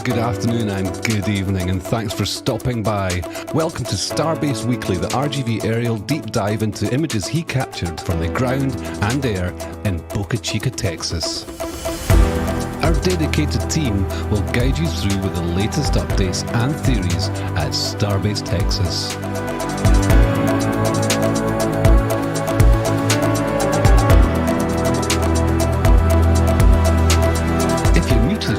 Good afternoon and good evening, and thanks for stopping by. Welcome to Starbase Weekly, the RGV aerial deep dive into images he captured from the ground and air in Boca Chica, Texas. Our dedicated team will guide you through with the latest updates and theories at Starbase, Texas.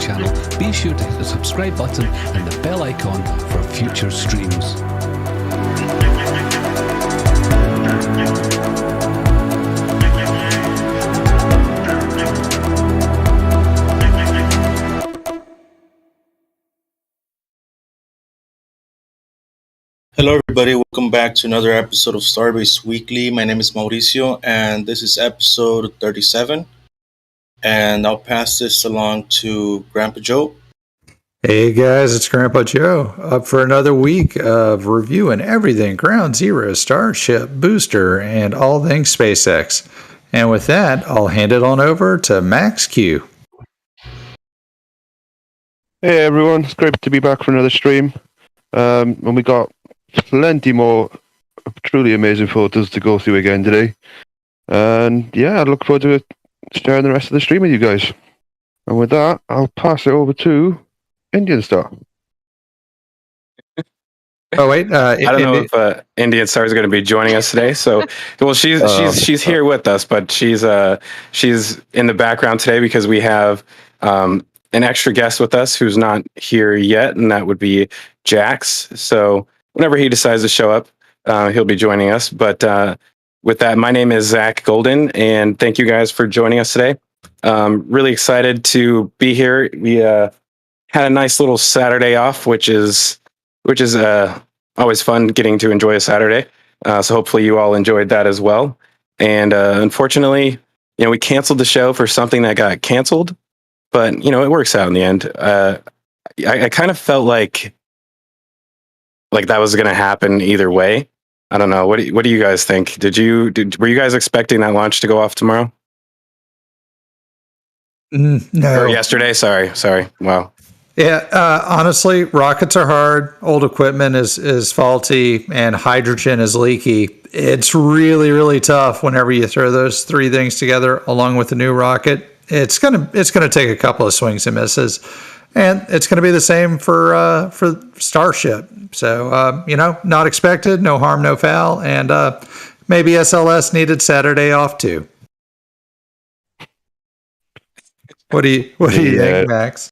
Channel, be sure to hit the subscribe button and the bell icon for future streams. Hello everybody, welcome back to another episode of Starbase Weekly. My name is Mauricio and this is episode 37. And I'll pass this along to Grandpa Joe. Hey guys, it's Grandpa Joe, up for another week of reviewing everything Ground Zero, Starship, Booster, and all things SpaceX. And with that, I'll hand it on over to Max Q. Hey everyone, it's great to be back for another stream. And we got plenty more truly amazing photos to go through again today. And yeah, I look forward to sharing the rest of the stream with you guys. And with that, I'll pass it over to Indian Star. Oh wait, I don't know if Indian Star is going to be joining us today. So, well, she's here with us, but she's in the background today because we have an extra guest with us who's not here yet, and that would be Jax. So, whenever he decides to show up, he'll be joining us. But with that, my name is Zach Golden, and thank you guys for joining us today. Really excited to be here. We had a nice little Saturday off, which is always fun getting to enjoy a Saturday. So hopefully you all enjoyed that as well. And unfortunately, we canceled the show for something that got canceled, but it works out in the end. I kind of felt like that was going to happen either way. I don't know. What do you guys think? Were you guys expecting that launch to go off tomorrow? No. Or yesterday? Sorry. Wow. Yeah, honestly, rockets are hard, old equipment is faulty, and hydrogen is leaky. It's really, really tough whenever you throw those three things together along with the new rocket. It's gonna take a couple of swings and misses. And it's going to be the same for Starship. So, not expected, no harm, no foul. And maybe SLS needed Saturday off too. What do you think, Max?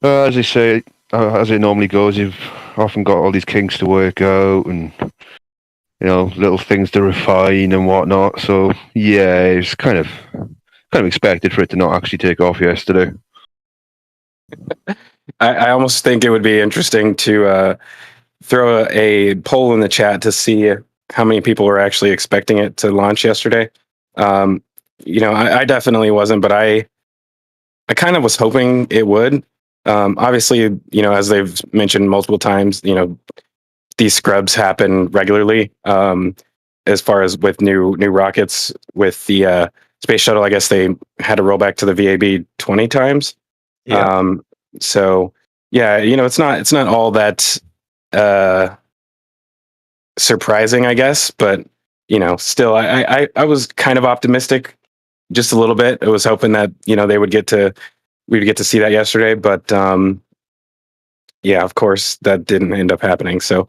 As they say, as it normally goes, you've often got all these kinks to work out and, little things to refine and whatnot. So, yeah, it's kind of expected for it to not actually take off yesterday. I almost think it would be interesting to throw a poll in the chat to see how many people were actually expecting it to launch yesterday. I definitely wasn't, but I kind of was hoping it would. Obviously, as they've mentioned multiple times, these scrubs happen regularly. As far as with new rockets, with the space shuttle, I guess they had to roll back to the VAB 20 times. Yeah. So yeah, it's not all that surprising, I guess, but still, I was kind of optimistic, just a little bit. I was hoping that they would we'd get to see that yesterday, but yeah, of course, that didn't end up happening. So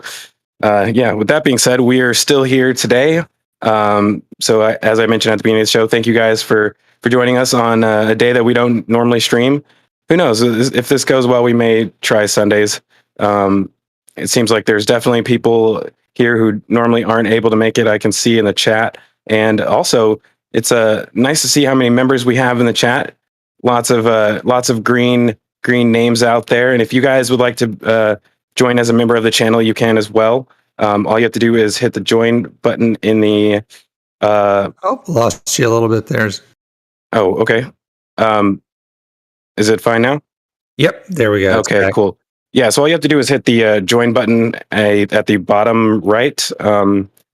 yeah, with that being said, we are still here today. As I mentioned at the beginning of the show, thank you guys for joining us on a day that we don't normally stream. Who knows? If this goes well, we may try Sundays. It seems like there's definitely people here who normally aren't able to make it. I can see in the chat, and also it's nice to see how many members we have in the chat. Lots of green names out there, and if you guys would like to join as a member of the channel, you can as well. All you have to do is hit the join button in the. Lost you a little bit there. Oh, okay. Is it fine now? Yep, there we go. Okay, cool. Yeah, so all you have to do is hit the join button at the bottom right.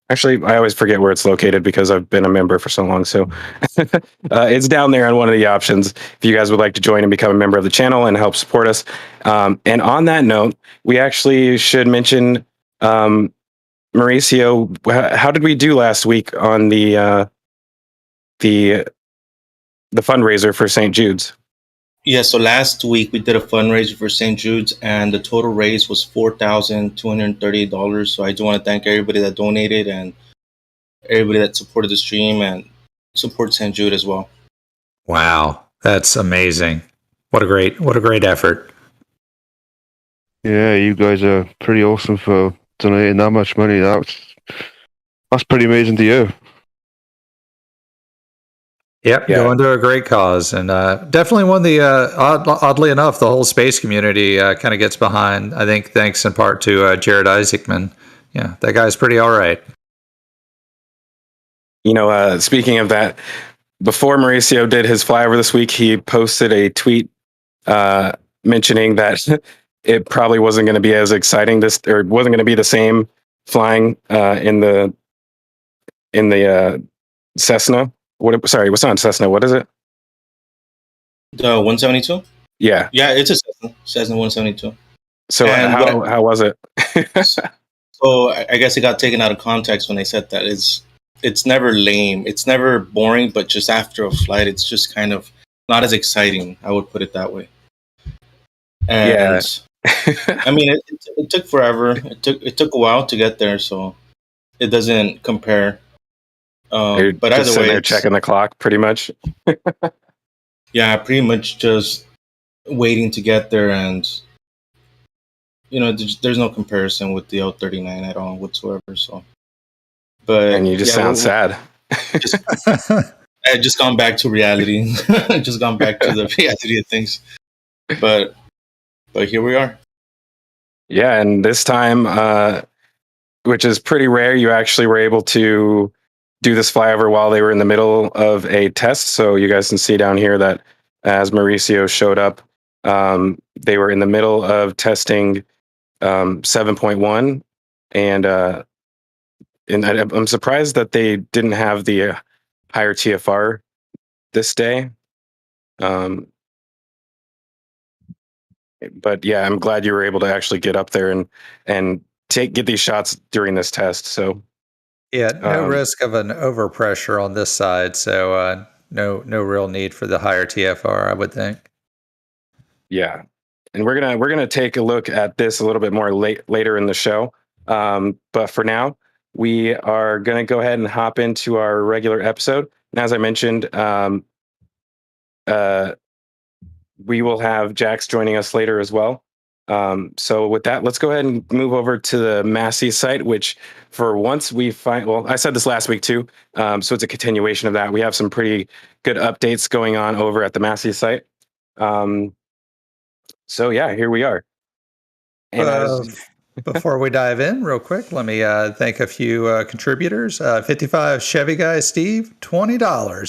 Actually, I always forget where it's located because I've been a member for so long. So it's down there on one of the options if you guys would like to join and become a member of the channel and help support us. And on that note, we actually should mention Mauricio. How did we do last week on the fundraiser for St. Jude's? Yeah, so last week we did a fundraiser for St. Jude's, and the total raise was $4,238. So I do want to thank everybody that donated and everybody that supported the stream and support St. Jude as well. Wow, that's amazing! What a great effort. Yeah, you guys are pretty awesome for donating that much money. That's pretty amazing to you. Yep, Yeah. going to a great cause, and definitely one the oddly enough, the whole space community kind of gets behind. I think thanks in part to Jared Isaacman. Yeah, that guy's pretty all right. Speaking of that, before Mauricio did his flyover this week, he posted a tweet mentioning that it probably wasn't going to be as exciting or wasn't going to be the same flying in the Cessna. Sorry, what's not Cessna? What is it? The 172? Yeah. Yeah, it's a Cessna 172. So how was it? So I guess it got taken out of context when they said that. It's never lame. It's never boring, but just after a flight, it's just kind of not as exciting. I would put it that way. And yeah. I mean, it took forever. It took a while to get there, so it doesn't compare. But either way, they're checking the clock pretty much. Yeah, pretty much just waiting to get there, and there's no comparison with the L39 at all whatsoever. So, but and you just sound sad. I just gone back to reality. Just gone back to the reality of things. But here we are. Yeah, and this time, which is pretty rare, you actually were able to do this flyover while they were in the middle of a test. So you guys can see down here that as Mauricio showed up, they were in the middle of testing 7.1, and I'm surprised that they didn't have the higher TFR this day. But yeah, I'm glad you were able to actually get up there and get these shots during this test. So. Yeah, no risk of an overpressure on this side, so no real need for the higher TFR, I would think. Yeah, and we're gonna take a look at this a little bit more later in the show. But for now, we are gonna go ahead and hop into our regular episode. And as I mentioned, we will have Jax joining us later as well. So with that, let's go ahead and move over to the Masseys site, which for once we find, well, I said this last week too. So it's a continuation of that. We have some pretty good updates going on over at the Masseys site. So yeah, here we are. And Before we dive in, real quick, let me thank a few contributors. 55 Chevy Guy Steve, $20,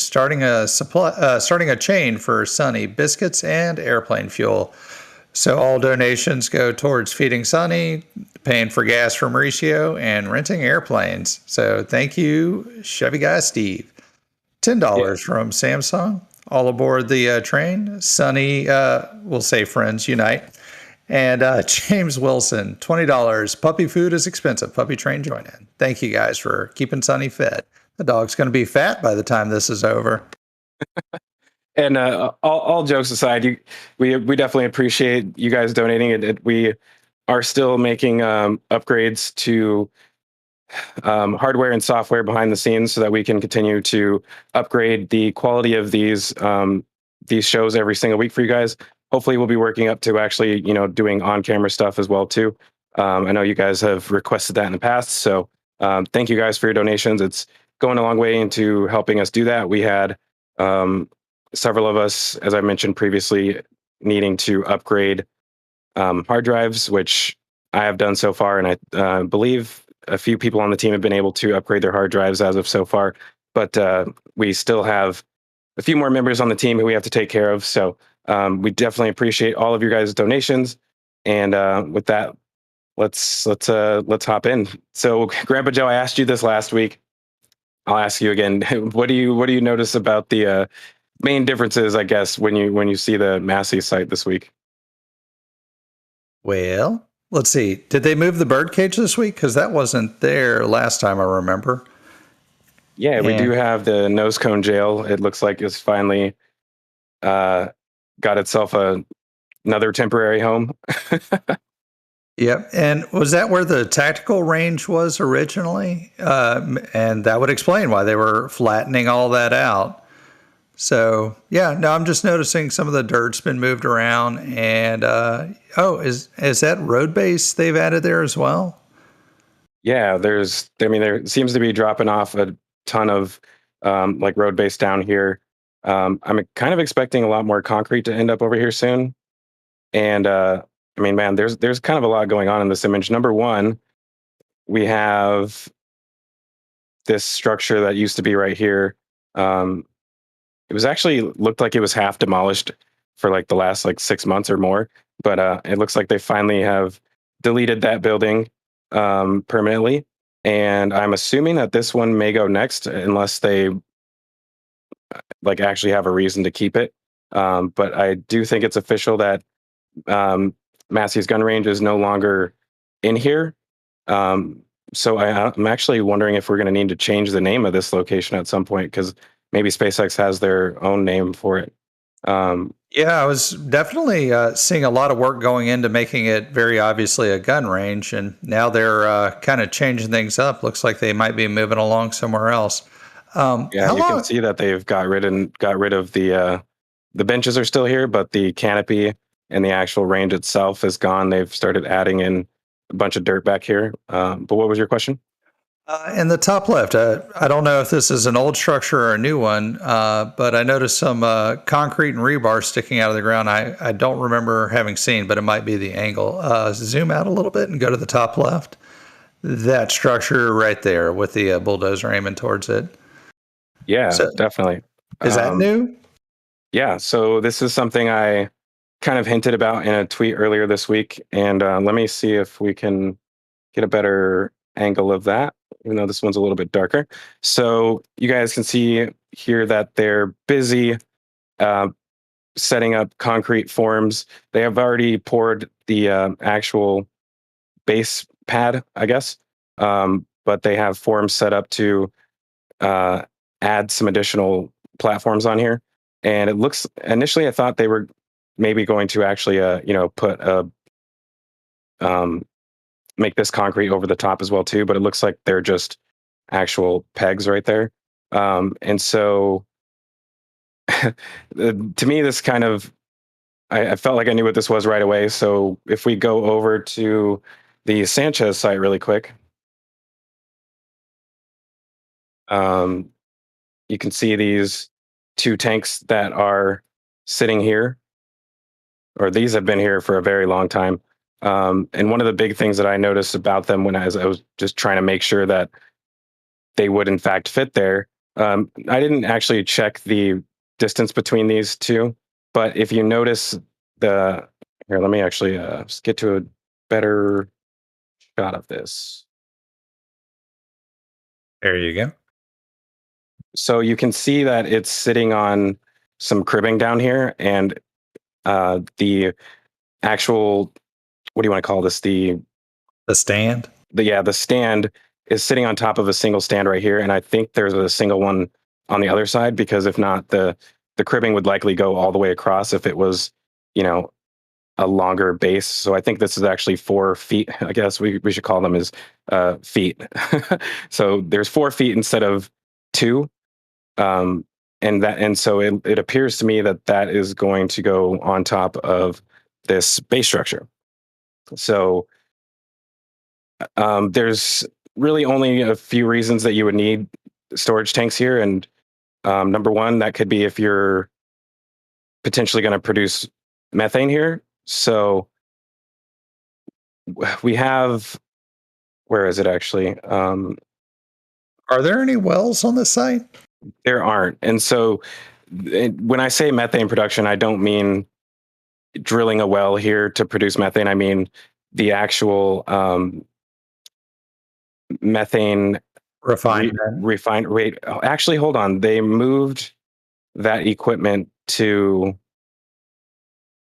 starting a chain for Sunny biscuits and airplane fuel. So all donations go towards feeding Sunny, paying for gas for Mauricio, and renting airplanes. So thank you, Chevy Guy Steve. $10 from Samsung. All aboard the train. Sunny, we'll say friends unite. And James Wilson, $20. Puppy food is expensive. Puppy train join in. Thank you guys for keeping Sunny fed. The dog's going to be fat by the time this is over. And all jokes aside, we definitely appreciate you guys donating. We are still making upgrades to hardware and software behind the scenes so that we can continue to upgrade the quality of these shows every single week for you guys. Hopefully we'll be working up to actually, doing on-camera stuff as well too. I know you guys have requested that in the past, so thank you guys for your donations. It's going a long way into helping us do that. We had several of us, as I mentioned previously, needing to upgrade hard drives, which I have done so far, and I believe a few people on the team have been able to upgrade their hard drives as of so far. But we still have a few more members on the team who we have to take care of. So we definitely appreciate all of your guys' donations. And with that, let's hop in. So, Grandpa Joe, I asked you this last week. I'll ask you again. What do you notice about the main differences, I guess, when you see the Masseys site this week? Well, let's see. Did they move the birdcage this week? Because that wasn't there last time, I remember. Yeah, we do have the nose cone jail. It looks like it's finally got itself another temporary home. Yep. And was that where the tactical range was originally? And that would explain why they were flattening all that out. So, yeah, no, I'm just noticing some of the dirt's been moved around. And, is that road base they've added there as well? Yeah, there seems to be dropping off a ton of like road base down here. I'm kind of expecting a lot more concrete to end up over here soon. And man, there's kind of a lot going on in this image. Number one, we have this structure that used to be right here. It was actually looked like it was half demolished for like the last 6 months or more, but it looks like they finally have deleted that building permanently. And I'm assuming that this one may go next unless they actually have a reason to keep it. But I do think it's official that Masseys Gun Range is no longer in here. So I'm actually wondering if we're going to need to change the name of this location at some point, because maybe SpaceX has their own name for it. Yeah, I was definitely seeing a lot of work going into making it very obviously a gun range, and now they're kind of changing things up. Looks like they might be moving along somewhere else. Can see that they've got rid of the benches are still here, but the canopy and the actual range itself is gone. They've started adding in a bunch of dirt back here. But what was your question? In the top left, I don't know if this is an old structure or a new one, but I noticed some concrete and rebar sticking out of the ground. I don't remember having seen, but it might be the angle. Zoom out a little bit and go to the top left. That structure right there with the bulldozer aiming towards it. Yeah, definitely. Is that new? Yeah, so this is something I kind of hinted about in a tweet earlier this week, and let me see if we can get a better angle of that, even though this one's a little bit darker. So you guys can see here that they're busy setting up concrete forms. They have already poured the actual base pad, I guess, but they have forms set up to add some additional platforms on here. And it looks, initially I thought they were maybe going to actually put a make this concrete over the top as well too, but it looks like they're just actual pegs right there. And so to me, this kind of, I felt like I knew what this was right away. So if we go over to the Sanchez site really quick, you can see these two tanks that are sitting here, or these have been here for a very long time. And one of the big things that I noticed about them when I was just trying to make sure that they would in fact fit there. I didn't actually check the distance between these two, but if you notice here, let me actually just get to a better shot of this. There you go. So you can see that it's sitting on some cribbing down here, and the actual, what do you want to call this? The stand. The stand is sitting on top of a single stand right here, and I think there's a single one on the other side, because if not, the cribbing would likely go all the way across if it was, a longer base. So I think this is actually 4 feet. I guess we should call them as feet. So there's 4 feet instead of 2. And so it appears to me that is going to go on top of this base structure. So there's really only a few reasons that you would need storage tanks here. And number one, that could be if you're potentially going to produce methane here. So we have, where is it actually? Are there any wells on this site? There aren't. And so when I say methane production, I don't mean drilling a well here to produce methane. I mean the actual methane refined rate. Actually, hold on. They moved that equipment to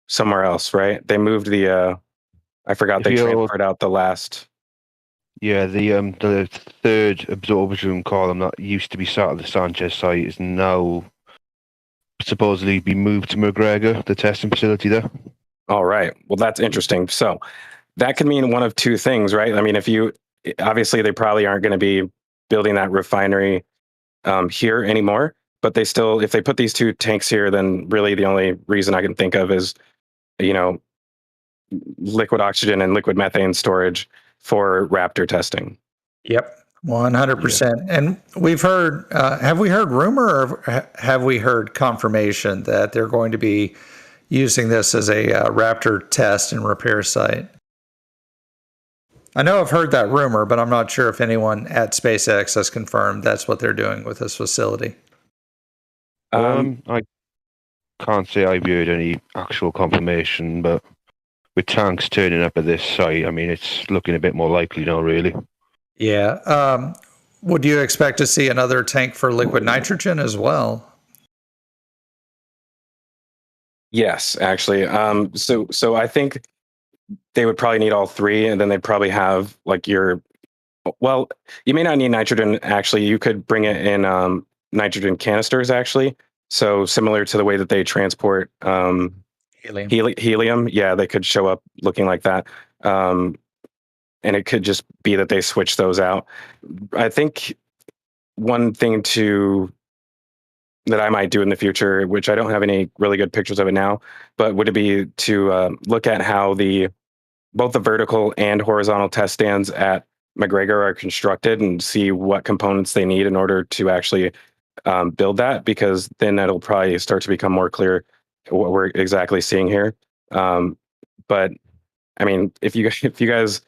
somewhere else, right? They moved I forgot they transferred out the last. Yeah, the third absorption column that used to be sat at the Sanchez site is now supposedly be moved to McGregor, the testing facility there. All right. Well, that's interesting. So that could mean one of two things, right? I mean, obviously they probably aren't going to be building that refinery here anymore, but they still, if they put these 2 tanks here, then really the only reason I can think of is, liquid oxygen and liquid methane storage for Raptor testing. Yep, 100%. Yeah. And we've heard, have we heard rumor or have we heard confirmation that they're going to be using this as a Raptor test and repair site? I know I've heard that rumor, but I'm not sure if anyone at SpaceX has confirmed that's what they're doing with this facility. I can't say I've heard any actual confirmation, but with tanks turning up at this site, I mean, it's looking a bit more likely now, really. Yeah. Would you expect to see another tank for liquid nitrogen as well? Yes, actually. So I think they would probably need all 3, and then they'd probably have you may not need nitrogen. Actually, you could bring it in nitrogen canisters, actually. So similar to the way that they transport helium. Yeah, they could show up looking like that. And it could just be that they switch those out. I think one thing that I might do in the future, which I don't have any really good pictures of it now, but would it be to look at how both the vertical and horizontal test stands at McGregor are constructed and see what components they need in order to actually build that, because then that'll probably start to become more clear what we're exactly seeing here. But I mean, if you guys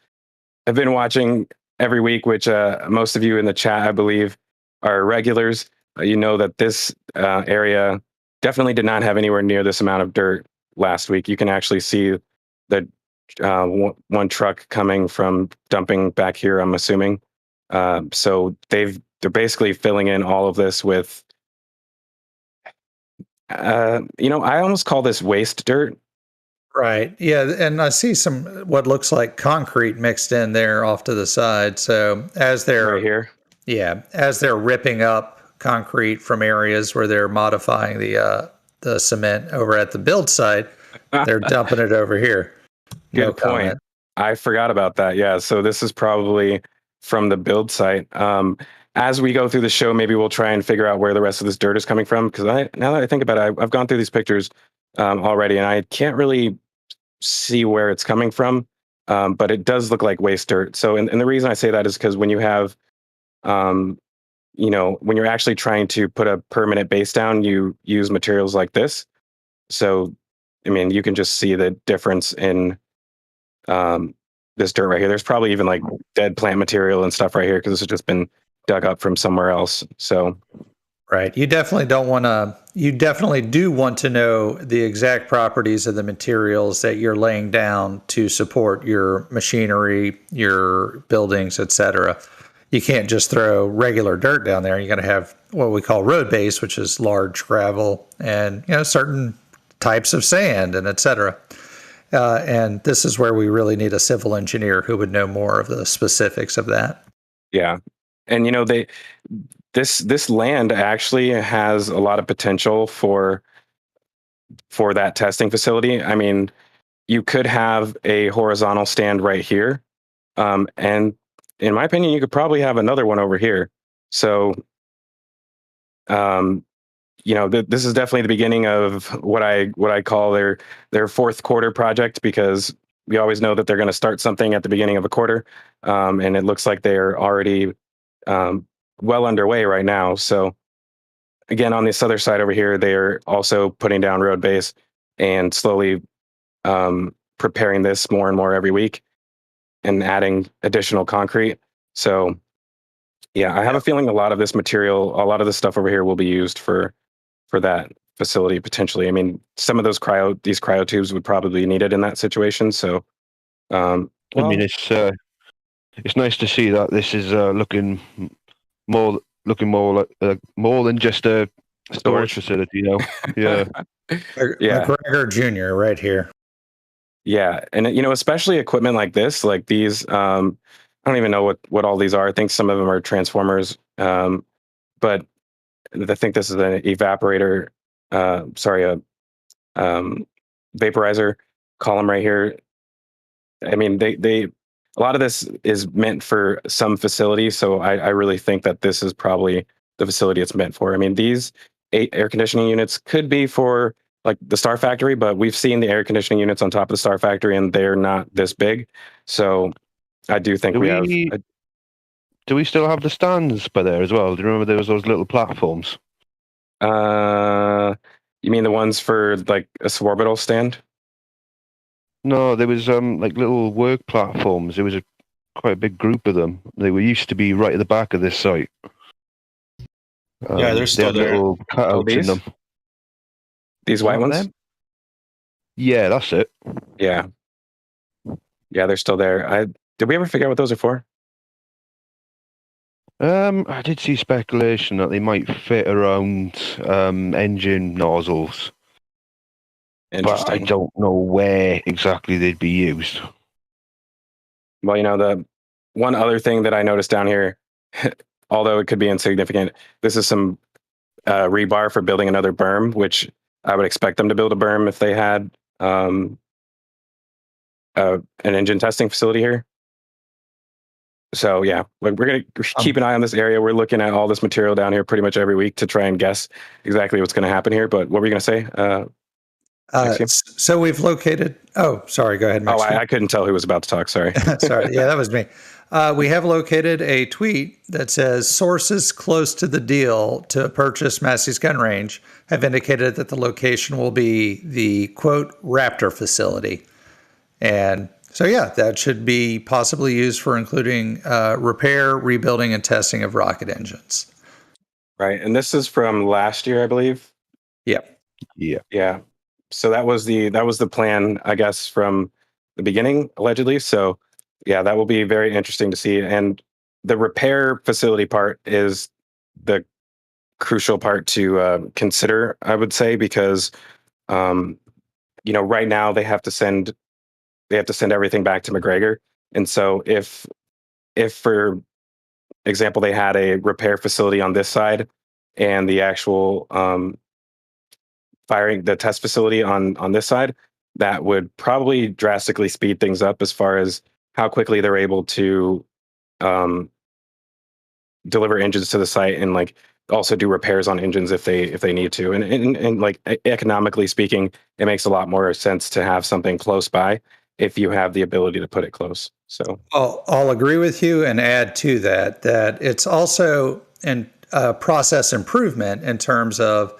have been watching every week, which most of you in the chat, I believe, are regulars, you know that this area definitely did not have anywhere near this amount of dirt last week. You can actually see the one truck coming from dumping back here, I'm assuming. So they're basically filling in all of this with, I almost call this waste dirt. Right. Yeah. And I see some what looks like concrete mixed in there off to the side. So as they're right here. Yeah. As they're ripping up concrete from areas where they're modifying the cement over at the build site, they're dumping it over here. Good point. I forgot about that. Yeah. So this is probably from the build site. As we go through the show, maybe we'll try and figure out where the rest of this dirt is coming from. Because now that I think about it, I've gone through these pictures already, and I can't really see where it's coming from. But it does look like waste dirt. So, and the reason I say that is because when you have, when you're actually trying to put a permanent base down, you use materials like this. So, I mean, you can just see the difference in this dirt right here. There's probably even like dead plant material and stuff right here because this has just been dug up from somewhere else. So, right. You definitely do want to know the exact properties of the materials that you're laying down to support your machinery, your buildings, etc. You can't just throw regular dirt down there. You got to have what we call road base, which is large gravel and certain types of sand and etc. And this is where we really need a civil engineer who would know more of the specifics of that. Yeah, and this land actually has a lot of potential for that testing facility. I mean, you could have a horizontal stand right here, and in my opinion, you could probably have another one over here. So, this is definitely the beginning of what I call their fourth quarter project, because we always know that they're going to start something at the beginning of a quarter, and it looks like they're already well underway right now. So again, on this other side over here, they're also putting down road base and slowly preparing this more and more every week and adding additional concrete. So yeah, I have a feeling a lot of this material, a lot of this stuff over here will be used for that facility potentially. I mean, some of these cryo tubes would probably be needed in that situation. So, I mean, it's nice to see that this is looking more like more than just a storage facility. Yeah, yeah. McGregor Jr. right here. Yeah, and especially equipment like this, like these. I don't even know what all these are. I think some of them are transformers, but I think this is an evaporator. Vaporizer column right here. I mean, they a lot of this is meant for some facility, so I really think that this is probably the facility it's meant for. I mean, these 8 air conditioning units could be for like the Starfactory, but we've seen the air conditioning units on top of the Starfactory, and they're not this big. So I do think do we still have the stands by there as well? Do you remember there was those little platforms? You mean the ones for like a Orbital stand? No, there was like little work platforms. There was quite a big group of them. They were used to be right at the back of this site. Yeah, they're still there. Little cutouts in them. These white ones? Yeah, that's it. Yeah, they're still there. Did we ever figure out what those are for? I did see speculation that they might fit around engine nozzles. But I don't know where exactly they'd be used. Well, the one other thing that I noticed down here, although it could be insignificant, this is some rebar for building another berm, which I would expect them to build a berm if they had an engine testing facility here. So yeah, we're going to keep an eye on this area. We're looking at all this material down here pretty much every week to try and guess exactly what's going to happen here. But what were you going to say? So we've located. Oh, sorry. Go ahead, Max. Oh, I couldn't tell who was about to talk. Sorry. Sorry. Yeah, that was me. We have located a tweet that says sources close to the deal to purchase Masseys gun range have indicated that the location will be the quote Raptor facility, and so yeah, that should be possibly used for including repair, rebuilding, and testing of rocket engines. Right, and this is from last year, I believe. Yep. Yeah. So that was the plan, I guess, from the beginning, allegedly. So yeah, that will be very interesting to see. And the repair facility part is the crucial part to consider, I would say, because right now they have to send everything back to McGregor. And so if for example they had a repair facility on this side and the actual firing the test facility on this side, that would probably drastically speed things up as far as how quickly they're able to deliver engines to the site and like also do repairs on engines if they need to. And like economically speaking, it makes a lot more sense to have something close by if you have the ability to put it close. So I'll agree with you and add to that it's also a process improvement in terms of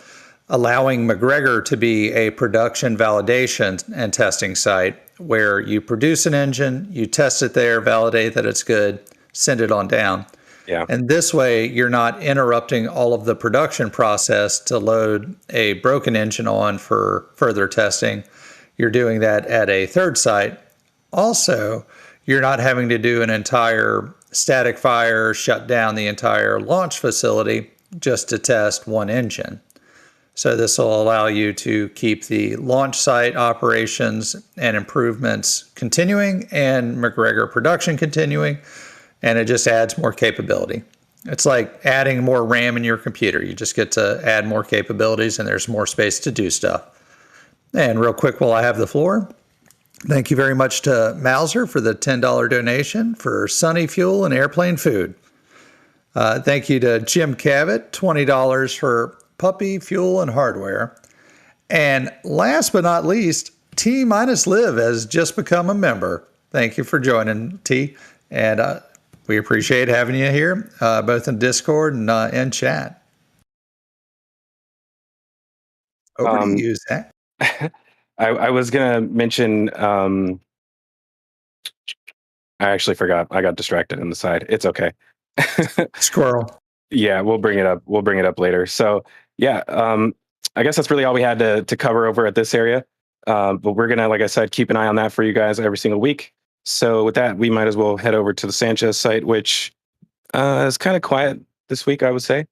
allowing McGregor to be a production validation and testing site where you produce an engine, you test it there, validate that it's good, send it on down. Yeah. And this way, you're not interrupting all of the production process to load a broken engine on for further testing. You're doing that at a third site. Also, you're not having to do an entire static fire, shut down the entire launch facility just to test one engine. So this will allow you to keep the launch site operations and improvements continuing and McGregor production continuing, and it just adds more capability. It's like adding more RAM in your computer. You just get to add more capabilities and there's more space to do stuff. And real quick while I have the floor, thank you very much to Mauser for the $10 donation for Sunny Fuel and airplane food. Thank you to Jim Cavett, $20 for puppy fuel and hardware. And last but not least, T-Liv has just become a member. Thank you for joining, T. And we appreciate having you here, both in Discord and in chat. Over to you, Zach. I was gonna mention. I actually forgot. I got distracted on the side. It's okay. Squirrel. Yeah, we'll bring it up. We'll bring it up later. So yeah, I guess that's really all we had to cover over at this area. But we're gonna, like I said, keep an eye on that for you guys every single week. So with that, we might as well head over to the Sanchez site, which is kind of quiet this week, I would say.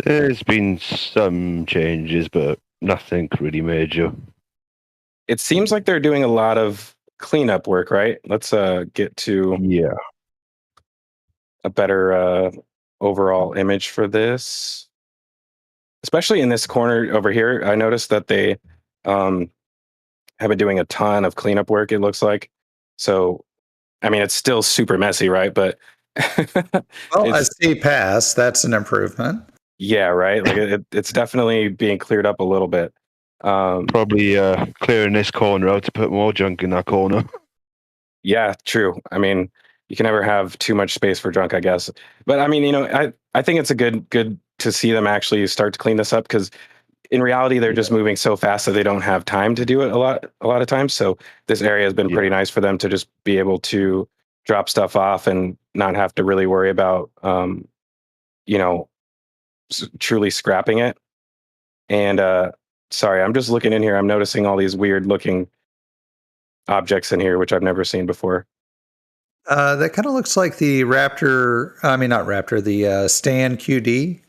There's been some changes, but nothing really major. It seems like they're doing a lot of cleanup work, right? Let's get to a better overall image for this. Especially in this corner over here, I noticed that they have been doing a ton of cleanup work, it looks like. So, I mean, it's still super messy, right? But well, I see pass. That's an improvement. Yeah, right. Like it's definitely being cleared up a little bit. Probably clearing this corner out to put more junk in that corner. Yeah, true. I mean, you can never have too much space for junk, I guess. But I mean, I think it's a good to see them actually start to clean this up, because in reality they're just moving so fast that they don't have time to do it a lot of times. So this area has been pretty nice for them to just be able to drop stuff off and not have to really worry about truly scrapping it. And sorry, I'm just looking in here. I'm noticing all these weird looking objects in here, which I've never seen before. That kind of looks like the Raptor. I mean, not Raptor. The Stan QD.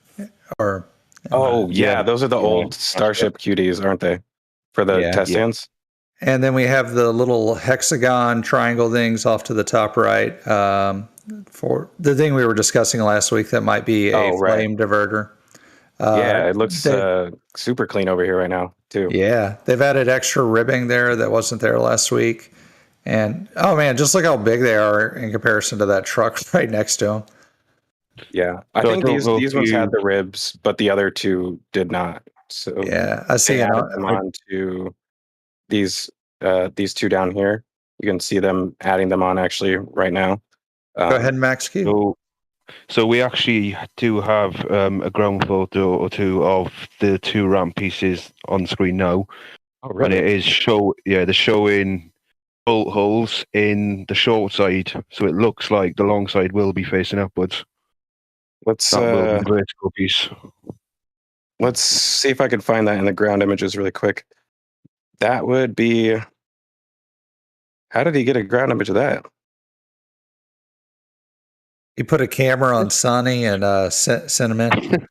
Or those are the old Starship QDs, aren't they? For the test stands. And then we have the little hexagon triangle things off to the top right. For the thing we were discussing last week, that might be a flame diverter. It looks super clean over here right now, too. Yeah, they've added extra ribbing there that wasn't there last week. And, oh man, just look how big they are in comparison to that truck right next to them. Yeah, I think these ones had the ribs, but the other two did not. So yeah, I see. Added them on to these two down here. You can see them adding them on actually right now. Go ahead, Max Q. So we actually do have a ground photo or two of the two ramp pieces on screen now. Oh, really? And it is they're showing bolt holes in the short side, so it looks like the long side will be facing upwards. Let's vertical piece. Let's see if I can find that in the ground images really quick. That would be. How did he get a ground image of that? You put a camera on Sonny and sent him in.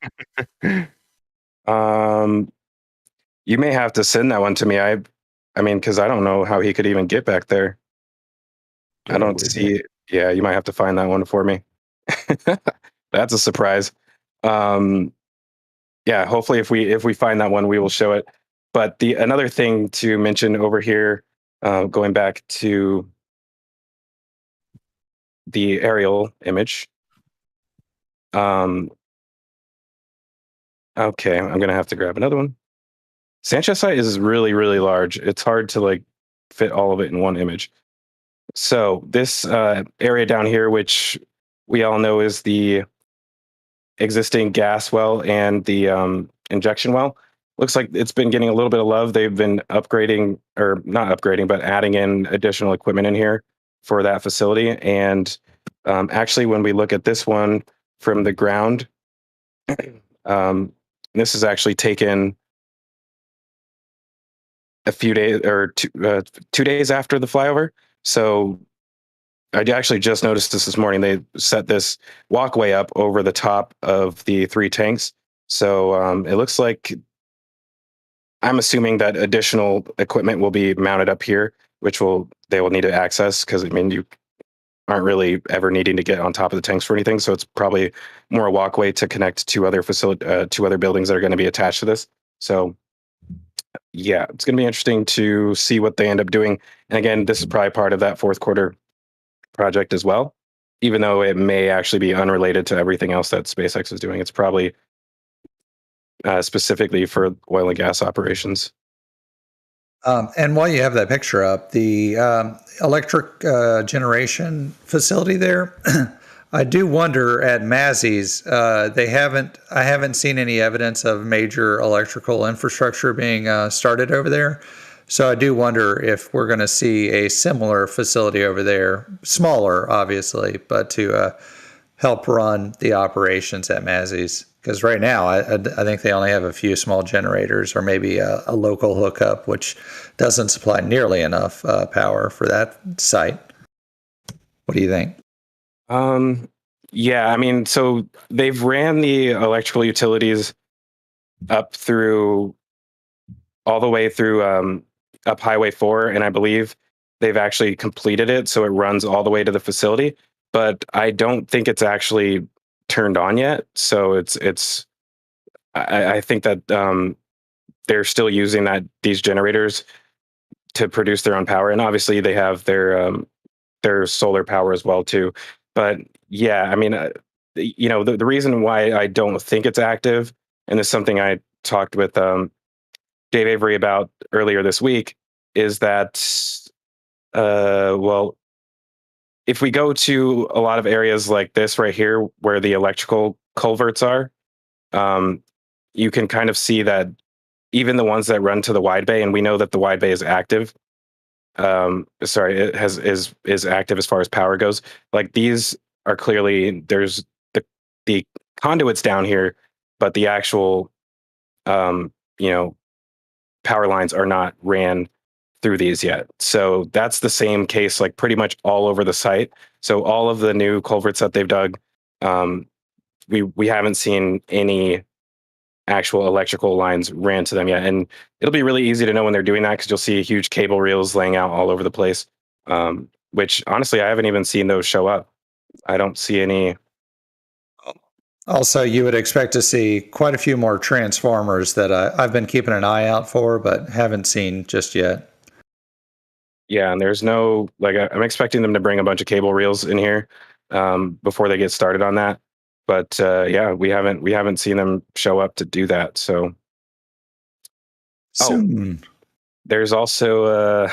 You may have to send that one to me. I mean, because I don't know how he could even get back there. I don't see it. Yeah, you might have to find that one for me. That's a surprise. Yeah, hopefully if we find that one, we will show it. But another thing to mention over here, going back to the aerial image. Okay, I'm gonna have to grab another one. Sanchez Site is really, really large. It's hard to fit all of it in one image. So this area down here, which we all know is the existing gas well and the injection well, looks like it's been getting a little bit of love. They've been upgrading, or not upgrading, but adding in additional equipment in here for that facility. And actually, when we look at this one from the ground, this is actually taken a few days or 2 days after the flyover. So I actually just noticed this morning. They set this walkway up over the top of the 3 tanks. So it looks like, I'm assuming that additional equipment will be mounted up here, which they will need to access, because I mean, you aren't really ever needing to get on top of the tanks for anything. So it's probably more a walkway to connect to other to other buildings that are going to be attached to this. So yeah, it's going to be interesting to see what they end up doing. And again, this is probably part of that fourth quarter project as well, even though it may actually be unrelated to everything else that SpaceX is doing. It's probably specifically for oil and gas operations. And while you have that picture up, the electric generation facility there, I do wonder at Masseys, I haven't seen any evidence of major electrical infrastructure being started over there. So I do wonder if we're going to see a similar facility over there, smaller, obviously, but to help run the operations at Masseys. Because right now, I think they only have a few small generators, or maybe a local hookup, which doesn't supply nearly enough power for that site. What do you think? Yeah, I mean, so they've ran the electrical utilities up through, all the way through up Highway 4, and I believe they've actually completed it, so it runs all the way to the facility. But I don't think it's actually turned on yet. So I think that they're still using these generators to produce their own power, and obviously they have their solar power as well too. But yeah, I mean, the reason why I don't think it's active, and it's something I talked with Dave Avery about earlier this week, is that well, if we go to a lot of areas like this right here where the electrical culverts are, you can kind of see that even the ones that run to the wide bay, and we know that the wide bay is active. It is active as far as power goes. Like, these are clearly, there's the conduits down here, but the actual power lines are not ran through these yet. So that's the same case, like pretty much all over the site. So all of the new culverts that they've dug, we haven't seen any actual electrical lines ran to them yet. And it'll be really easy to know when they're doing that, because you'll see huge cable reels laying out all over the place, which honestly, I haven't even seen those show up. I don't see any. Also, you would expect to see quite a few more transformers that I've been keeping an eye out for, but haven't seen just yet. Yeah, and there's no, like, I'm expecting them to bring a bunch of cable reels in here before they get started on that. But yeah, we haven't seen them show up to do that. So Soon. There's also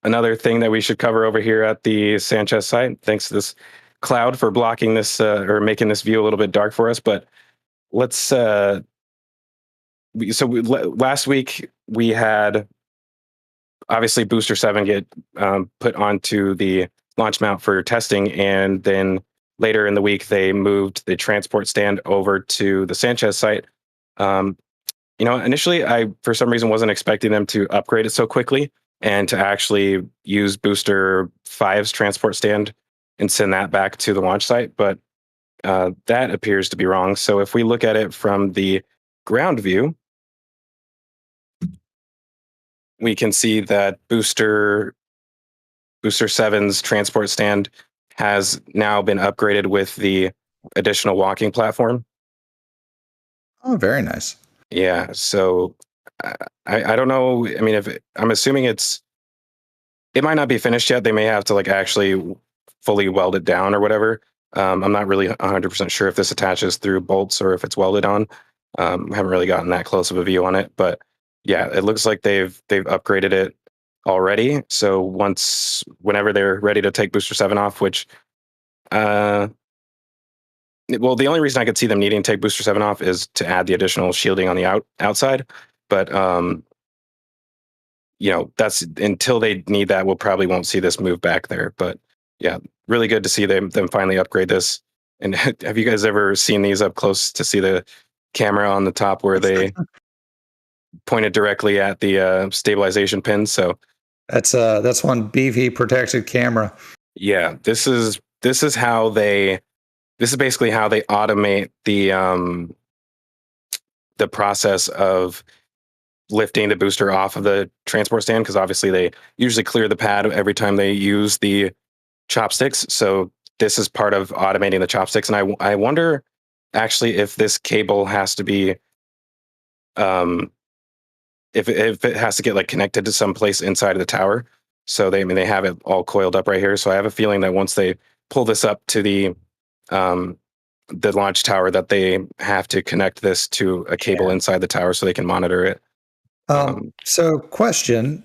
another thing that we should cover over here at the Sanchez site. Thanks to this cloud for blocking this or making this view a little bit dark for us. But let's. Last week we had, obviously, Booster 7 get put onto the launch mount for testing, and then later in the week they moved the transport stand over to the Sanchez site. Initially, I, for some reason, wasn't expecting them to upgrade it so quickly and to actually use Booster 5's transport stand and send that back to the launch site, but that appears to be wrong. So if we look at it from the ground view, we can see that Booster 7's transport stand has now been upgraded with the additional walking platform. Oh, very nice. Yeah, so I don't know. I mean, I'm assuming it might not be finished yet. They may have to actually fully weld it down or whatever. I'm not really 100% sure if this attaches through bolts or if it's welded on. Haven't really gotten that close of a view on it, but yeah, it looks like they've upgraded it already. So whenever they're ready to take Booster 7 off, which well, the only reason I could see them needing to take Booster 7 off is to add the additional shielding on the outside. But that's until they need that, we'll probably won't see this move back there. But yeah, really good to see them finally upgrade this. And have you guys ever seen these up close to see the camera on the top where they pointed directly at the stabilization pins? So that's one BV protected camera. Yeah, this is basically how they automate the process of lifting the booster off of the transport stand, because obviously they usually clear the pad every time they use the chopsticks. So this is part of automating the chopsticks. And I wonder actually if this cable has to be if it has to get like connected to some place inside of the tower. So they have it all coiled up right here. So I have a feeling that once they pull this up to the launch tower, that they have to connect this to a cable inside the tower so they can monitor it. So question,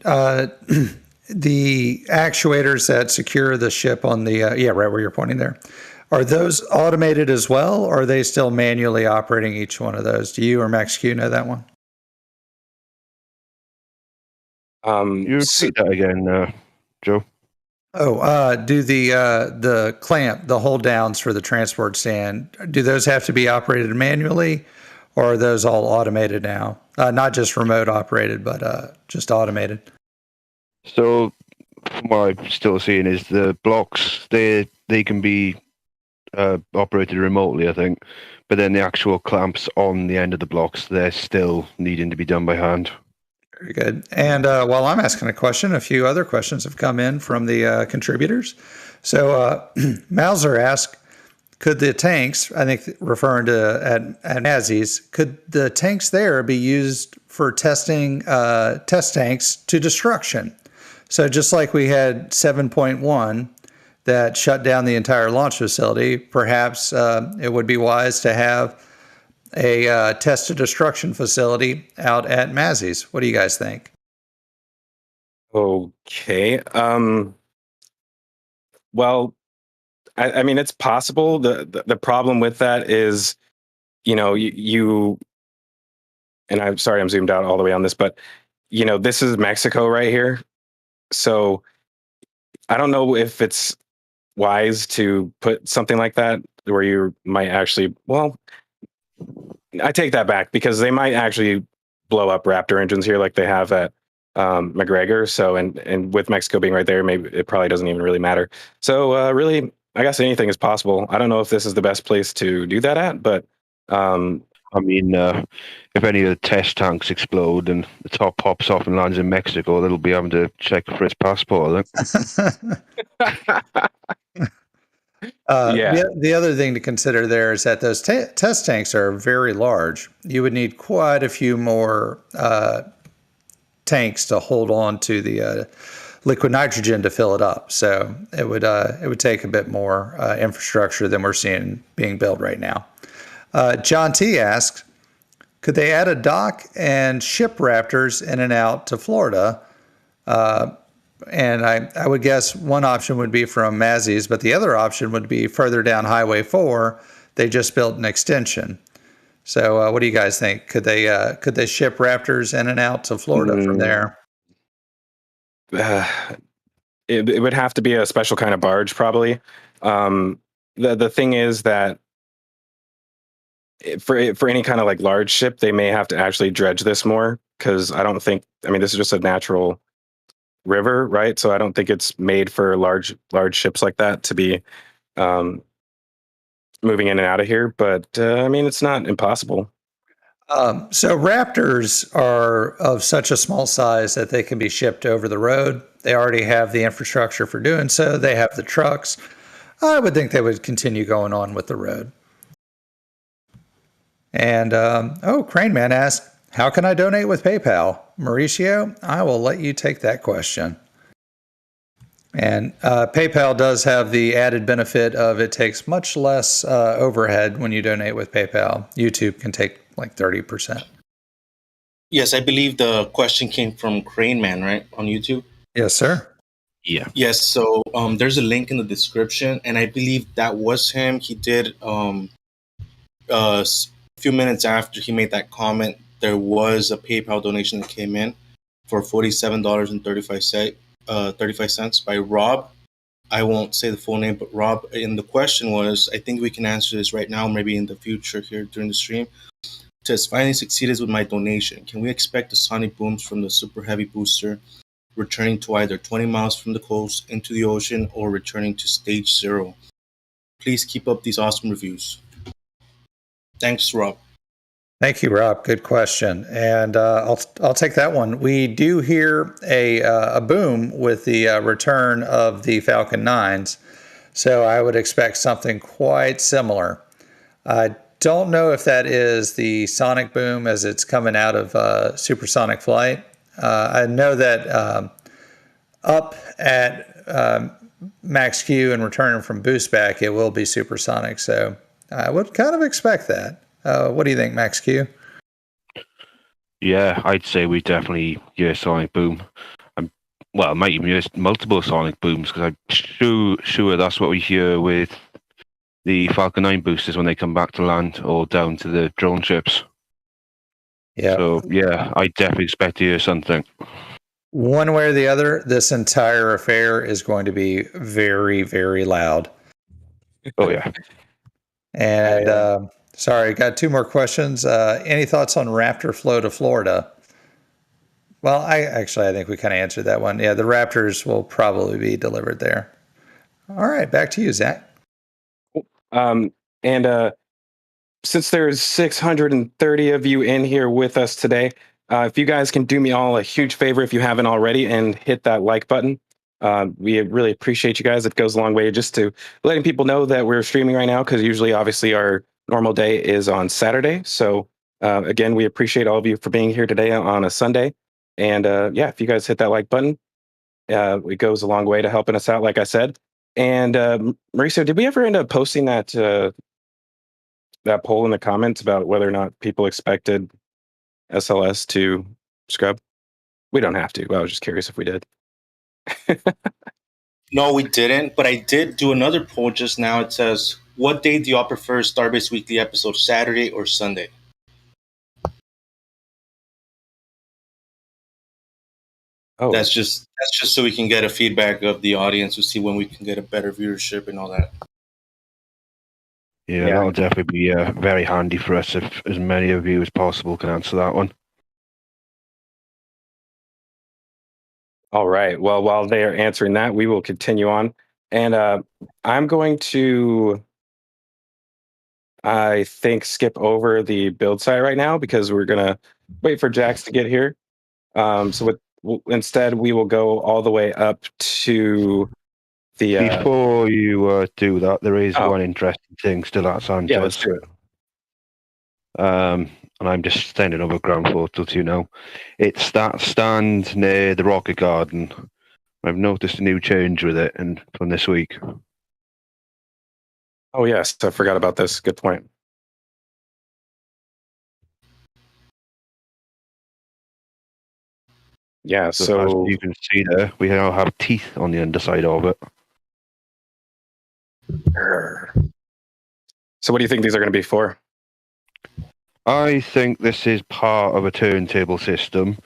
the actuators that secure the ship on the, right where you're pointing there, are those automated as well, or are they still manually operating each one of those? Do you or MaxQ know that one? You repeat that again, Joe? Do the clamp, the hold downs for the transport stand, do those have to be operated manually, or are those all automated now? Not just remote operated, but just automated. So what I'm still seeing is the blocks, they can be operated remotely, I think, but then the actual clamps on the end of the blocks, they're still needing to be done by hand. Very good. And while I'm asking a question, a few other questions have come in from the contributors. So Mauser asked, could the tanks, I think referring to at Masseys, could the tanks there be used for testing test tanks to destruction? So just like we had 7.1 that shut down the entire launch facility, perhaps it would be wise to have a test to destruction facility out at Masseys. What do you guys think? Okay. Well, I mean, it's possible. The problem with that is, you and I'm sorry, I'm zoomed out all the way on this, but this is Mexico right here. So I don't know if it's wise to put something like that where you might actually, well, I take that back, because they might actually blow up Raptor engines here like they have at McGregor. So, and with Mexico being right there, maybe it probably doesn't even really matter. So really, I guess anything is possible. I don't know if this is the best place to do that at, but I mean, if any of the test tanks explode and the top pops off and lands in Mexico, they'll be having to check for its passport, I think. The other thing to consider there is that those test tanks are very large. You would need quite a few more tanks to hold on to the liquid nitrogen to fill it up. So it would take a bit more infrastructure than we're seeing being built right now. John T asks, could they add a dock and ship Raptors in and out to Florida? And I would guess one option would be from Masseys, but the other option would be further down Highway 4. They just built an extension. So what do you guys think? Could they ship Raptors in and out to Florida from there? It would have to be a special kind of barge, probably. The thing is that for any kind of like large ship, they may have to actually dredge this more, because I mean, this is just a natural river, right? So I don't think it's made for large ships like that to be moving in and out of here. But I mean, it's not impossible. So Raptors are of such a small size that they can be shipped over the road. They already have the infrastructure for doing so. They have the trucks. I would think they would continue going on with the road. And Crane Man asked, how can I donate with PayPal? Mauricio, I will let you take that question. And PayPal does have the added benefit of it takes much less overhead when you donate with PayPal. YouTube can take like 30%. Yes, I believe the question came from Crane Man, right, on YouTube? Yes, sir. Yeah. Yes, so there's a link in the description, and I believe that was him. He did a few minutes after he made that comment, there was a PayPal donation that came in for $47.35 by Rob. I won't say the full name, but Rob. And the question was, I think we can answer this right now, maybe in the future here during the stream. It says, finally succeeded with my donation. Can we expect the sonic booms from the Super Heavy booster returning to either 20 miles from the coast into the ocean or returning to stage 0? Please keep up these awesome reviews. Thanks, Rob. Thank you, Rob. Good question, and I'll take that one. We do hear a boom with the return of the Falcon 9s, so I would expect something quite similar. I don't know if that is the sonic boom as it's coming out of supersonic flight. I know that up at max Q and returning from boost back, it will be supersonic, so I would kind of expect that. What do you think, Max Q? Yeah, I'd say we definitely hear a sonic boom. Well, I might even hear multiple sonic booms because I'm sure that's what we hear with the Falcon 9 boosters when they come back to land or down to the drone ships. Yeah. So, yeah, I definitely expect to hear something. One way or the other, this entire affair is going to be very, very loud. Oh, yeah. And sorry, got two more questions. Any thoughts on Raptor flow to Florida? Well, I think we kind of answered that one. Yeah, the Raptors will probably be delivered there. All right, back to you, Zach. And since there's 630 of you in here with us today, if you guys can do me all a huge favor if you haven't already and hit that like button. We really appreciate you guys. It goes a long way just to letting people know that we're streaming right now, because usually, obviously, our normal day is on Saturday. So again, we appreciate all of you for being here today on a Sunday. And yeah, if you guys hit that like button, it goes a long way to helping us out, like I said. And Mauricio, did we ever end up posting that that poll in the comments about whether or not people expected SLS to scrub? We don't have to. I was just curious if we did. No, we didn't, but I did do another poll just now. It says, what day do y'all prefer Starbase Weekly episode, Saturday or Sunday? Oh, That's just so we can get a feedback of the audience to see when we can get a better viewership and all that. Yeah, that'll definitely be very handy for us if as many of you as possible can answer that one. all right. Well, while they are answering that, we will continue on. And I'm going to, I think, skip over the build site right now because we're going to wait for Jax to get here. Instead, we will go all the way up to the... Before you do that, there is one interesting thing still at Sanchez. Yeah, let's do it. And I'm just sending over ground photo to you now. It's that stand near the Rocket Garden. I've noticed a new change with it and from this week. Oh, yes. I forgot about this. Good point. Yeah, so as you can see there, we now have teeth on the underside of it. So what do you think these are going to be for? I think this is part of a turntable system,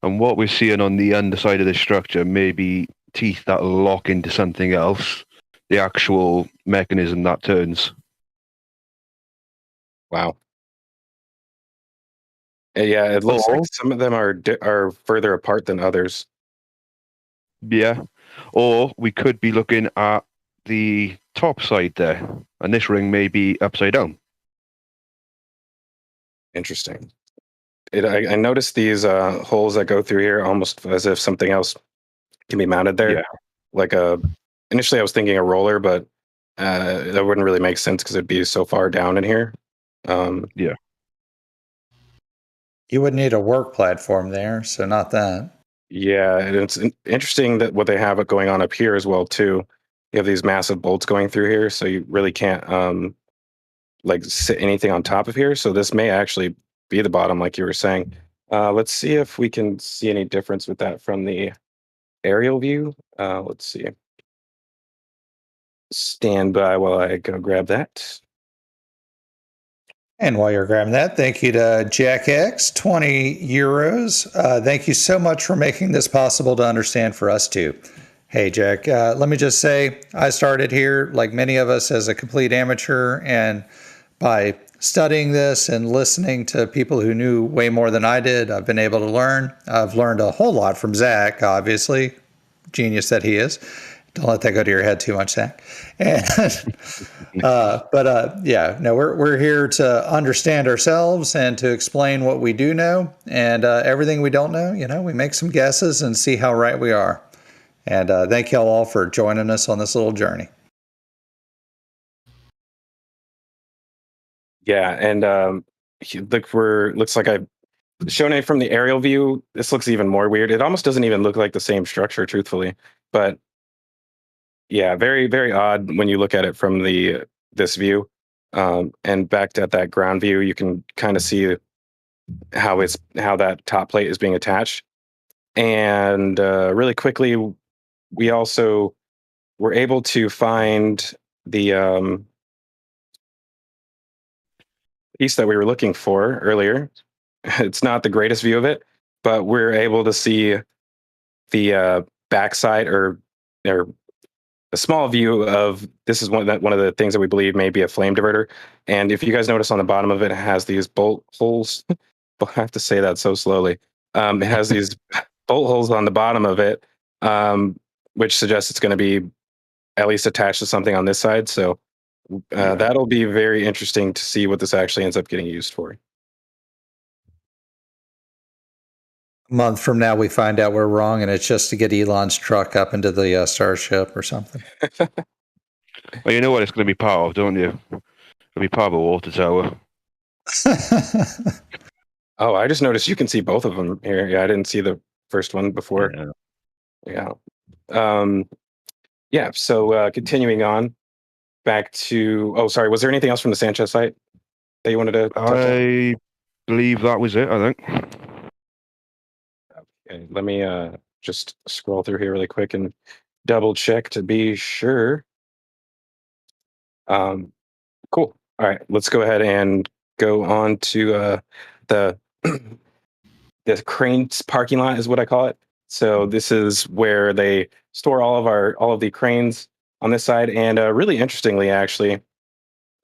and what we're seeing on the underside of the structure may be teeth that lock into something else, the actual mechanism that turns. Wow. Yeah, it looks like some of them are further apart than others. Yeah, or we could be looking at the top side there, and this ring may be upside down. Interesting. I noticed these holes that go through here almost as if something else can be mounted there. Yeah. Like initially I was thinking a roller, but that wouldn't really make sense because it'd be so far down in here. Yeah. You would need a work platform there, so not that. Yeah, and it's interesting that what they have going on up here as well too. You have these massive bolts going through here, so you really can't like sit anything on top of here. So this may actually be the bottom, like you were saying. Let's see if we can see any difference with that from the aerial view. Let's see. Stand by while I go grab that. And while you're grabbing that, thank you to Jack X, 20 euros. Thank you so much for making this possible to understand for us too. Hey, Jack, let me just say, I started here, like many of us, as a complete amateur, and by studying this and listening to people who knew way more than I did, I've been able to learn. I've learned a whole lot from Zach, obviously, genius that he is. Don't let that go to your head too much, Zach. And yeah, no, we're here to understand ourselves and to explain what we do know, and everything we don't know. We make some guesses and see how right we are. And thank y'all all for joining us on this little journey. Yeah, and looks like I've shown it from the aerial view. This looks even more weird. It almost doesn't even look like the same structure, truthfully. But yeah, very, very odd when you look at it from this view. And back at that ground view, you can kind of see how that top plate is being attached. And really quickly, we also were able to find the piece that we were looking for earlier. It's not the greatest view of it, but we're able to see the backside or a small view of this is one of the things that we believe may be a flame diverter. And if you guys notice on the bottom of it, it has these bolt holes. I have to say that so slowly. It has these bolt holes on the bottom of it, which suggests it's going to be at least attached to something on this side. So that'll be very interesting to see what this actually ends up getting used for. A month from now, we find out we're wrong, and it's just to get Elon's truck up into the Starship or something. Well, you know what it's going to be part of, don't you? It'll be part of a water tower. Oh, I just noticed you can see both of them here. Yeah, I didn't see the first one before. Yeah. So continuing on back to. Oh, sorry. Was there anything else from the Sanchez site that you wanted to touch on? I believe that was it. I think. Okay, let me just scroll through here really quick and double check to be sure. Cool. All right, let's go ahead and go on to the the cranes parking lot is what I call it. So this is where they store all of the cranes on this side. And really interestingly, actually,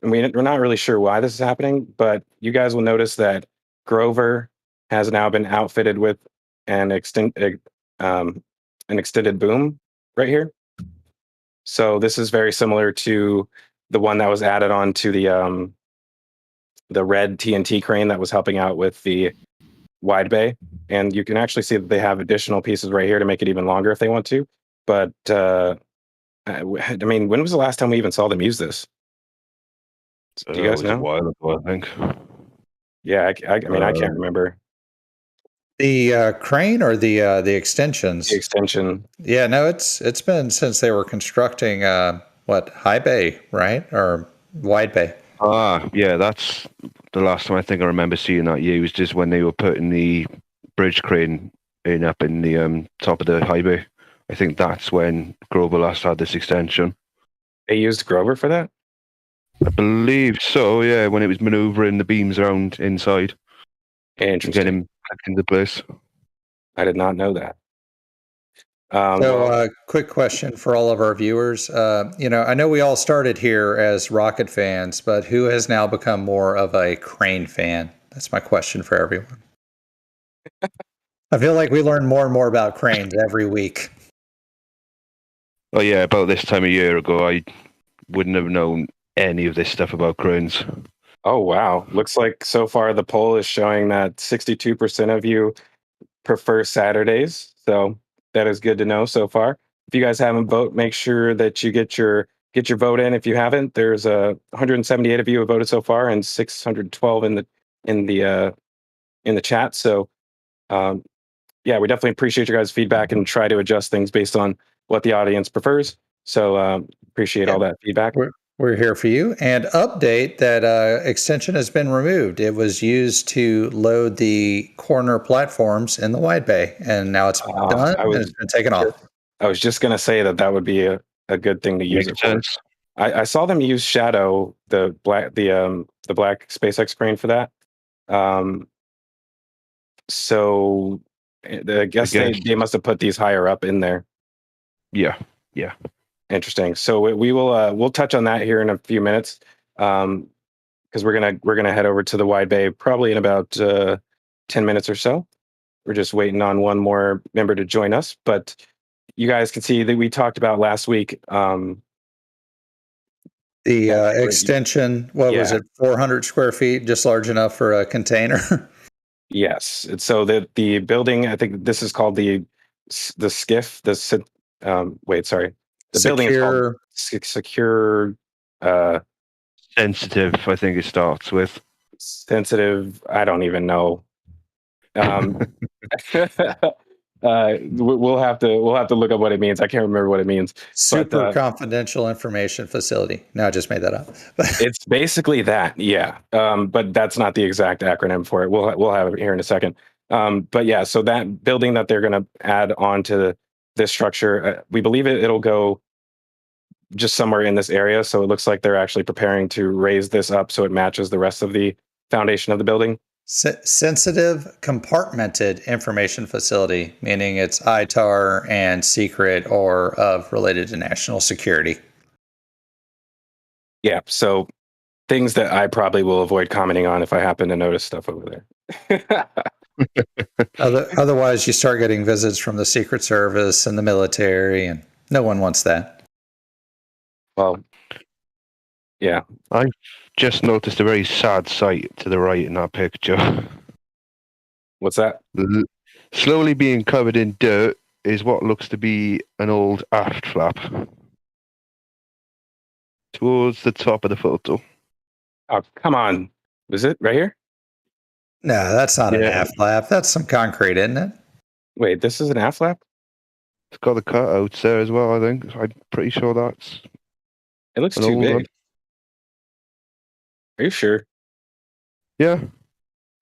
we're not really sure why this is happening, but you guys will notice that Grover has now been outfitted with an extended boom right here. So this is very similar to the one that was added on to the red TNT crane that was helping out with the wide bay. And you can actually see that they have additional pieces right here to make it even longer if they want to. But I mean, when was the last time we even saw them use this? Do you guys know? A while ago, I think. Yeah, I mean, I can't remember. The crane or the extensions? The extension. Yeah, no, it's been since they were constructing high bay, right, or wide bay. Yeah, that's the last time I think I remember seeing that used is when they were putting the bridge crane up in the top of the high bay. I think that's when Grover last had this extension. They used Grover for that? I believe so, yeah, when it was maneuvering the beams around inside. Interesting. Get him back into place. I did not know that. Quick question for all of our viewers. I know we all started here as rocket fans, but who has now become more of a crane fan? That's my question for everyone. I feel like we learn more and more about cranes every week. Oh yeah, about this time a year ago, I wouldn't have known any of this stuff about cranes. Oh wow! Looks like so far the poll is showing that 62% of you prefer Saturdays. So that is good to know so far. If you guys haven't voted, make sure that you get your vote in. If you haven't, there's 178 of you have voted so far, and 612 in the chat. So yeah, we definitely appreciate your guys' feedback and try to adjust things based on what the audience prefers. So appreciate all that feedback. We're here for you. And update that extension has been removed. It was used to load the corner platforms in the wide bay, and now it's done and it's been taken off. I was just going to say that would be a good thing to use it for. I saw them use Shadow, the black SpaceX crane for that. So I guess they must have put these higher up in there. Yeah. Interesting. So we will we'll touch on that here in a few minutes, because we're gonna head over to the wide bay probably in about 10 minutes or so. We're just waiting on one more member to join us, but you guys can see that we talked about last week. The extension, what was it, 400 square feet, just large enough for a container? Yes. So the building, I think this is called the skiff. Wait, sorry. The building is called secure. Sensitive, I think it starts with. Sensitive. I don't even know. We'll have to look up what it means. I can't remember what it means. Super confidential information facility. No, I just made that up. It's basically that, yeah. But that's not the exact acronym for it. We'll have it here in a second. But yeah, so that building that they're going to add on to this structure, we believe it'll go just somewhere in this area. So it looks like they're actually preparing to raise this up so it matches the rest of the foundation of the building. Sensitive compartmented information facility, meaning it's ITAR and secret or related to national security. Yeah, so things that I probably will avoid commenting on if I happen to notice stuff over there. Otherwise, you start getting visits from the Secret Service and the military, and no one wants that. Well, yeah. I just noticed a very sad sight to the right in that picture. What's that? Slowly being covered in dirt is what looks to be an old aft flap. Towards the top of the photo. Oh, come on. Was it right here? No, that's not an aft flap. That's some concrete, isn't it? Wait, this is an aft flap? It's got the cutouts there as well, I think. I'm pretty sure that's... It looks too big. Are you sure? Yeah.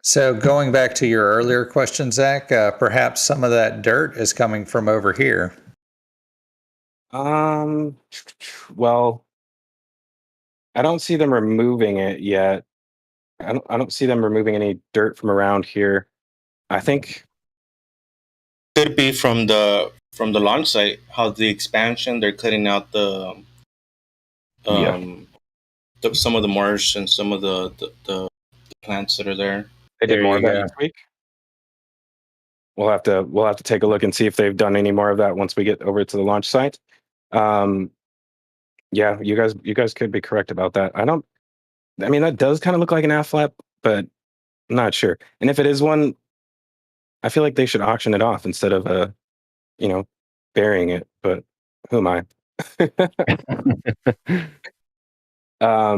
So going back to your earlier question, Zach, perhaps some of that dirt is coming from over here. Well, I don't see them removing it yet. I don't see them removing any dirt from around here. I think Could be from the launch site. How the expansion, they're cutting out some of the marsh and some of the plants that are there. They did more of that this week. We'll have to take a look and see if they've done any more of that once we get over to the launch site. Yeah, you guys could be correct about that. I mean, that does kind of look like an aft flap, but I'm not sure. And if it is one, I feel like they should auction it off instead of burying it. But who am I?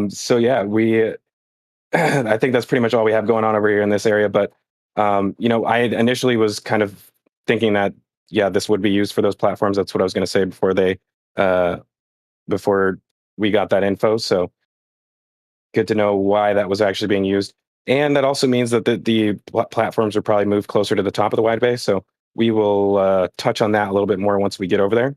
So yeah, I think that's pretty much all we have going on over here in this area. But I initially was kind of thinking that this would be used for those platforms. That's what I was going to say before we got that info. So good to know why that was actually being used. And that also means that the platforms are probably moved closer to the top of the wide bay. So we will touch on that a little bit more once we get over there.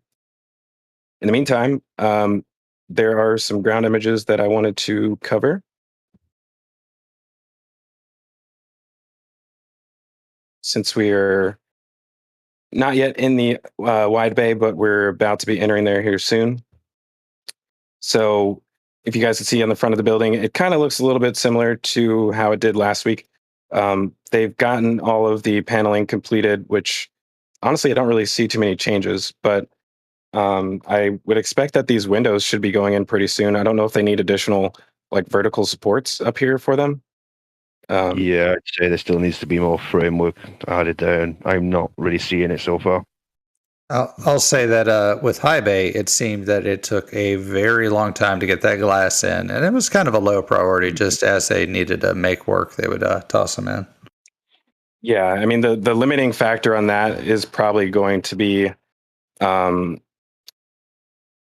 In the meantime, there are some ground images that I wanted to cover. Since we are not yet in the wide bay, but we're about to be entering there here soon. So if you guys can see on the front of the building, it kind of looks a little bit similar to how it did last week. They've gotten all of the paneling completed, which honestly, I don't really see too many changes, but I would expect that these windows should be going in pretty soon. I don't know if they need additional vertical supports up here for them. I'd say there still needs to be more framework added there, and I'm not really seeing it so far. I'll say that with high bay, it seemed that it took a very long time to get that glass in, and it was kind of a low priority. Just as they needed to make work, they would toss them in. Yeah, I mean the limiting factor on that is probably going to be the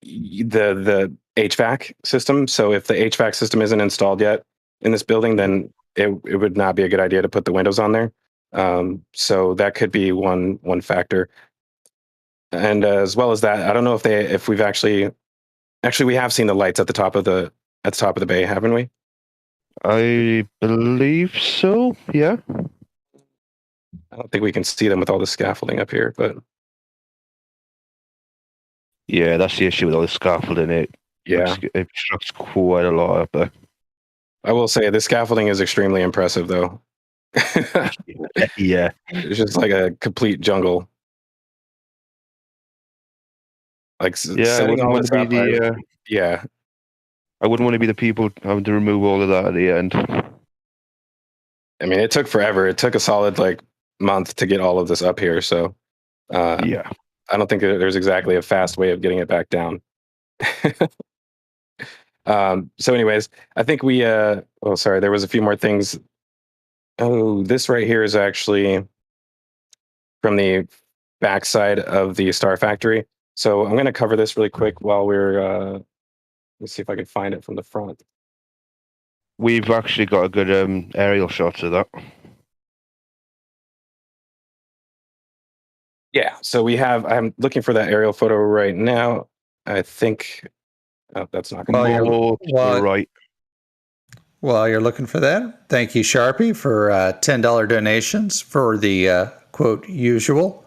HVAC system. So if the HVAC system isn't installed yet in this building, then it would not be a good idea to put the windows on there. So that could be one factor. And as well as that, I don't know if we've actually Actually, we have seen the lights at the top of the bay, haven't we? I believe so. Yeah. I don't think we can see them with all the scaffolding up here, but Yeah, that's the issue with all the scaffolding. It obstructs quite a lot up there. I will say the scaffolding is extremely impressive, though. Yeah. It's just like a complete jungle. Like setting all this up. I wouldn't want to be the people having to remove all of that at the end. I mean, it took forever. It took a solid month to get all of this up here. So, yeah, I don't think there's exactly a fast way of getting it back down. So, anyways, I think we. There was a few more things. Oh, this right here is actually from the backside of the Starfactory. So I'm going to cover this really quick while we're. Let's see if I can find it from the front. We've actually got a good aerial shot of that. Yeah, so we have. I'm looking for that aerial photo right now. I think that's not going to be right. While you're looking for that, thank you, Sharpie, for $10 donations for the quote usual.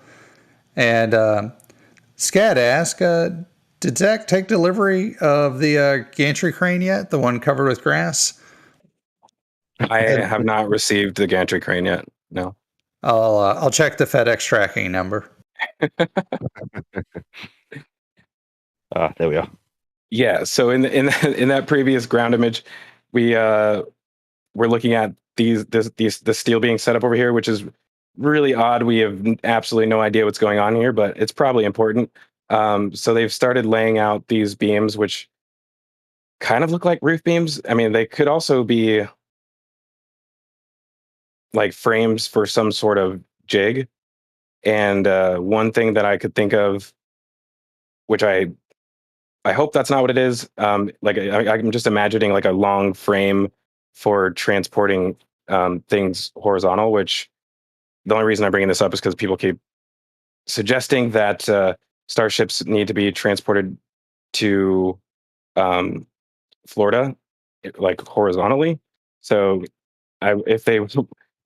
And Scad asked, did Zach take delivery of the gantry crane yet? The one covered with grass? I have not received the gantry crane yet. No. I'll check the FedEx tracking number. There we are. Yeah. So in that previous ground image, we're looking at the steel being set up over here, which is really odd. We have absolutely no idea what's going on here, but it's probably important. So they've started laying out these beams, which kind of look like roof beams. I mean, they could also be like frames for some sort of jig. And one thing that I could think of, which I hope that's not what it is. I'm just imagining like a long frame for transporting things horizontal, which the only reason I'm bringing this up is because people keep suggesting that starships need to be transported to Florida, like horizontally. So if they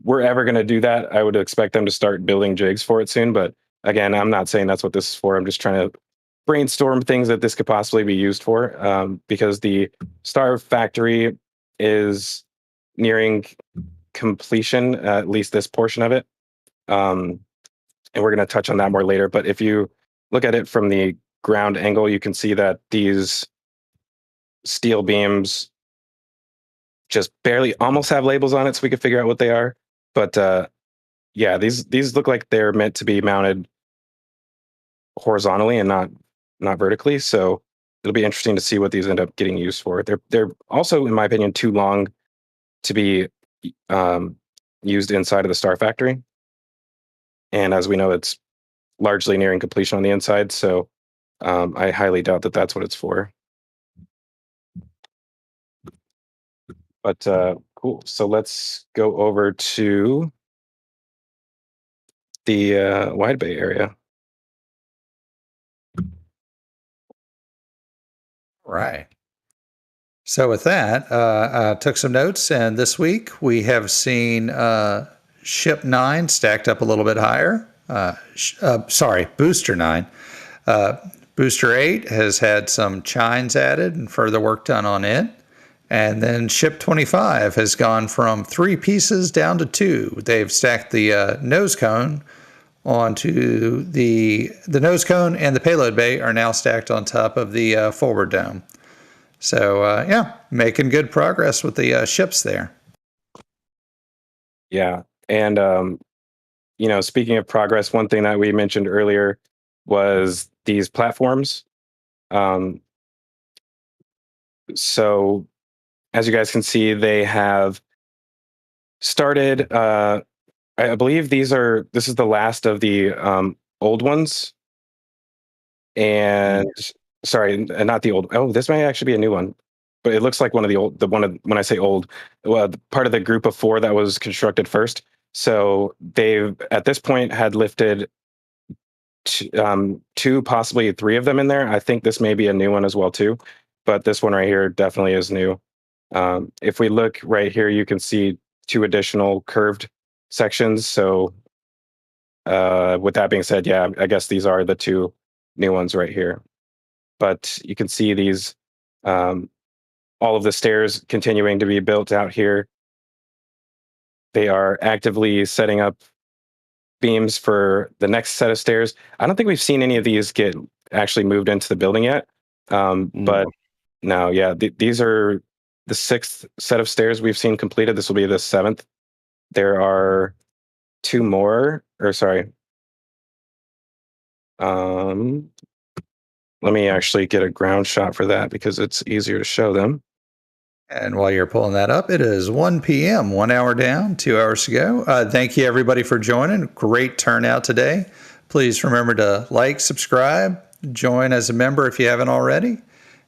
were ever going to do that, I would expect them to start building jigs for it soon. But again, I'm not saying that's what this is for. I'm just trying to brainstorm things that this could possibly be used for, because the Starfactory is nearing completion, at least this portion of it. And we're going to touch on that more later. But if you look at it from the ground angle, you can see that these steel beams just barely almost have labels on it, so we can figure out what they are. But yeah, these look like they're meant to be mounted horizontally and not vertically. So it'll be interesting to see what these end up getting used for. They're also, in my opinion, too long to be used inside of the Starfactory. And as we know, it's largely nearing completion on the inside. So I highly doubt that that's what it's for. But cool. So let's go over to the wide bay area. Right. So with that, I took some notes, and this week we have seen Ship 9 stacked up a little bit higher. Booster 9. Booster 8 has had some chines added and further work done on it. And then Ship 25 has gone from 3 pieces down to 2. They've stacked the nose cone onto the nose cone, and the payload bay are now stacked on top of the forward dome. So, yeah, making good progress with the ships there. Yeah. And, speaking of progress, one thing that we mentioned earlier was these platforms. So, as you guys can see, they have started. I believe this is the last of the old ones. And sorry, not the old. Oh, this may actually be a new one, but it looks like one of the old. When I say old, part of the group of 4 that was constructed first. So they've at this point had lifted 2, possibly 3 of them in there. I think this may be a new one as well too. but this one right here definitely is new. If we look right here, you can see 2 additional curved sections. So with that being said, yeah, I guess these are the 2 new ones right here. But you can see these, all of the stairs continuing to be built out here. They are actively setting up beams for the next set of stairs. I don't think we've seen any of these get actually moved into the building yet. But no, yeah, these are the 6th set of stairs we've seen completed. This will be the 7th. There are 2 more, or sorry. Let me actually get a ground shot for that because it's easier to show them. And while you're pulling that up, it is 1 p.m., 1 hour down, 2 hours to go. Thank you, everybody, for joining. Great turnout today. Please remember to like, subscribe, join as a member if you haven't already,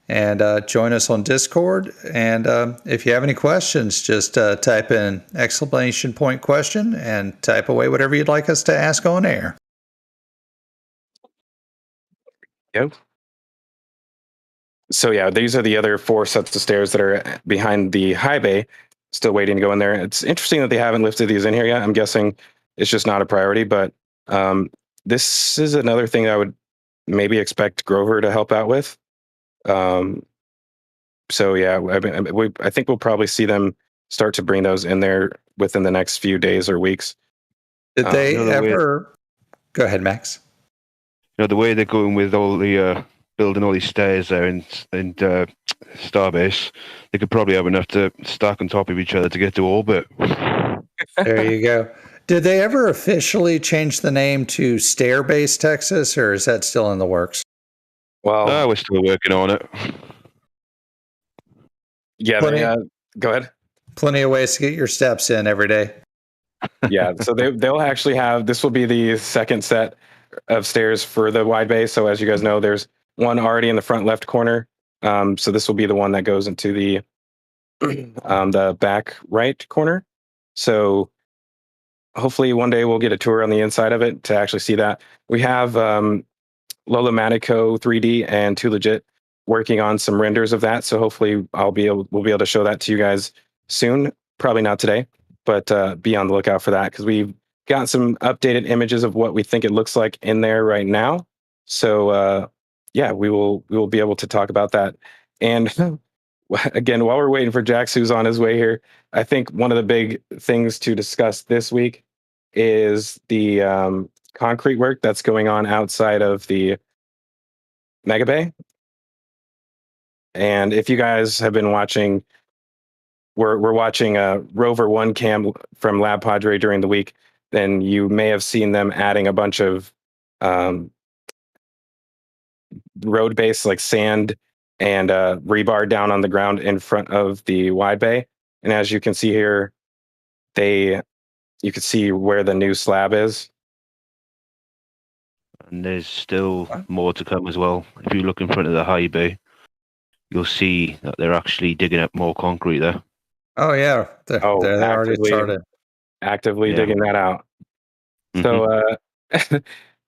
and join us on Discord. And if you have any questions, just type in exclamation point question and type away whatever you'd like us to ask on air. Yep. So yeah, these are the other 4 sets of stairs that are behind the high bay, still waiting to go in there. It's interesting that they haven't lifted these in here yet. I'm guessing it's just not a priority, but this is another thing I would maybe expect Grover to help out with. So yeah, I think we'll probably see them start to bring those in there within the next few days or weeks. Did they ever? Go ahead, Max. The way they're going with all the building all these stairs there in Starbase, they could probably have enough to stack on top of each other to get to orbit. There you go. Did they ever officially change the name to Starbase, Texas, or is that still in the works? Well, we're still working on it. Yeah, go ahead. Plenty of ways to get your steps in every day. Yeah, so they'll actually have, this will be the 2nd set of stairs for the wide bay. So as you guys know, there's one already in the front left corner. So this will be the one that goes into the back right corner. So hopefully one day we'll get a tour on the inside of it to actually see that. We have Lola Manico 3D and 2Legit working on some renders of that. So hopefully we'll be able to show that to you guys soon. Probably not today, but be on the lookout for that because we've got some updated images of what we think it looks like in there right now. So yeah, we will be able to talk about that. And again, while we're waiting for Jax, who's on his way here, I think one of the big things to discuss this week is the concrete work that's going on outside of the Mega Bay. And if you guys have been watching, we're watching a Rover 1 cam from Lab Padre during the week, then you may have seen them adding a bunch of road base like sand and rebar down on the ground in front of the wide bay. And as you can see here, you can see where the new slab is. And there's still more to come as well. If you look in front of the high bay, you'll see that they're actually digging up more concrete there. Oh yeah, they already started actively digging that out. Mm-hmm. So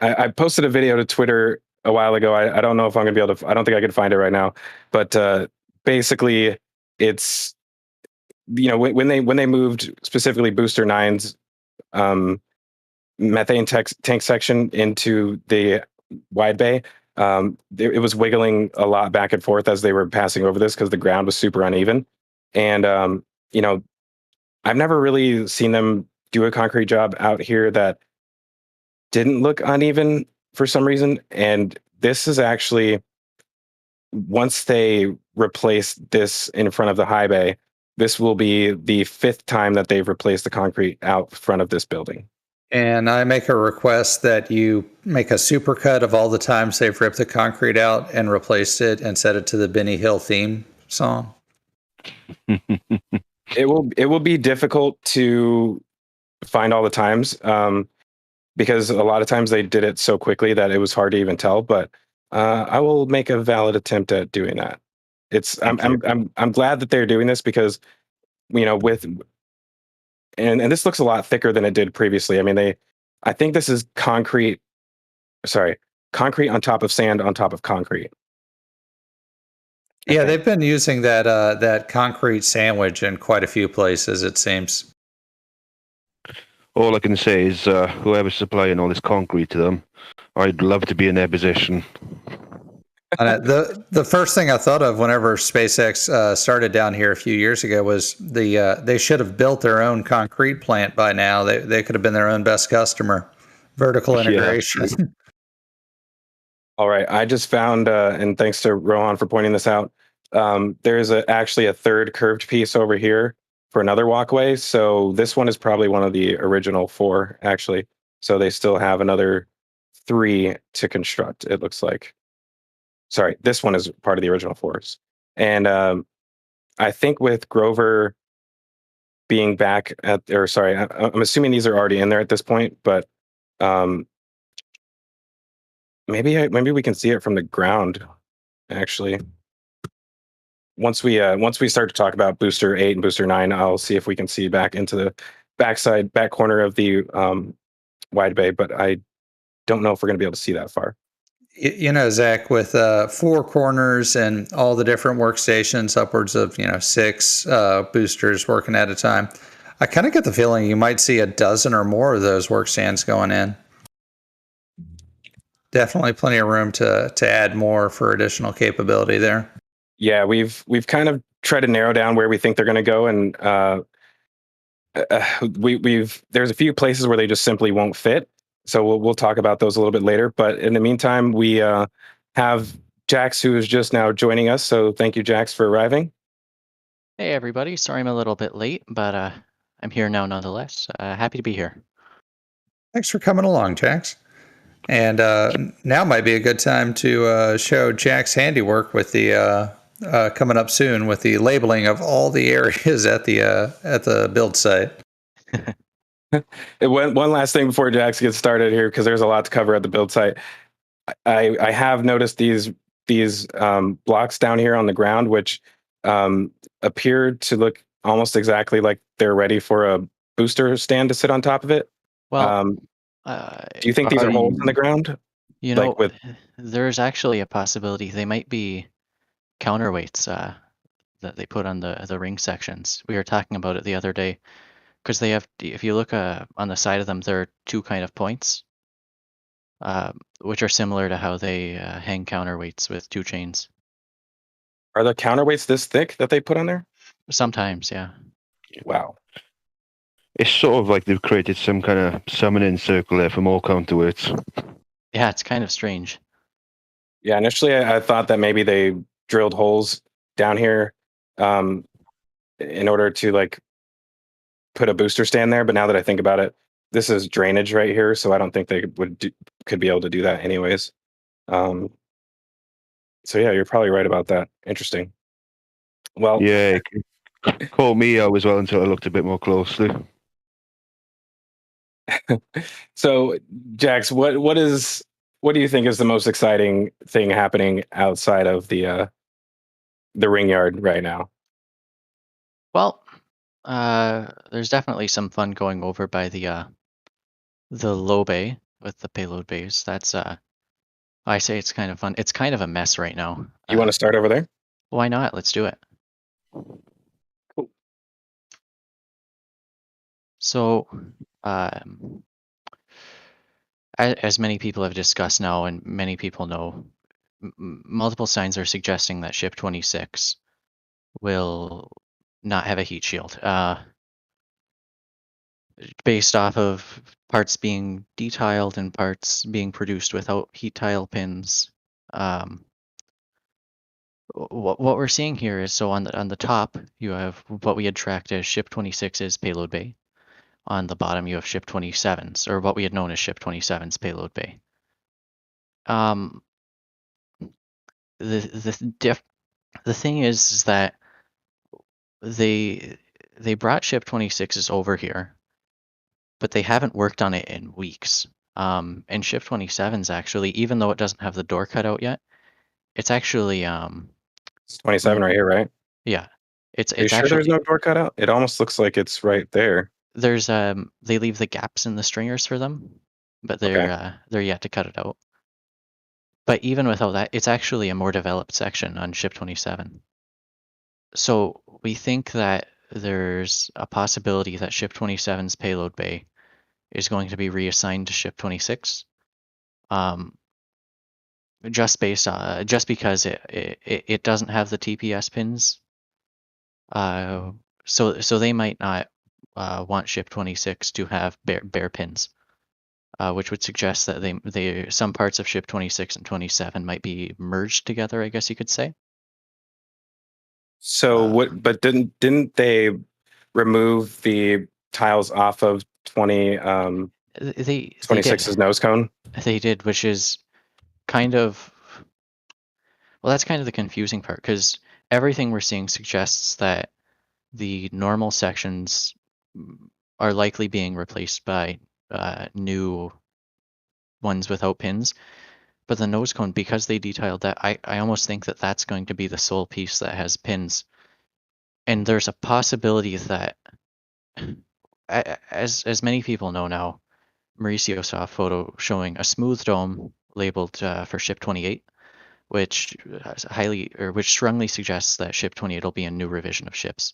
I posted a video to Twitter a while ago. I don't know if I'm gonna be able to. I don't think I can find it right now. But basically, it's when they moved specifically Booster 9's methane tank section into the wide bay. It was wiggling a lot back and forth as they were passing over this because the ground was super uneven. And, I've never really seen them do a concrete job out here that didn't look uneven for some reason. And this is actually, once they replace this in front of the high bay, this will be the 5th time that they've replaced the concrete out front of this building. And I make a request that you make a supercut of all the times they've ripped the concrete out and replaced it and set it to the Benny Hill theme song. It will be difficult to find all the times because a lot of times they did it so quickly that it was hard to even tell. But I will make a valid attempt at doing that. I'm glad that they're doing this because and this looks a lot thicker than it did previously. I mean, I think this is concrete on top of sand on top of concrete. Yeah, they've been using that concrete sandwich in quite a few places, it seems. All I can say is whoever's supplying all this concrete to them, I'd love to be in their position. And the first thing I thought of whenever SpaceX started down here a few years ago was they should have built their own concrete plant by now. They could have been their own best customer. Vertical integration. All right, I just found, and thanks to Rohan for pointing this out, there's actually a third curved piece over here for another walkway. So this one is probably one of the original 4, actually. So they still have another 3 to construct, it looks like. Sorry, this one is part of the original 4s. And I think with Grover being back at, or sorry, I'm assuming these are already in there at this point, but maybe we can see it from the ground, actually. Once we start to talk about Booster 8 and Booster 9, I'll see if we can see back into the back corner of the wide bay, but I don't know if we're going to be able to see that far. You know, Zach, with 4 corners and all the different workstations, upwards of 6 boosters working at a time, I kind of get the feeling you might see a dozen or more of those work stands going in. Definitely plenty of room to add more for additional capability there. Yeah, we've kind of tried to narrow down where we think they're going to go, and there's a few places where they just simply won't fit. So we'll talk about those a little bit later. But in the meantime, we have Jax, who is just now joining us. So thank you, Jax, for arriving. Hey, everybody. Sorry I'm a little bit late, but I'm here now nonetheless. Happy to be here. Thanks for coming along, Jax. And now might be a good time to show Jack's handiwork with the coming up soon with the labeling of all the areas at the build site. One last thing before Jax gets started here, because there's a lot to cover at the build site. I have noticed these blocks down here on the ground, which appear to look almost exactly like they're ready for a booster stand to sit on top of it. Well, do you think these are holes in the ground? You know, there's actually a possibility they might be counterweights that they put on the ring sections. We were talking about it the other day, because they have, if you look on the side of them, there are 2 kind of points, which are similar to how they hang counterweights with 2 chains. Are the counterweights this thick that they put on there? Sometimes, yeah. Wow. It's sort of like they've created some kind of summoning circle there for more counterweights. Yeah, it's kind of strange. Yeah, initially I thought that maybe they drilled holes down here in order to like put a booster stand there, but now that I think about it, this is drainage right here, so I don't think they could be able to do that anyways. So yeah, you're probably right about that. Interesting. Well, yeah, it caught me out as well until I looked a bit more closely. So, Jax, what do you think is the most exciting thing happening outside of the ring yard right now? Well, there's definitely some fun going over by the low bay with the payload bays. That's I say it's kind of fun. It's kind of a mess right now. You want to start over there? Why not? Let's do it. Cool. So, as many people have discussed now, and many people know, multiple signs are suggesting that Ship 26 will not have a heat shield. Based off of parts being detiled and parts being produced without heat tile pins. What we're seeing here is, so on the top you have what we had tracked as Ship 26's payload bay. On the bottom you have Ship 27's, or what we had known as Ship 27's payload bay. The thing is that they brought Ship 26's over here, but they haven't worked on it in weeks. And Ship 27's actually, even though it doesn't have the door cut out yet, it's actually it's 27 right here, right? Yeah. It's Are you sure actually, there's no door cut out? It almost looks like it's right there. There's they leave the gaps in the stringers for them, but they're yet to cut it out. But even without that, it's actually a more developed section on Ship 27. So we think that there's a possibility that Ship 27's payload bay is going to be reassigned to Ship 26. Just because it doesn't have the TPS pins. So they might not want Ship 26 to have bare pins. Which would suggest that some parts of Ship 26 and 27 might be merged together, I guess you could say. So what? But didn't they remove the tiles off of 26's nose cone? They did, which is kind of, well, that's kind of the confusing part, because everything we're seeing suggests that the normal sections are likely being replaced by new ones without pins. But the nose cone, because they detailed that, I almost think that that's going to be the sole piece that has pins. And there's a possibility that, as many people know now, Mauricio saw a photo showing a smooth dome labeled for Ship 28, which strongly suggests that Ship 28 will be a new revision of ships.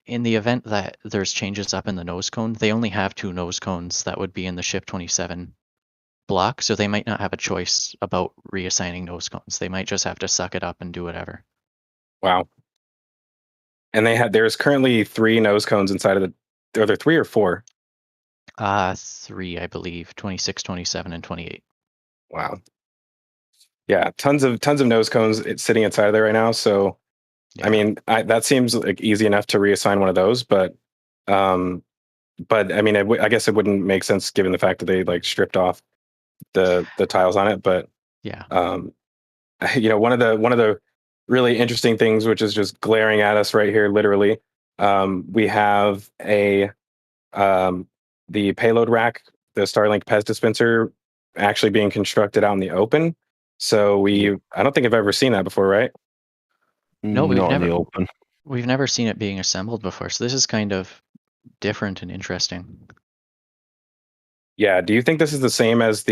In the event that there's changes up in the nose cone, they only have 2 nose cones that would be in the Ship 27 block, so they might not have a choice about reassigning nose cones. They might just have to suck it up and do whatever. Wow. And there's currently 3 nose cones inside of are there 3 or 4? 3, I believe. 26, 27, and 28. Wow. Yeah, tons of nose cones sitting inside of there right now. So, yeah. I mean, that seems like easy enough to reassign one of those, but I mean, I guess it wouldn't make sense given the fact that they like stripped off the tiles on it. But yeah, one of the really interesting things, which is just glaring at us right here, literally, we have the payload rack, the Starlink Pez dispenser, actually being constructed out in the open. So I don't think I've ever seen that before, right? No, not in the open. We've never seen it being assembled before, so this is kind of different and interesting. Yeah. Do you think this is the same as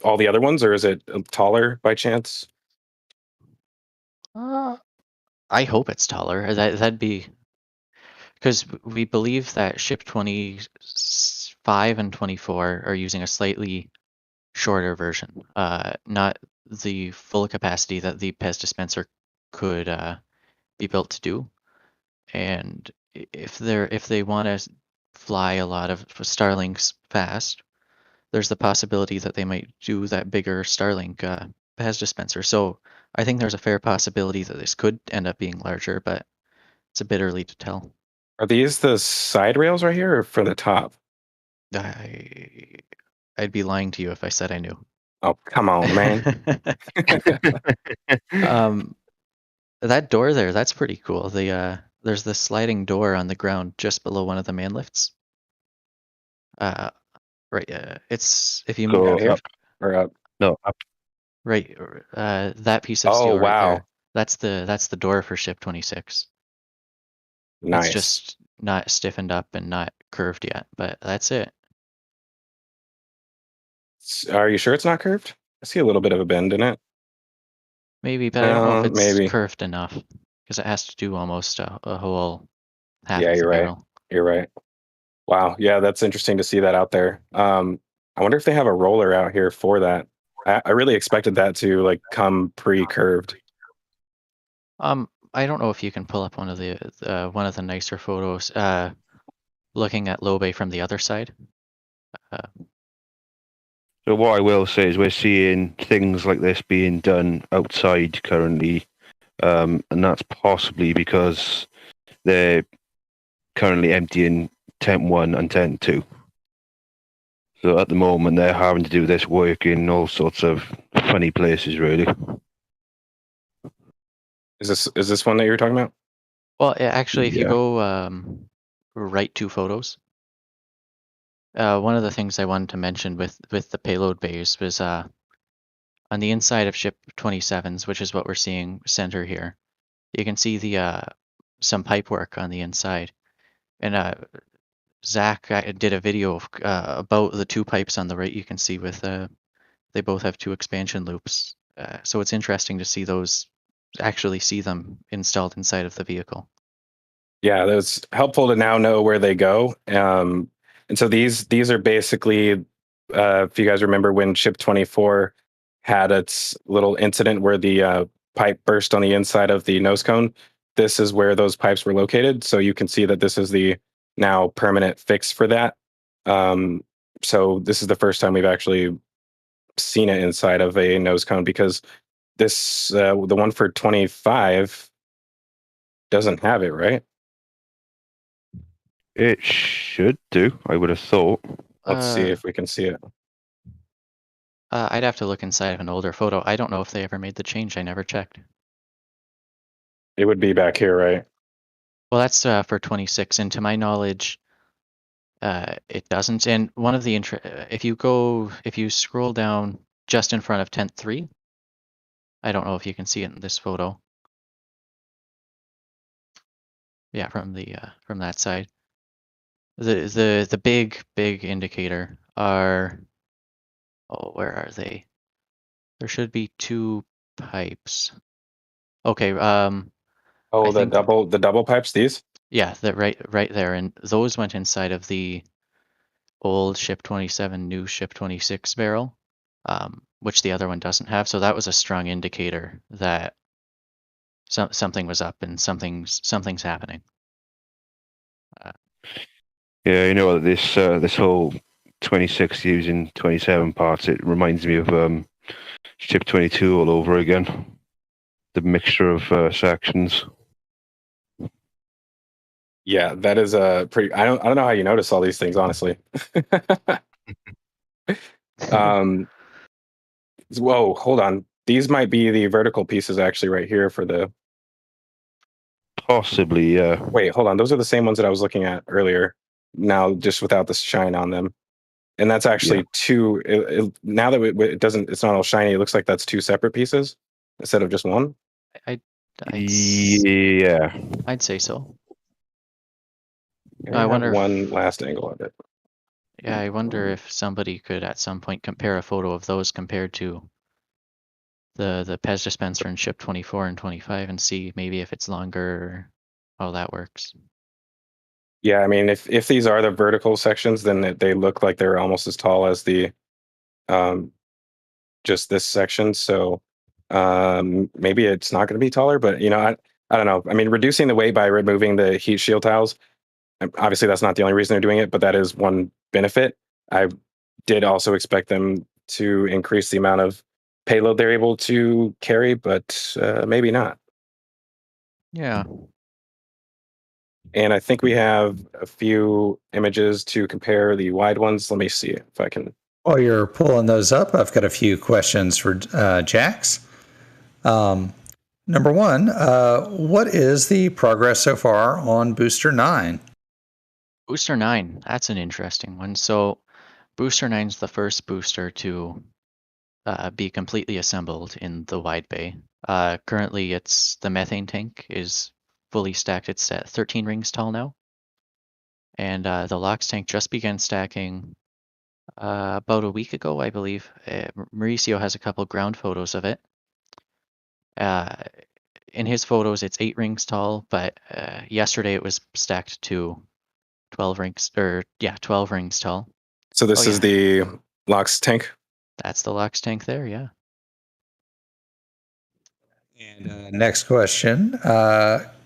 all the other ones, or is it taller by chance? I hope it's taller. That'd be, because we believe that Ship 25 and 24 are using a slightly shorter version, not the full capacity that the Pez dispenser could be built to do. And if they want to fly a lot of Starlinks fast, there's the possibility that they might do that bigger Starlink Pez dispenser. So I think there's a fair possibility that this could end up being larger, but it's a bit early to tell. Are these the side rails right here, or for the top? I'd be lying to you if I said I knew. Oh, come on, man. That door there, that's pretty cool. There's this sliding door on the ground just below one of the man lifts. Right. It's if you move up or up. No, up. Right. That piece of steel right there. That's the door for Ship 26. Nice. It's just not stiffened up and not curved yet, but that's it. Are you sure it's not curved? I see a little bit of a bend in it. Maybe, but I don't know if it's curved enough, because it has to do almost a whole half. Yeah, you're right. You're right. Wow. Yeah, that's interesting to see that out there. I wonder if they have a roller out here for that. I really expected that to like come pre-curved. I don't know if you can pull up one of the nicer photos, looking at low bay from the other side. So what I will say is we're seeing things like this being done outside currently, and that's possibly because they're currently emptying Tent 1 and Tent 2. So at the moment they're having to do this work in all sorts of funny places, really. Is this one that you were talking about? Well, actually, if you go right 2 photos, one of the things I wanted to mention with the payload bays was on the inside of Ship 27's, which is what we're seeing center here. You can see the some pipe work on the inside, and Zach did a video about the 2 pipes on the right. You can see with They both have 2 expansion loops. So it's interesting to see them installed inside of the vehicle. Yeah, that's helpful to now know where they go. And so these are basically, if you guys remember when Ship 24 had its little incident where the pipe burst on the inside of the nose cone, this is where those pipes were located. So you can see that this is the now permanent fix for that. So this is the first time we've actually seen it inside of a nose cone, because the one for 25 doesn't have it, right? It should do, I would have thought. Let's see if we can see it. I'd have to look inside of an older photo. I don't know if they ever made the change. I never checked. It would be back here, right? Well, that's for 26, and to my knowledge, it doesn't. And one of the if you scroll down just in front of tent 3, I don't know if you can see it in this photo. Yeah, from that side. The big indicator are, oh, where are they? There should be 2 pipes. Okay, Oh, I the think double pipes, these? yeah, that right there, and those went inside of the old Ship 27, new Ship 26 barrel, which the other one doesn't have. So that was a strong indicator that something was up and something's happening. Yeah, you know, this whole 26 using 27 parts, it reminds me of Ship 22 all over again. The mixture of sections. Yeah, that is a pretty. I don't know how you notice all these things, honestly. Whoa, hold on. These might be the vertical pieces actually right here for the. Possibly, yeah. Wait, hold on. Those are the same ones that I was looking at earlier. Now, just without the shine on them, and that's actually two. Now that it doesn't, it's not all shiny. It looks like that's 2 separate pieces instead of just one. Yeah. I'd say so. I wonder one last angle of it. Yeah, I wonder if somebody could at some point compare a photo of those compared to the Pez dispenser in Ship 24 and 25 and see maybe if it's longer or how that works. Yeah, I mean, if these are the vertical sections, then they look like they're almost as tall as the just this section. So maybe it's not going to be taller, but I don't know. I mean, reducing the weight by removing the heat shield tiles, obviously that's not the only reason they're doing it, but that is one benefit. I did also expect them to increase the amount of payload they're able to carry, but maybe not. Yeah. And I think we have a few images to compare the wide ones. Let me see if I can. While you're pulling those up, I've got a few questions for Jax. Number 1, what is the progress so far on Booster 9? Booster 9, that's an interesting one. So Booster 9 is the first booster to be completely assembled in the wide bay. Currently, the methane tank is fully stacked. It's at 13 rings tall now. And the LOX tank just began stacking about a week ago, I believe. Mauricio has a couple ground photos of it. In his photos, it's 8 rings tall, but yesterday it was stacked to 12 rings, 12 rings tall. So this is the LOX tank? That's the LOX tank there, yeah. And next question.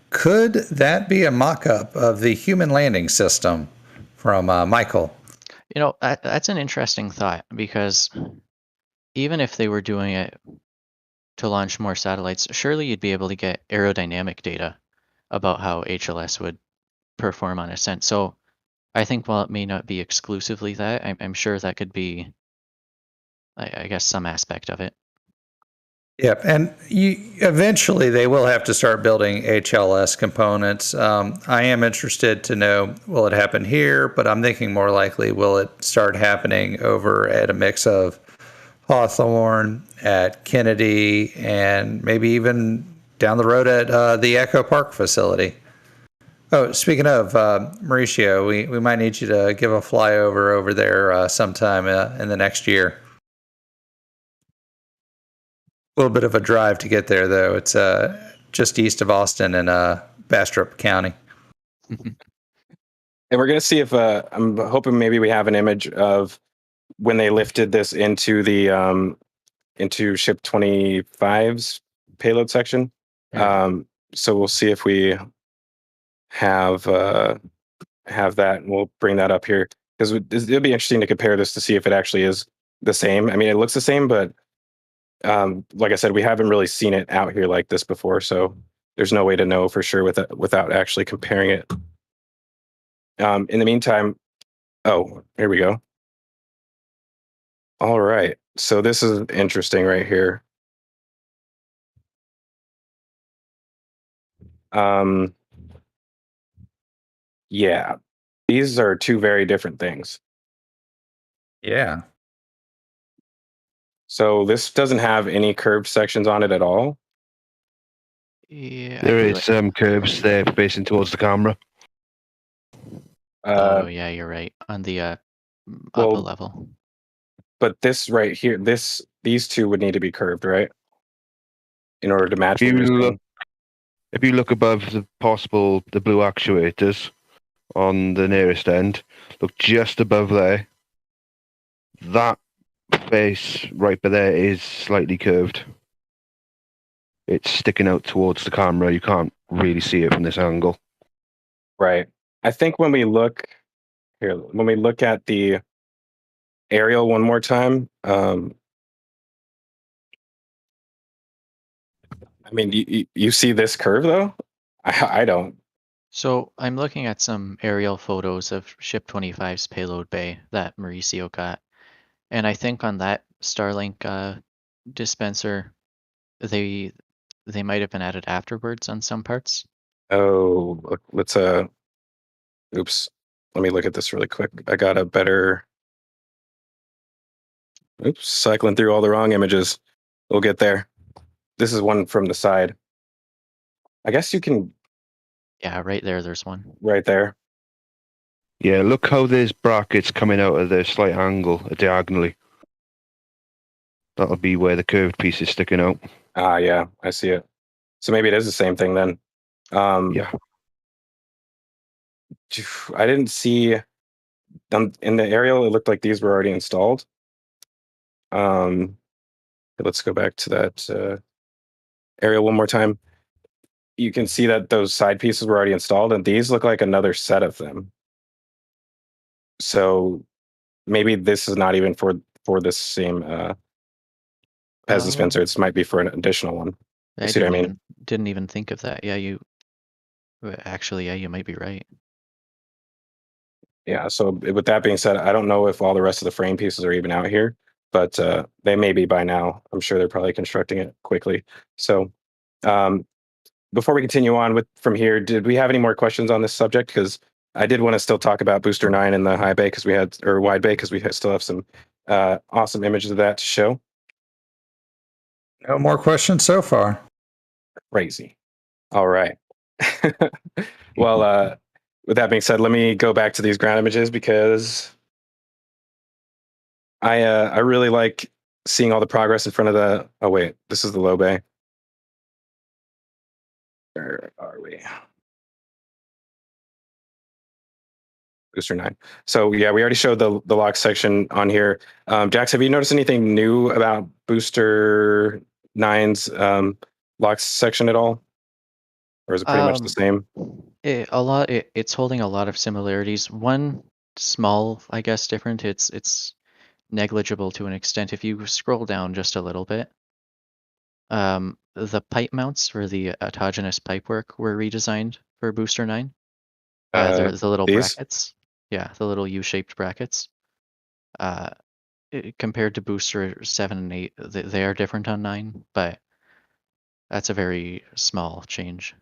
Could that be a mock-up of the human landing system from Michael? That's an interesting thought, because even if they were doing it to launch more satellites, surely you'd be able to get aerodynamic data about how HLS would perform on ascent. So I think while it may not be exclusively that, I'm sure that could be, I guess, some aspect of it. Yep, and eventually they will have to start building HLS components. I am interested to know, will it happen here? But I'm thinking more likely, will it start happening over at a mix of Hawthorne, at Kennedy, and maybe even down the road at the Echo Park facility. Oh, speaking of, Mauricio, we might need you to give a flyover over there sometime in the next year. little bit of a drive to get there, though. It's just east of Austin in Bastrop County. And we're going to see if I'm hoping maybe we have an image of when they lifted this into the into ship 25's payload section. So we'll see if we have that, and we'll bring that up here because it'll be interesting to compare this to see if it actually is the same. I mean, it looks the same, but like I said, we haven't really seen it out here like this before, so there's no way to know for sure without actually comparing it. In the meantime, here we go. All right, so this is interesting right here. Yeah, these are two very different things. Yeah. So this doesn't have any curved sections on it at all. Yeah, There is some curves there facing towards the camera. Oh yeah, you're right. On the upper level. But this right here, these two would need to be curved, right? In order to match. If you look above the blue actuators on the nearest end, look just above there. That face right by there is slightly curved. It's sticking out towards the camera. You can't really see it from this angle. Right. I think when we look at the aerial one more time, I mean, you see this curve though? I don't. So I'm looking at some aerial photos of Ship 25's payload bay that Mauricio got, and I think on that Starlink dispenser, they might have been added afterwards on some parts. Oh, let's oops. Let me look at this really quick. I got a better. Oops, cycling through all the wrong images. We'll get there. This is one from the side. I guess you can. Yeah, right there. There's one. Right there. Yeah, look how there's brackets coming out of the slight angle diagonally. That'll be where the curved piece is sticking out. Ah, yeah, I see it. So maybe it is the same thing then. Yeah. I didn't see in the aerial. It looked like these were already installed. Let's go back to that aerial one more time. You can see that those side pieces were already installed, and these look like another set of them. So maybe this is not even for the same PEZ dispenser. This might be for an additional one. You see what I mean? Didn't even think of that. Yeah, you might be right. Yeah. So with that being said, I don't know if all the rest of the frame pieces are even out here, but they may be by now. I'm sure they're probably constructing it quickly. So before we continue on from here, did we have any more questions on this subject? Because I did want to still talk about Booster 9 in the high bay wide bay because we still have some awesome images of that to show. No more questions so far. Crazy. All right. Well, with that being said, let me go back to these ground images because I really like seeing all the progress in front of the. Oh wait, this is the low bay. Where are we? Booster 9. So yeah, we already showed the lock section on here. Jax, have you noticed anything new about Booster 9's lock section at all? Or is it pretty much the same? It's holding a lot of similarities. One small, I guess, different. It's negligible to an extent. If you scroll down just a little bit, the pipe mounts for the autogenous pipework were redesigned for Booster 9. They're the little brackets. Yeah, the little U-shaped brackets. Compared to Booster 7 and 8, they are different on 9, but that's a very small change.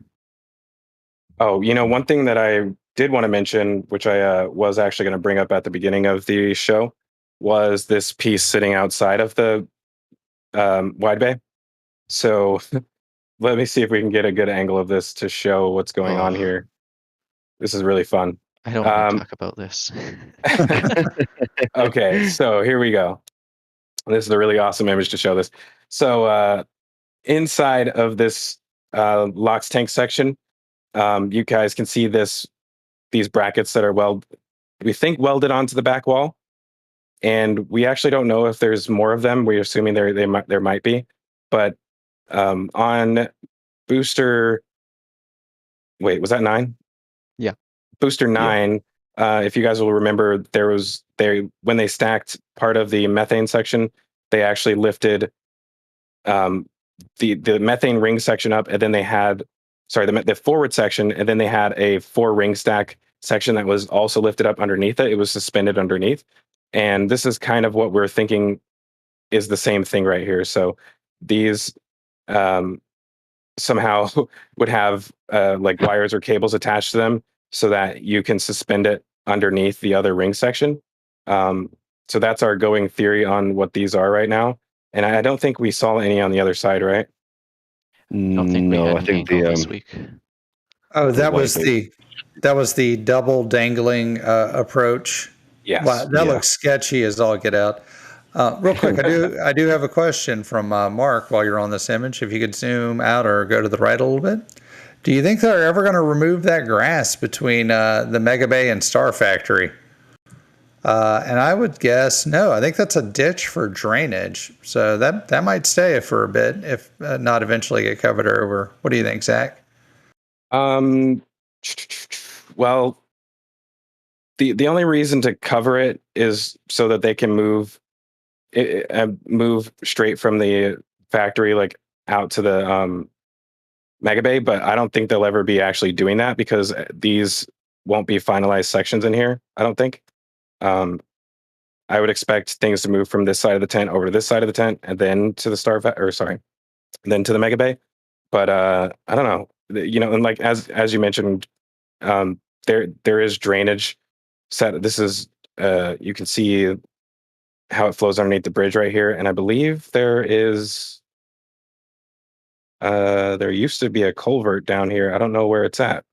Oh, one thing that I did want to mention, which I was actually going to bring up at the beginning of the show, was this piece sitting outside of the wide bay. So let me see if we can get a good angle of this to show what's going on here. This is really fun. I don't want to talk about this. Okay, so here we go. This is a really awesome image to show this. So inside of this LOX tank section, you guys can see these brackets that are we think welded onto the back wall, and we actually don't know if there's more of them. We're assuming there might be, but on booster. Wait, was that 9? Yeah. Booster 9. If you guys will remember, when they stacked part of the methane section, they actually lifted the methane ring section up, and then they had the forward section, and then they had a 4 ring stack section that was also lifted up underneath it. It was suspended underneath, and this is kind of what we're thinking is the same thing right here. So these somehow would have like wires or cables attached to them so that you can suspend it underneath the other ring section. So that's our going theory on what these are right now. And I don't think we saw any on the other side, right? I don't think we had I think angle this week. Oh, that was the double dangling approach. Yes. Wow, that looks sketchy as all get out. Real quick, I do have a question from Mark while you're on this image. If you could zoom out or go to the right a little bit. Do you think they're ever going to remove that grass between the Mega Bay and Starfactory? And I would guess no. I think that's a ditch for drainage. So that might stay for a bit, if not eventually get covered over. What do you think, Zach? Well, the only reason to cover it is so that they can move straight from the factory like out to the Mega Bay, but I don't think they'll ever be actually doing that because these won't be finalized sections in here, I don't think. I would expect things to move from this side of the tent over to this side of the tent and then to the then to the Mega Bay. But I don't know, and like as you mentioned, there is drainage set. This is you can see how it flows underneath the bridge right here, and I believe there used to be a culvert down here. I don't know where it's at.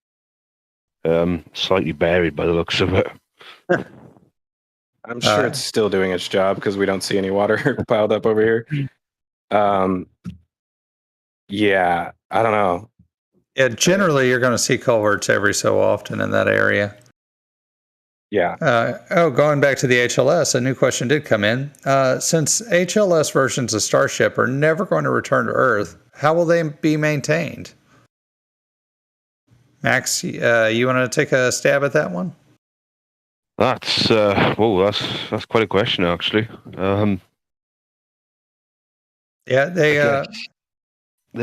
Slightly buried by the looks of it. I'm sure it's still doing its job because we don't see any water piled up over here. Yeah, I don't know. Yeah, generally you're going to see culverts every so often in that area. Yeah. Going back to the HLS, a new question did come in. Since HLS versions of Starship are never going to return to Earth, how will they be maintained? Max, you want to take a stab at that one? That's quite a question, actually. They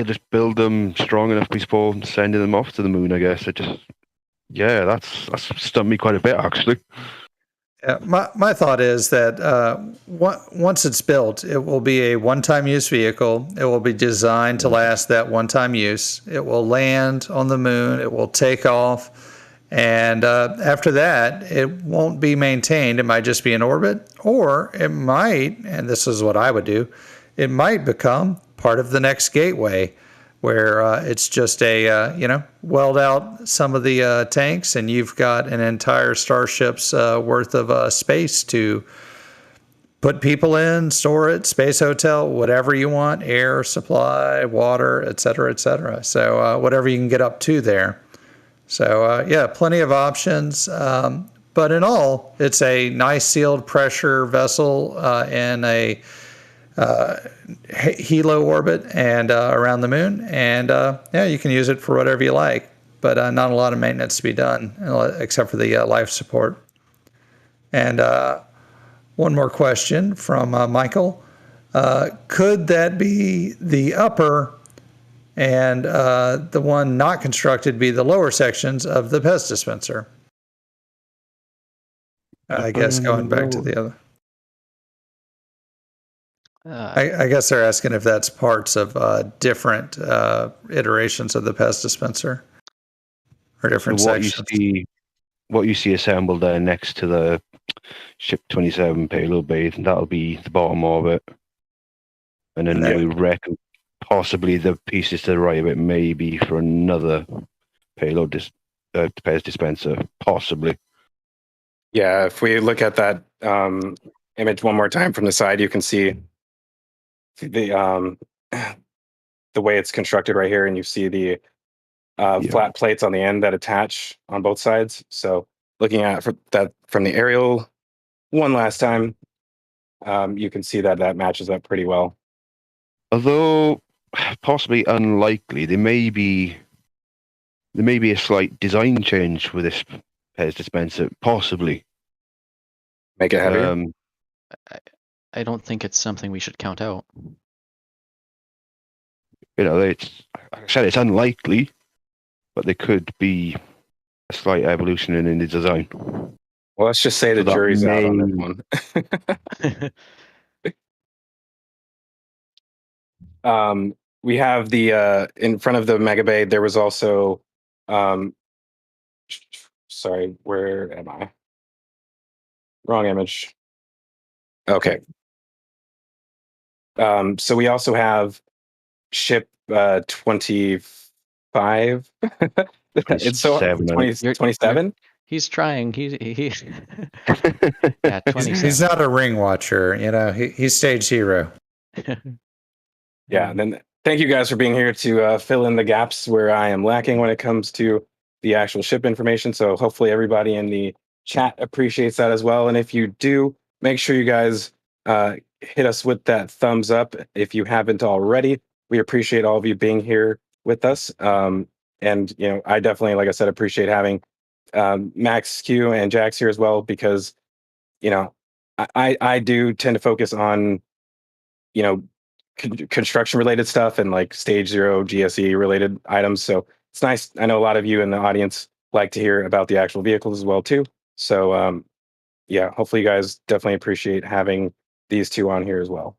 just build them strong enough before sending them off to the moon, I guess. That's stumped me quite a bit, actually. Yeah, my thought is that once it's built, it will be a one-time use vehicle. It will be designed to last that one-time use. It will land on the moon. It will take off. And after that, it won't be maintained. It might just be in orbit. Or it might, and this is what I would do, it might become part of the next gateway, where it's just weld out some of the tanks, and you've got an entire starship's worth of space to put people in, store it, space hotel, whatever you want, air supply, water, et cetera, et cetera. So whatever you can get up to there. So plenty of options. But in all, it's a nice sealed pressure vessel in a helo orbit and around the moon, and you can use it for whatever you like, but not a lot of maintenance to be done except for the life support. And one more question from Michael. Could that be the upper and the one not constructed be the lower sections of the Pez dispenser? I guess going back to the other. I guess they're asking if that's parts of different iterations of the Pez dispenser or different sections. What you see assembled there next to the Ship 27 payload bay, that'll be the bottom of it. And then we reckon possibly the pieces to the right of it may be for another payload Pez dispenser, possibly. Yeah, if we look at that image one more time from the side, you can see the the way it's constructed right here, and you see the flat plates on the end that attach on both sides. So looking at that from the aerial one last time, you can see that matches up pretty well. Although possibly unlikely, there may be a slight design change with this pairs dispenser, possibly. Make it heavier. I don't think it's something we should count out. It's, like I said, it's unlikely, but there could be a slight evolution in the design. Well, let's just say the that jury's out on this one. We have the in front of the Mega Bay. There was also, sorry, where am I? Wrong image. Okay. So we also have ship 25. It's so 27. He's trying. He yeah, 27. He's not a ring watcher, he's stage hero. Yeah, and then thank you guys for being here to fill in the gaps where I am lacking when it comes to the actual ship information. So hopefully everybody in the chat appreciates that as well. And if you do, make sure you guys hit us with that thumbs up if you haven't already. We appreciate all of you being here with us. And I definitely, like I said, appreciate having Max, Q, and Jax here as well, because I do tend to focus on construction related stuff and like stage 0 GSE related items. So it's nice. I know a lot of you in the audience like to hear about the actual vehicles as well too. So yeah, hopefully you guys definitely appreciate having these two on here as well.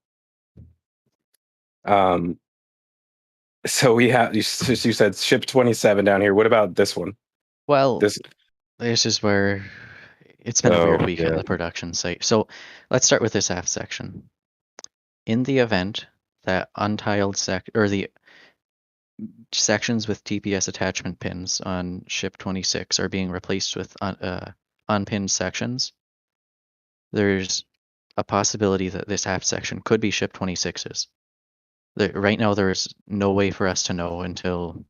So we have, you said ship 27 down here. What about this one? Well, this is where it's been a weird week at the production site. So let's start with this aft section. In the event that untiled the sections with TPS attachment pins on ship 26 are being replaced with unpinned sections, there's a possibility that this aft section could be ship 26's. Right now, there's no way for us to know until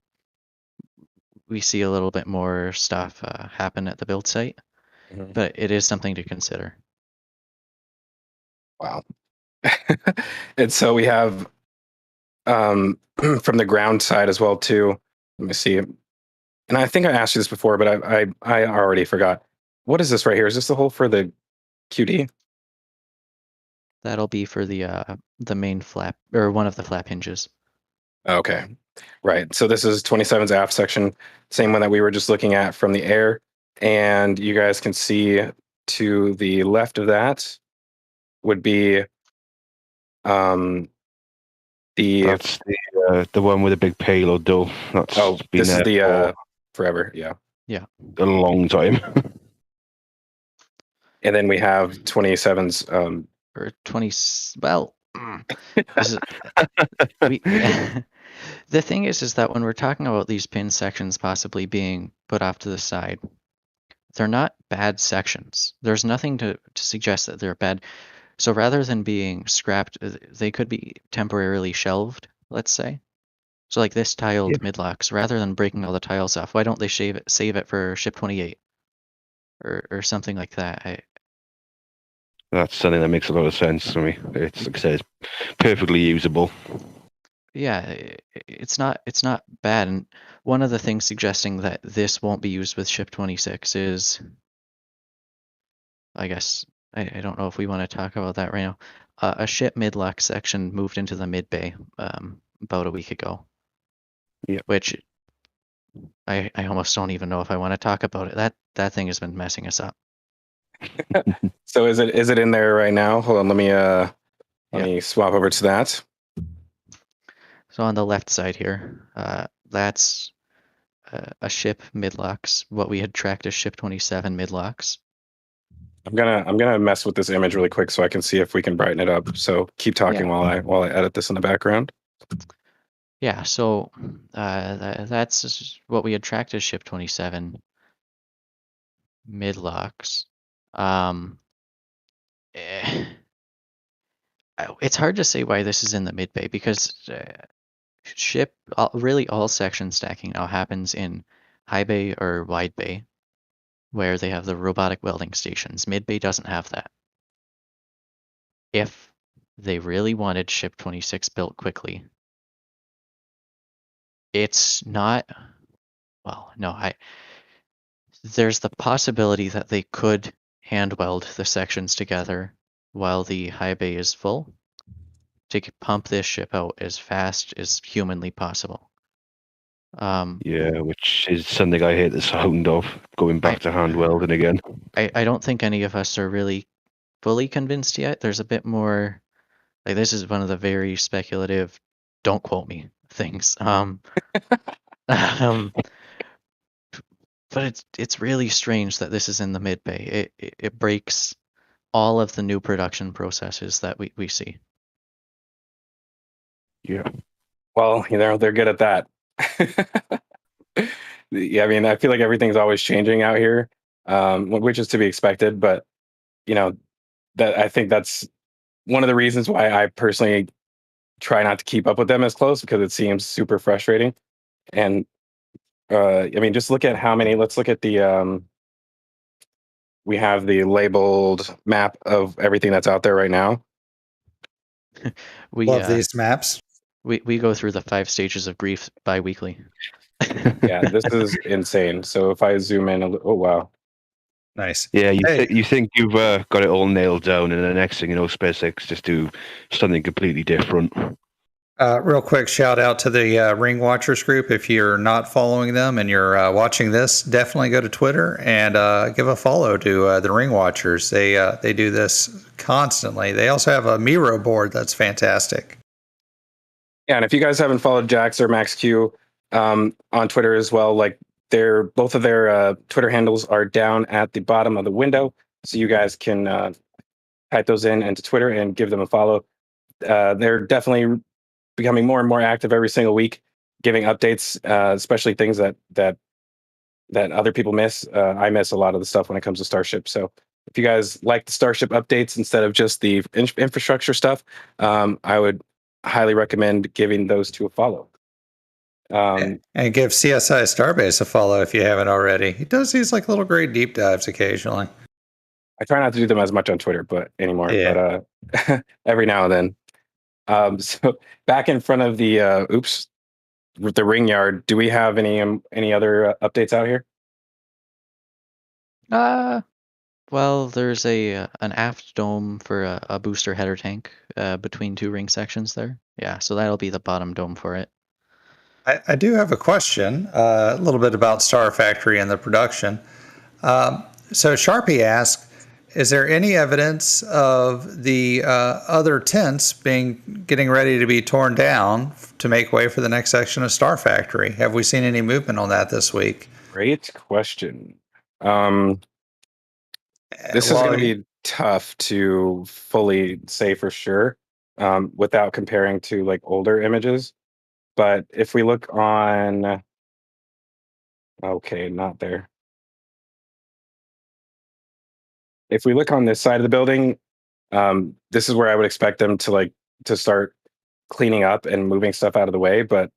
we see a little bit more stuff happen at the build site, but it is something to consider. Wow. And so we have from the ground side as well too. Let me see. And I think I asked you this before, but I already forgot. What is this right here? Is this the hole for the QD? That'll be for the main flap, or one of the flap hinges. Okay, right. So this is 27's aft section, same one that we were just looking at from the air. And you guys can see to the left of that would be that's the one with a big payload, though. This is the forever, yeah, a long time. And then we have 27's or 20. Well, the thing is that when we're talking about these pin sections possibly being put off to the side, they're not bad sections. There's nothing to suggest that they're bad. So rather than being scrapped, they could be temporarily shelved, let's say. So like this tiled midlocks, rather than breaking all the tiles off, why don't they save it for ship 28 or something like that? That's something that makes a lot of sense to me. It's, like I said, it's perfectly usable. Yeah, it's not bad. And one of the things suggesting that this won't be used with ship 26 is, I guess, I don't know if we want to talk about that right now. A ship midlock section moved into the mid bay about a week ago. Yeah. Which I almost don't even know if I want to talk about it. That thing has been messing us up. So is it in there right now? Hold on, let me swap over to that. So on the left side here, that's a ship midlocks, what we had tracked as ship 27 midlocks. I'm gonna mess with this image really quick so I can see if we can brighten it up. So keep talking while I edit this in the background. Yeah, so that's what we had tracked as ship 27 midlocks. It's hard to say why this is in the mid bay because really all section stacking now happens in high bay or wide bay, where they have the robotic welding stations. Mid bay doesn't have that. If they really wanted ship 26 built quickly, it's not, well, no, there's the possibility that they could hand weld the sections together while the high bay is full to pump this ship out as fast as humanly possible. Yeah, which is something I hate the sound of, going back to hand welding again. I don't think any of us are really fully convinced yet. There's a bit more, like, this is one of the very speculative, don't quote me things. But it's really strange that this is in the mid bay. It breaks all of the new production processes that we see. Yeah. Well, they're good at that. Yeah, I mean, I feel like everything's always changing out here, which is to be expected. But that I think that's one of the reasons why I personally try not to keep up with them as close, because it seems super frustrating. And I mean, just look at how many. Let's look at the. We have the labeled map of everything that's out there right now. We Love these maps. we go through the 5 stages of grief bi-weekly. Yeah, this is insane. So if I zoom in, oh wow. Nice. Yeah, Hey. you think you've got it all nailed down, and the next thing you know, SpaceX just do something completely different. Real quick shout out to the Ring Watchers group. If you're not following them and you're watching this, definitely go to Twitter and give a follow to the Ring Watchers. They do this constantly. They also have a Miro board that's fantastic. Yeah, and if you guys haven't followed Jax or MaxQ on Twitter as well, like both of their Twitter handles are down at the bottom of the window, so you guys can type those in into Twitter and give them a follow. They're definitely becoming more and more active every single week, giving updates, especially things that other people miss. I miss a lot of the stuff when it comes to Starship. So if you guys like the Starship updates instead of just the infrastructure stuff, I would highly recommend giving those two a follow. And give CSI Starbase a follow if you haven't already. He does these like little great deep dives occasionally. I try not to do them as much on Twitter, anymore. Yeah. But every now and then. So back in front of the the ring yard, do we have any other updates out here? Well, there's an aft dome for a booster header tank between 2 ring sections there. Yeah, so that'll be the bottom dome for it. I do have a question, a little bit about Starfactory and the production. So Sharpie asked, is there any evidence of the other tents getting ready to be torn down to make way for the next section of Starfactory? Have we seen any movement on that this week? Great question. This is going to be tough to fully say for sure without comparing to like older images. But if we look on, okay, not there. If we look on this side of the building, this is where I would expect them to start cleaning up and moving stuff out of the way. But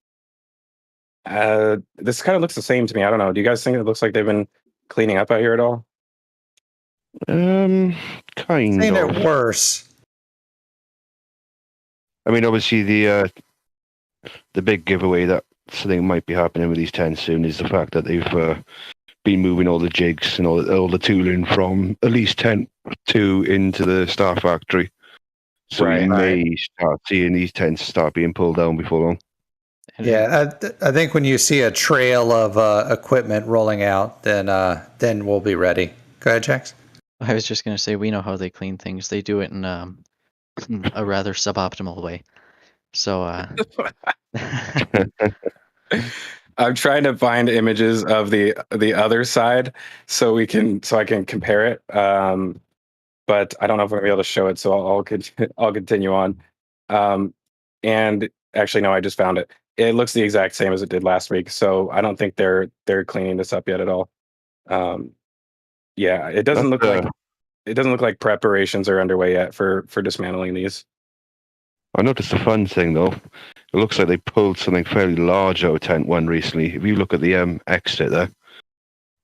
this kind of looks the same to me. I don't know. Do you guys think it looks like they've been cleaning up out here at all? Kind Ain't of. it worse? I mean, obviously the big giveaway that something might be happening with these tents soon is the fact that they've been moving all the jigs and all the tooling from at least tent 2 into the Starfactory. So you may start seeing these tents start being pulled down before long. Yeah, I think when you see a trail of equipment rolling out, then we'll be ready. Go ahead, Jax. I was just going to say, we know how they clean things. They do it in a rather suboptimal way. So I'm trying to find images of the other side so I can compare it. But I don't know if I'm gonna be able to show it, so I'll continue on. And actually, no, I just found it. It looks the exact same as it did last week, so I don't think they're cleaning this up yet at all. Yeah, it doesn't look like preparations are underway yet for dismantling these. I noticed the fun thing though It looks like they pulled something fairly large out of Tent 1 recently. If you look at the exit there,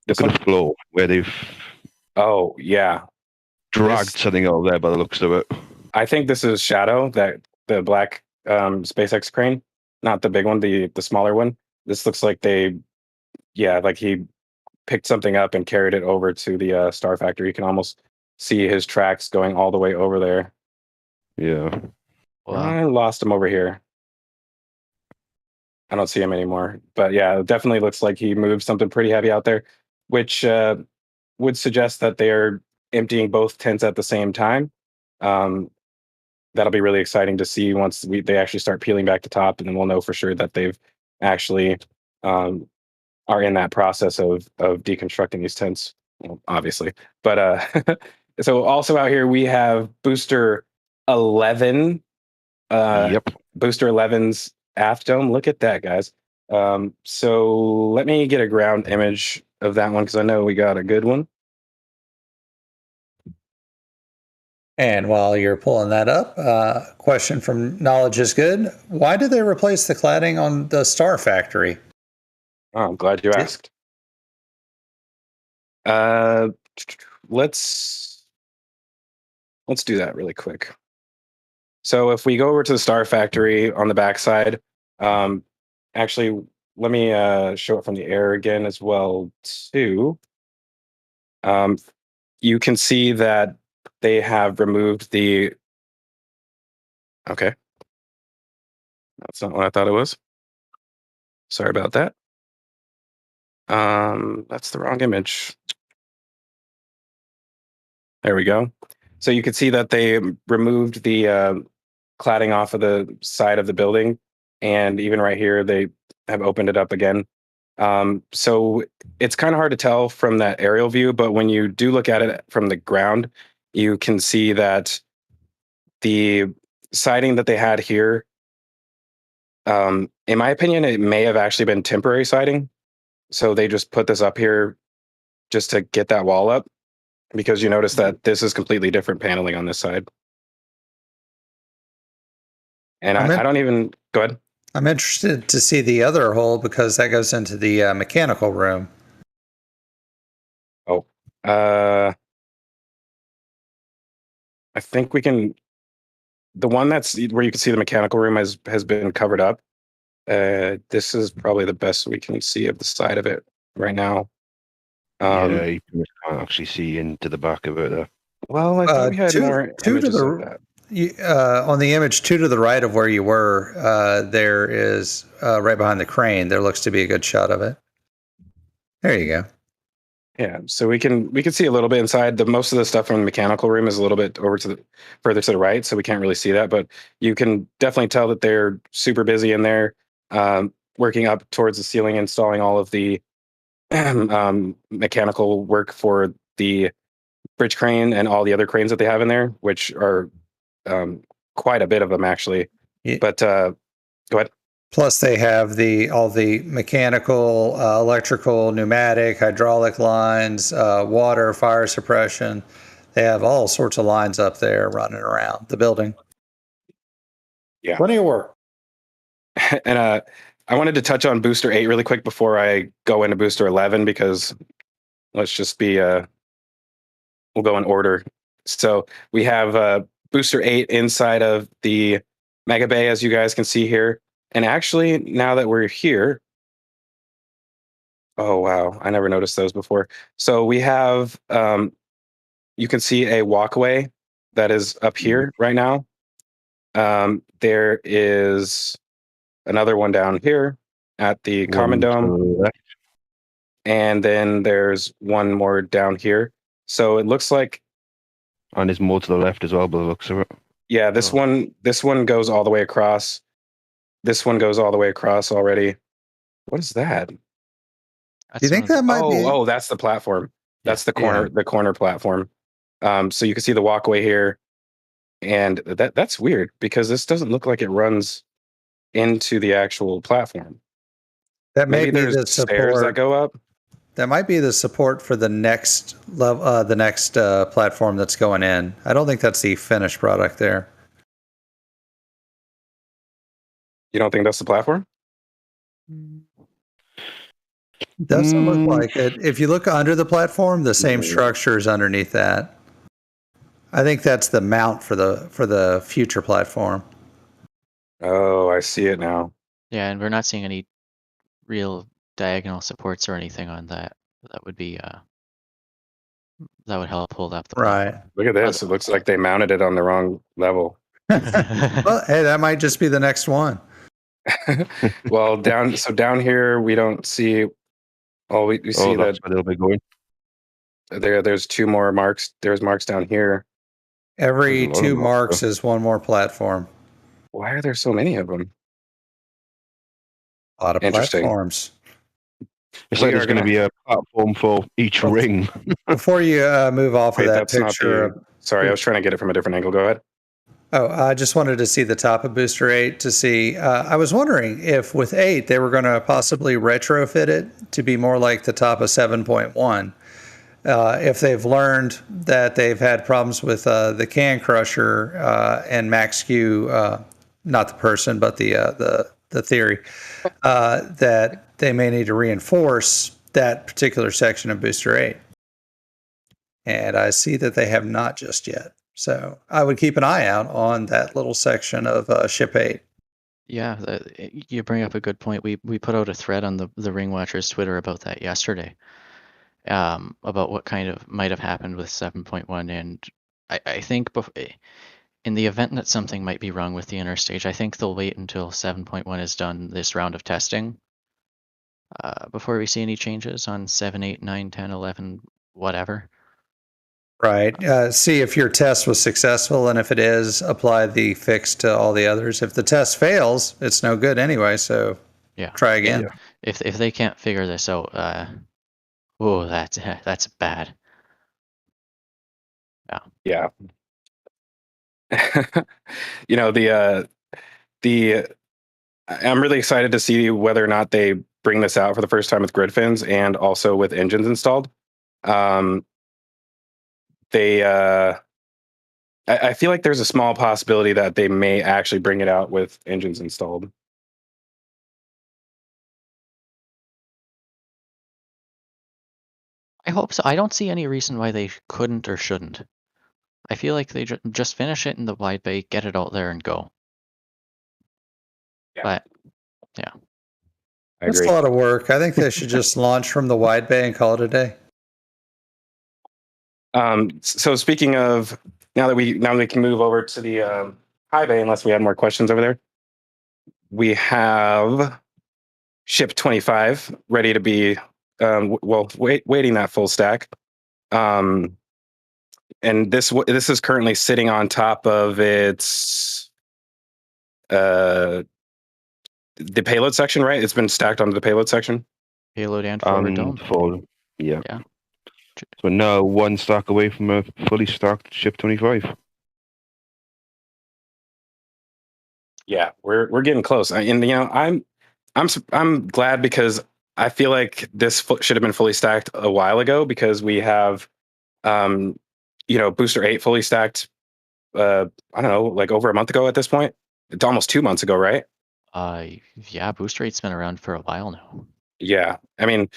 look at the floor where they've Oh, yeah. dragged something out of there by the looks of it. I think this is Shadow, that the black SpaceX crane, not the big one, the smaller one. This looks like like he picked something up and carried it over to the Starfactory. You can almost see his tracks going all the way over there. Yeah. Wow. I lost him over here. I don't see him anymore. But yeah, it definitely looks like he moved something pretty heavy out there, which would suggest that they're emptying both tents at the same time. That'll be really exciting to see once they actually start peeling back the top, and then we'll know for sure that they've actually are in that process of deconstructing these tents, well, obviously. But so also out here we have Booster 11. Yep. Booster 11's aft dome. Look at that, guys. So let me get a ground image of that one because I know we got a good one. And while you're pulling that up, question from Knowledge is Good. Why did they replace the cladding on the Starfactory? Oh, I'm glad you asked. Let's do that really quick. So if we go over to the Starfactory on the backside, actually, let me show it from the air again as well too. You can see that they have removed the. Okay, that's not what I thought it was. Sorry about that. That's the wrong image. There we go. So you can see that they removed the cladding off of the side of the building, and even right here they have opened it up again. So it's kind of hard to tell from that aerial view, but when you do look at it from the ground, you can see that the siding that they had here, in my opinion, it may have actually been temporary siding. So they just put this up here just to get that wall up, because you notice that this is completely different paneling on this side. And I don't even, go ahead. I'm interested to see the other hole because that goes into the mechanical room. Oh, I think we can, the one that's where you can see the mechanical room has been covered up. This is probably the best we can see of the side of it right now. Yeah, you can't actually see into the back of it there. Well, I thought we had more images of that. On the image 2 to the right of where you were, there is right behind the crane. There looks to be a good shot of it. There you go. Yeah, so we can see a little bit inside. The most of the stuff from the mechanical room is a little bit over to the further to the right, so we can't really see that. But you can definitely tell that they're super busy in there, working up towards the ceiling, installing all of the mechanical work for the bridge crane and all the other cranes that they have in there, which are quite a bit of them actually. Yeah. But go ahead. Plus, they have all the mechanical, electrical, pneumatic, hydraulic lines, water, fire suppression. They have all sorts of lines up there running around the building. Yeah, plenty of work. And I wanted to touch on Booster 8 really quick before I go into Booster 11, because let's just be we'll go in order. So we have Booster 8 inside of the Mega Bay, as you guys can see here. And actually, now that we're here, oh wow, I never noticed those before. So we have, you can see a walkway that is up here right now. There is another one down here at the Common Dome. And then there's one more down here. So it looks like, and there's more to the left as well, by the looks of it. Yeah, this one goes all the way across. This one goes all the way across already. What is that? Do you think that might be? Oh, that's the platform. That's the corner platform. So you can see the walkway here, and that's weird because this doesn't look like it runs into the actual platform. That may Maybe be there's the stairs that support. go up. That might be the support for the next level, the next platform that's going in. I don't think that's the finished product there. You don't think that's the platform? Doesn't look like it. If you look under the platform, the same structure is underneath that. I think that's the mount for the future platform. Oh, I see it now. Yeah, and we're not seeing any real diagonal supports or anything on that. That would be that would help hold up the Right. Look at this. It looks like they mounted it on the wrong level. platform. Well, hey, that might just be the next one. Well, down here we don't see. Oh, we see that that's where they'll be going. there's two more marks. There's marks down here. Every There's a lot of two them marks also. is one more platform. Why are there so many of them? A lot of Interesting. platforms. It's We like there's are going to gonna- be a platform for each ring. Before you move off Wait, of that that's not picture, the. Sorry, I was trying to get it from a different angle. Go ahead. I just wanted to see the top of Booster 8 to see. I was wondering if with 8 they were going to possibly retrofit it to be more like the top of 7.1. If they've learned that they've had problems with the can crusher and Max Q, not the person, but the theory, that they may need to reinforce that particular section of Booster 8. And I see that they have not just yet. So I would keep an eye out on that little section of Ship 8. Yeah, you bring up a good point. We put out a thread on the Ring Watchers Twitter about that yesterday, about what kind of might have happened with 7.1, and I think in the event that something might be wrong with the inner stage, I think they'll wait until 7.1 is done this round of testing before we see any changes on 7, 8, 9, 10, 11, whatever. Right. See if your test was successful, and if it is, apply the fix to all the others. If the test fails, it's no good anyway. So Yeah. try again. If they can't figure this out, that's bad. Yeah. You know, I'm really excited to see whether or not they bring this out for the first time with grid fins and also with engines installed. I feel like there's a small possibility that they may actually bring it out with engines installed. I hope so. I don't see any reason why they couldn't or shouldn't. I feel like they just finish it in the wide bay, get it out there, and go. Yeah. But yeah, I That's agree. a lot of work. I think they should just launch from the wide bay and call it a day. So speaking of, now that we can move over to the high bay, unless we had more questions over there. We have ship 25 ready to be waiting that full stack. And this is currently sitting on top of its the payload section, right? It's been stacked onto the payload section. payload and forward dome. Yeah. Yeah. So now one stack away from a fully stocked ship 25. Yeah, we're getting close. And you know, I'm glad because I feel like this should have been fully stacked a while ago because we have Booster 8 fully stacked I don't know, like over a month ago at this point. It's almost 2 months ago, right? Yeah, Booster 8's been around for a while now. Yeah. I mean,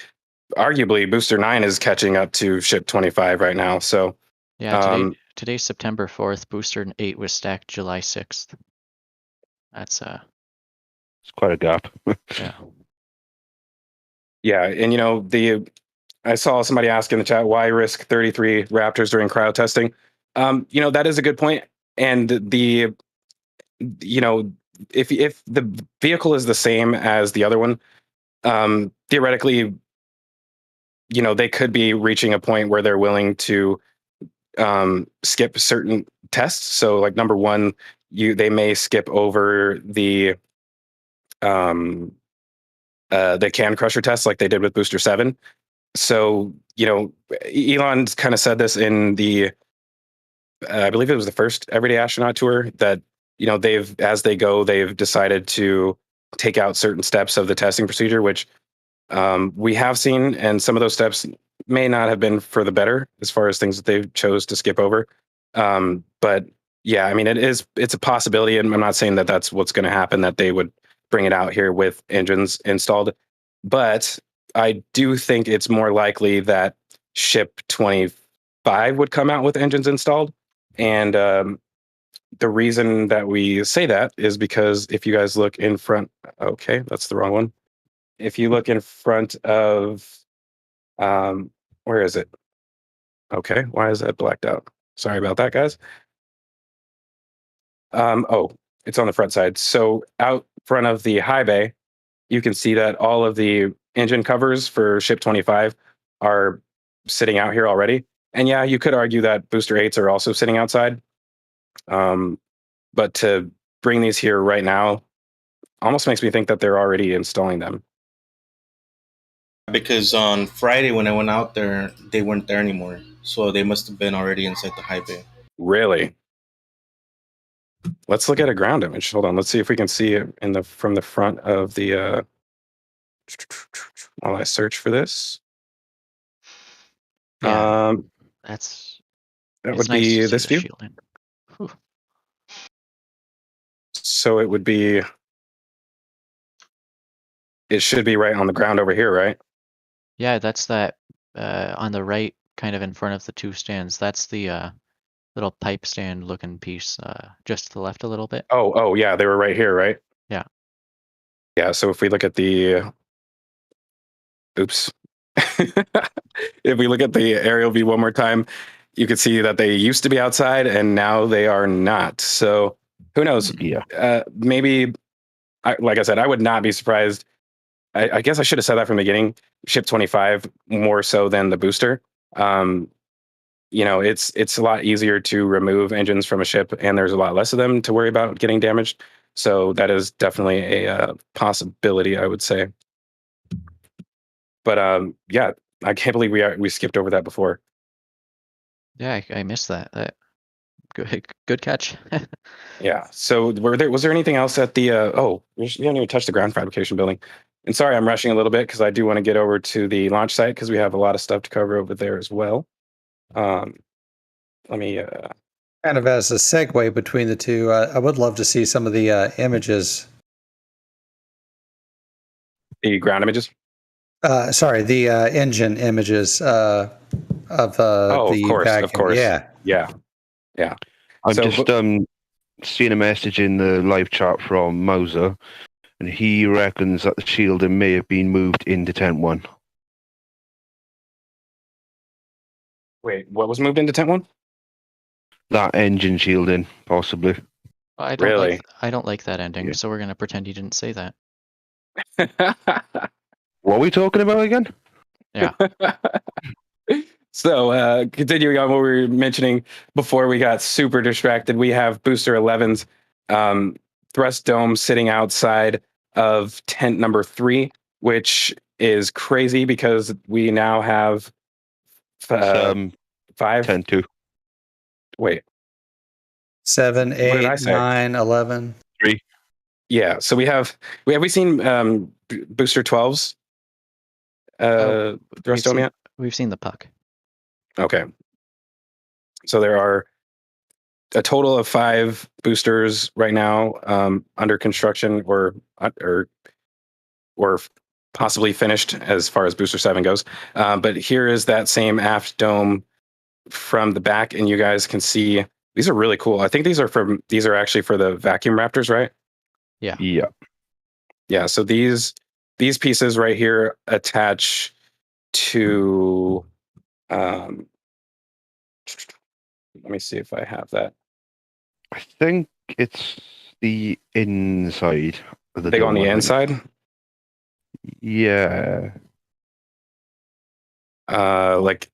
arguably Booster 9 is catching up to ship 25 right now. So yeah, today's September 4th. Booster 8 was stacked July 6th. That's It's quite a gap. yeah. Yeah, and I saw somebody ask in the chat why risk 33 Raptors during cryo testing. That is a good point. And if the vehicle is the same as the other one, theoretically, they could be reaching a point where they're willing to skip certain tests. So, like number one, they may skip over the can crusher test like they did with Booster 7. So, Elon's kind of said this in the I believe it was the first Everyday Astronaut tour that they've decided to take out certain steps of the testing procedure, which we have seen, and some of those steps may not have been for the better as far as things that they chose to skip over. But yeah, I mean, it's a possibility, and I'm not saying that that's what's going to happen, that they would bring it out here with engines installed. But I do think it's more likely that ship 25 would come out with engines installed. And the reason that we say that is because if you guys look in front, okay, that's the wrong one. If you look in front of, where is it? Okay, why is that blacked out? Sorry about that, guys. Oh, it's on the front side. So out front of the high bay, you can see that all of the engine covers for ship 25 are sitting out here already. And yeah, you could argue that booster 8s are also sitting outside. But to bring these here right now almost makes me think that they're already installing them. Because on Friday when I went out there, they weren't there anymore. So they must have been already inside the high bay. Really? Let's look at a ground image. Hold on. Let's see if we can see it from the front of the. While I search for this. Yeah, that it's would nice be to see this the view. shielding. Whew. So it would be. It should be right on the ground over here, right? Yeah, that's that on the right, kind of in front of the two stands. That's the little pipe stand looking piece, just to the left a little bit. Oh, yeah, they were right here, right? Yeah. Yeah, so if we look at the, oops. If we look at the aerial view one more time, you can see that they used to be outside and now they are not. So who knows? Yeah. Maybe, like I said, I would not be surprised. I guess I should have said that from the beginning. Ship 25 more so than the booster. It's a lot easier to remove engines from a ship, and there's a lot less of them to worry about getting damaged. So that is definitely a possibility, I would say. But yeah, I can't believe we skipped over that before. Yeah, I missed that. Good catch. Yeah. So was there anything else at the? We haven't even touched the ground fabrication building. And sorry, I'm rushing a little bit because I do want to get over to the launch site because we have a lot of stuff to cover over there as well. Let me. Kind of as a segue between the two, I would love to see some of the images. The ground images. Sorry, the engine images of the vacuum. Of course. Yeah. I'm just seeing a message in the live chat from Mauser, and he reckons that the shielding may have been moved into Tent 1. Wait, what was moved into Tent 1? That engine shielding, possibly. I don't like that ending, so we're gonna pretend you didn't say that. What are we talking about again? Yeah. So continuing on what we were mentioning before we got super distracted, we have Booster 11's thrust dome sitting outside of tent number 3, which is crazy because we now have 5. 10 2. Wait. 7, 8, 9, 11. 3. Yeah. So we seen Booster 12's thrust dome yet? We've seen the puck. Okay. So there are a total of 5 boosters right now under construction or possibly finished as far as Booster 7 goes. But here is that same aft dome from the back, and you guys can see these are really cool. I think these are actually for the vacuum raptors, right? Yeah. Yeah. So these pieces right here attach to. Let me see if I have that. I think it's the inside of the They go dome. on the inside? Yeah. Like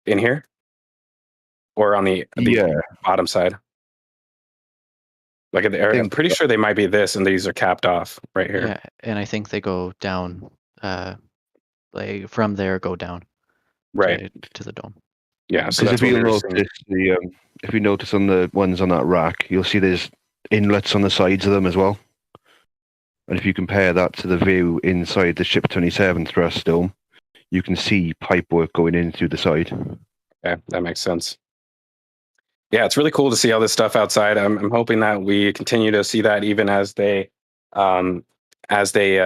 in here? Or on the bottom side? Like I'm pretty sure they might be this, and these are capped off right here. Yeah, and I think they go down. Like from there, go down. Right to the dome. Yeah. So if you notice on the ones on that rack, you'll see there's inlets on the sides of them as well. And if you compare that to the view inside the Ship 27 thrust dome, you can see pipework going in through the side. Okay, that makes sense. Yeah, it's really cool to see all this stuff outside. I'm hoping that we continue to see that even as they as they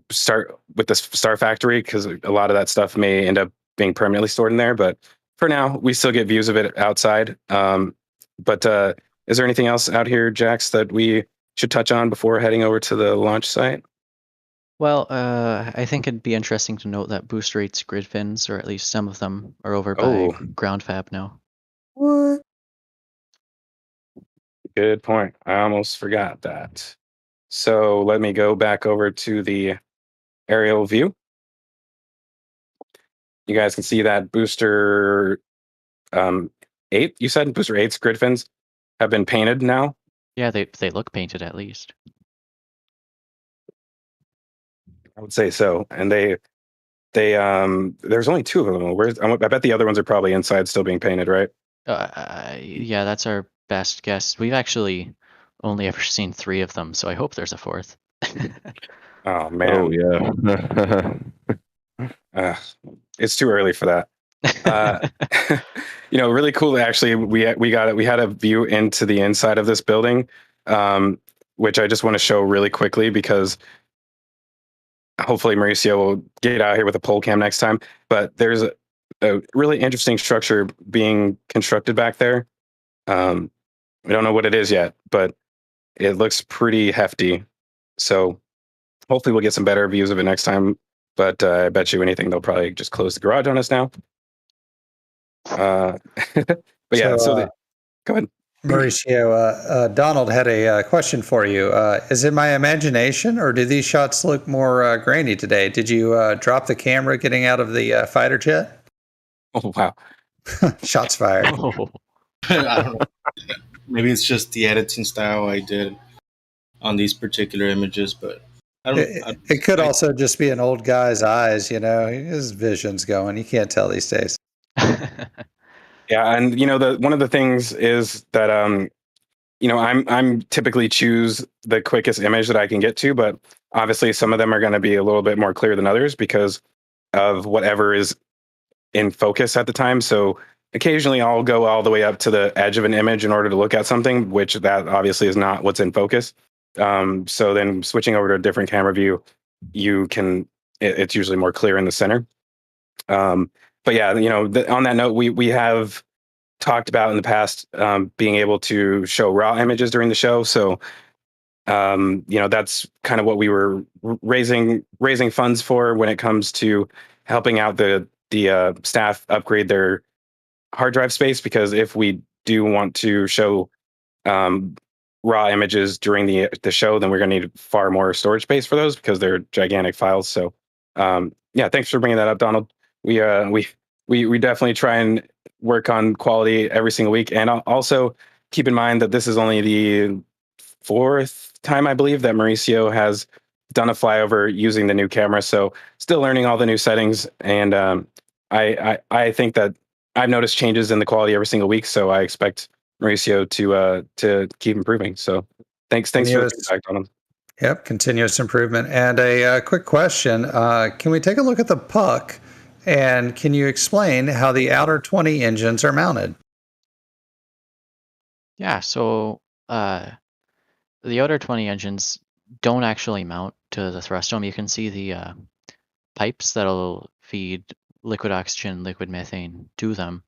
start with the Starfactory, because a lot of that stuff may end up being permanently stored in there. But for now, we still get views of it outside. But is there anything else out here, Jax, that we should touch on before heading over to the launch site? Well, I think it'd be interesting to note that booster rates grid fins, or at least some of them, are over Oh. by ground fab now. What? Good point. I almost forgot that. So let me go back over to the aerial view. You guys can see that booster 8, you said? Booster 8's grid fins have been painted now? Yeah, they look painted at least. I would say so. And they there's only 2 of them. I bet the other ones are probably inside still being painted, right? Yeah, that's our best guess. We've actually only ever seen 3 of them, so I hope there's a 4th. Oh man. Oh yeah. It's too early for that. Really cool. Actually, we had a view into the inside of this building, which I just want to show really quickly because hopefully Mauricio will get out here with a pole cam next time. But there's a really interesting structure being constructed back there. We don't know what it is yet, but it looks pretty hefty. So hopefully we'll get some better views of it next time. But I bet you anything they'll probably just close the garage on us now. But yeah, go ahead. Mauricio, Donald had a question for you. Is it my imagination, or do these shots look more grainy today? Did you drop the camera getting out of the fighter jet? Oh, wow. Shots fired. Oh. I don't know. Maybe it's just the editing style I did on these particular images, but I don't. It could also just be an old guy's eyes. His vision's going. You can't tell these days. Yeah, and one of the things is that I'm typically choose the quickest image that I can get to, but obviously some of them are going to be a little bit more clear than others because of whatever is in focus at the time. So occasionally I'll go all the way up to the edge of an image in order to look at something, which that obviously is not what's in focus. So then switching over to a different camera view, it's usually more clear in the center. But yeah, on that note, we have talked about in the past being able to show raw images during the show. So, that's kind of what we were raising funds for when it comes to helping out the staff upgrade their hard drive space. Because if we do want to show raw images during the show, then we're going to need far more storage space for those because they're gigantic files. So, yeah, thanks for bringing that up, Donald. We definitely try and work on quality every single week, and also keep in mind that this is only the 4th time I believe that Mauricio has done a flyover using the new camera. So still learning all the new settings, and I think that I've noticed changes in the quality every single week. So I expect Mauricio to keep improving. So thanks for the feedback, Donald. Yep, continuous improvement. And a quick question: can we take a look at the puck? And can you explain how the outer 20 engines are mounted? Yeah, so the outer 20 engines don't actually mount to the thrust dome. You can see the pipes that'll feed liquid oxygen, liquid methane to them,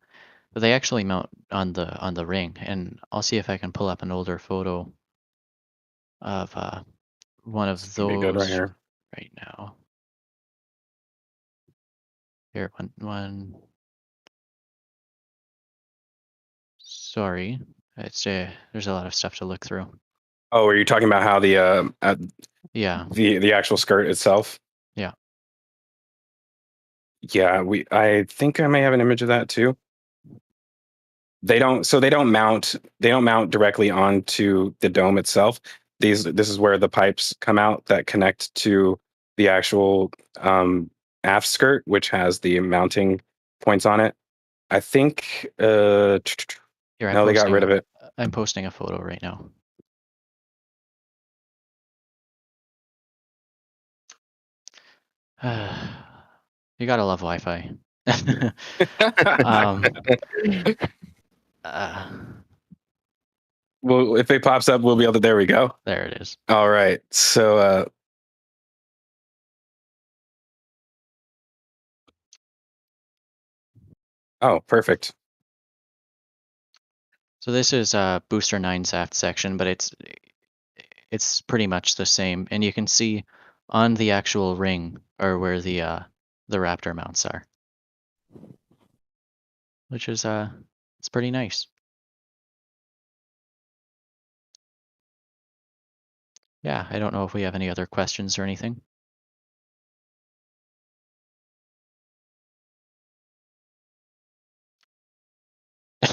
but they actually mount on the ring. And I'll see if I can pull up an older photo of one of those right now. Here, one. Sorry, it's there's a lot of stuff to look through. Oh, are you talking about how the yeah, the actual skirt itself? Yeah. Yeah, I think I may have an image of that too. They don't mount directly onto the dome itself. This is where the pipes come out that connect to the actual aft skirt, which has the mounting points on it. I think no, they got rid of it. I'm posting a photo right now. You gotta love Wi-Fi. Well, if it pops up, we'll be able to. There we go. There it is. All right. So, oh, perfect. So this is booster 9's aft section, but it's pretty much the same, and you can see on the actual ring or where the Raptor mounts are, which is it's pretty nice. Yeah, I don't know if we have any other questions or anything.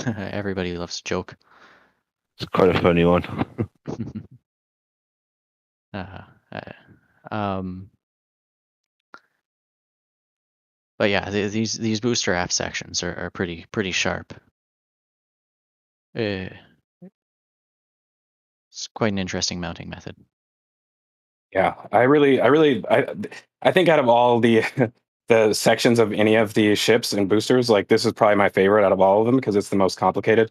Everybody loves a joke. It's quite a funny one. uh, but yeah, these booster aft sections are pretty sharp. It's quite an interesting mounting method. Yeah, I think out of all the the sections of any of the ships and boosters, like this is probably my favorite out of all of them because it's the most complicated.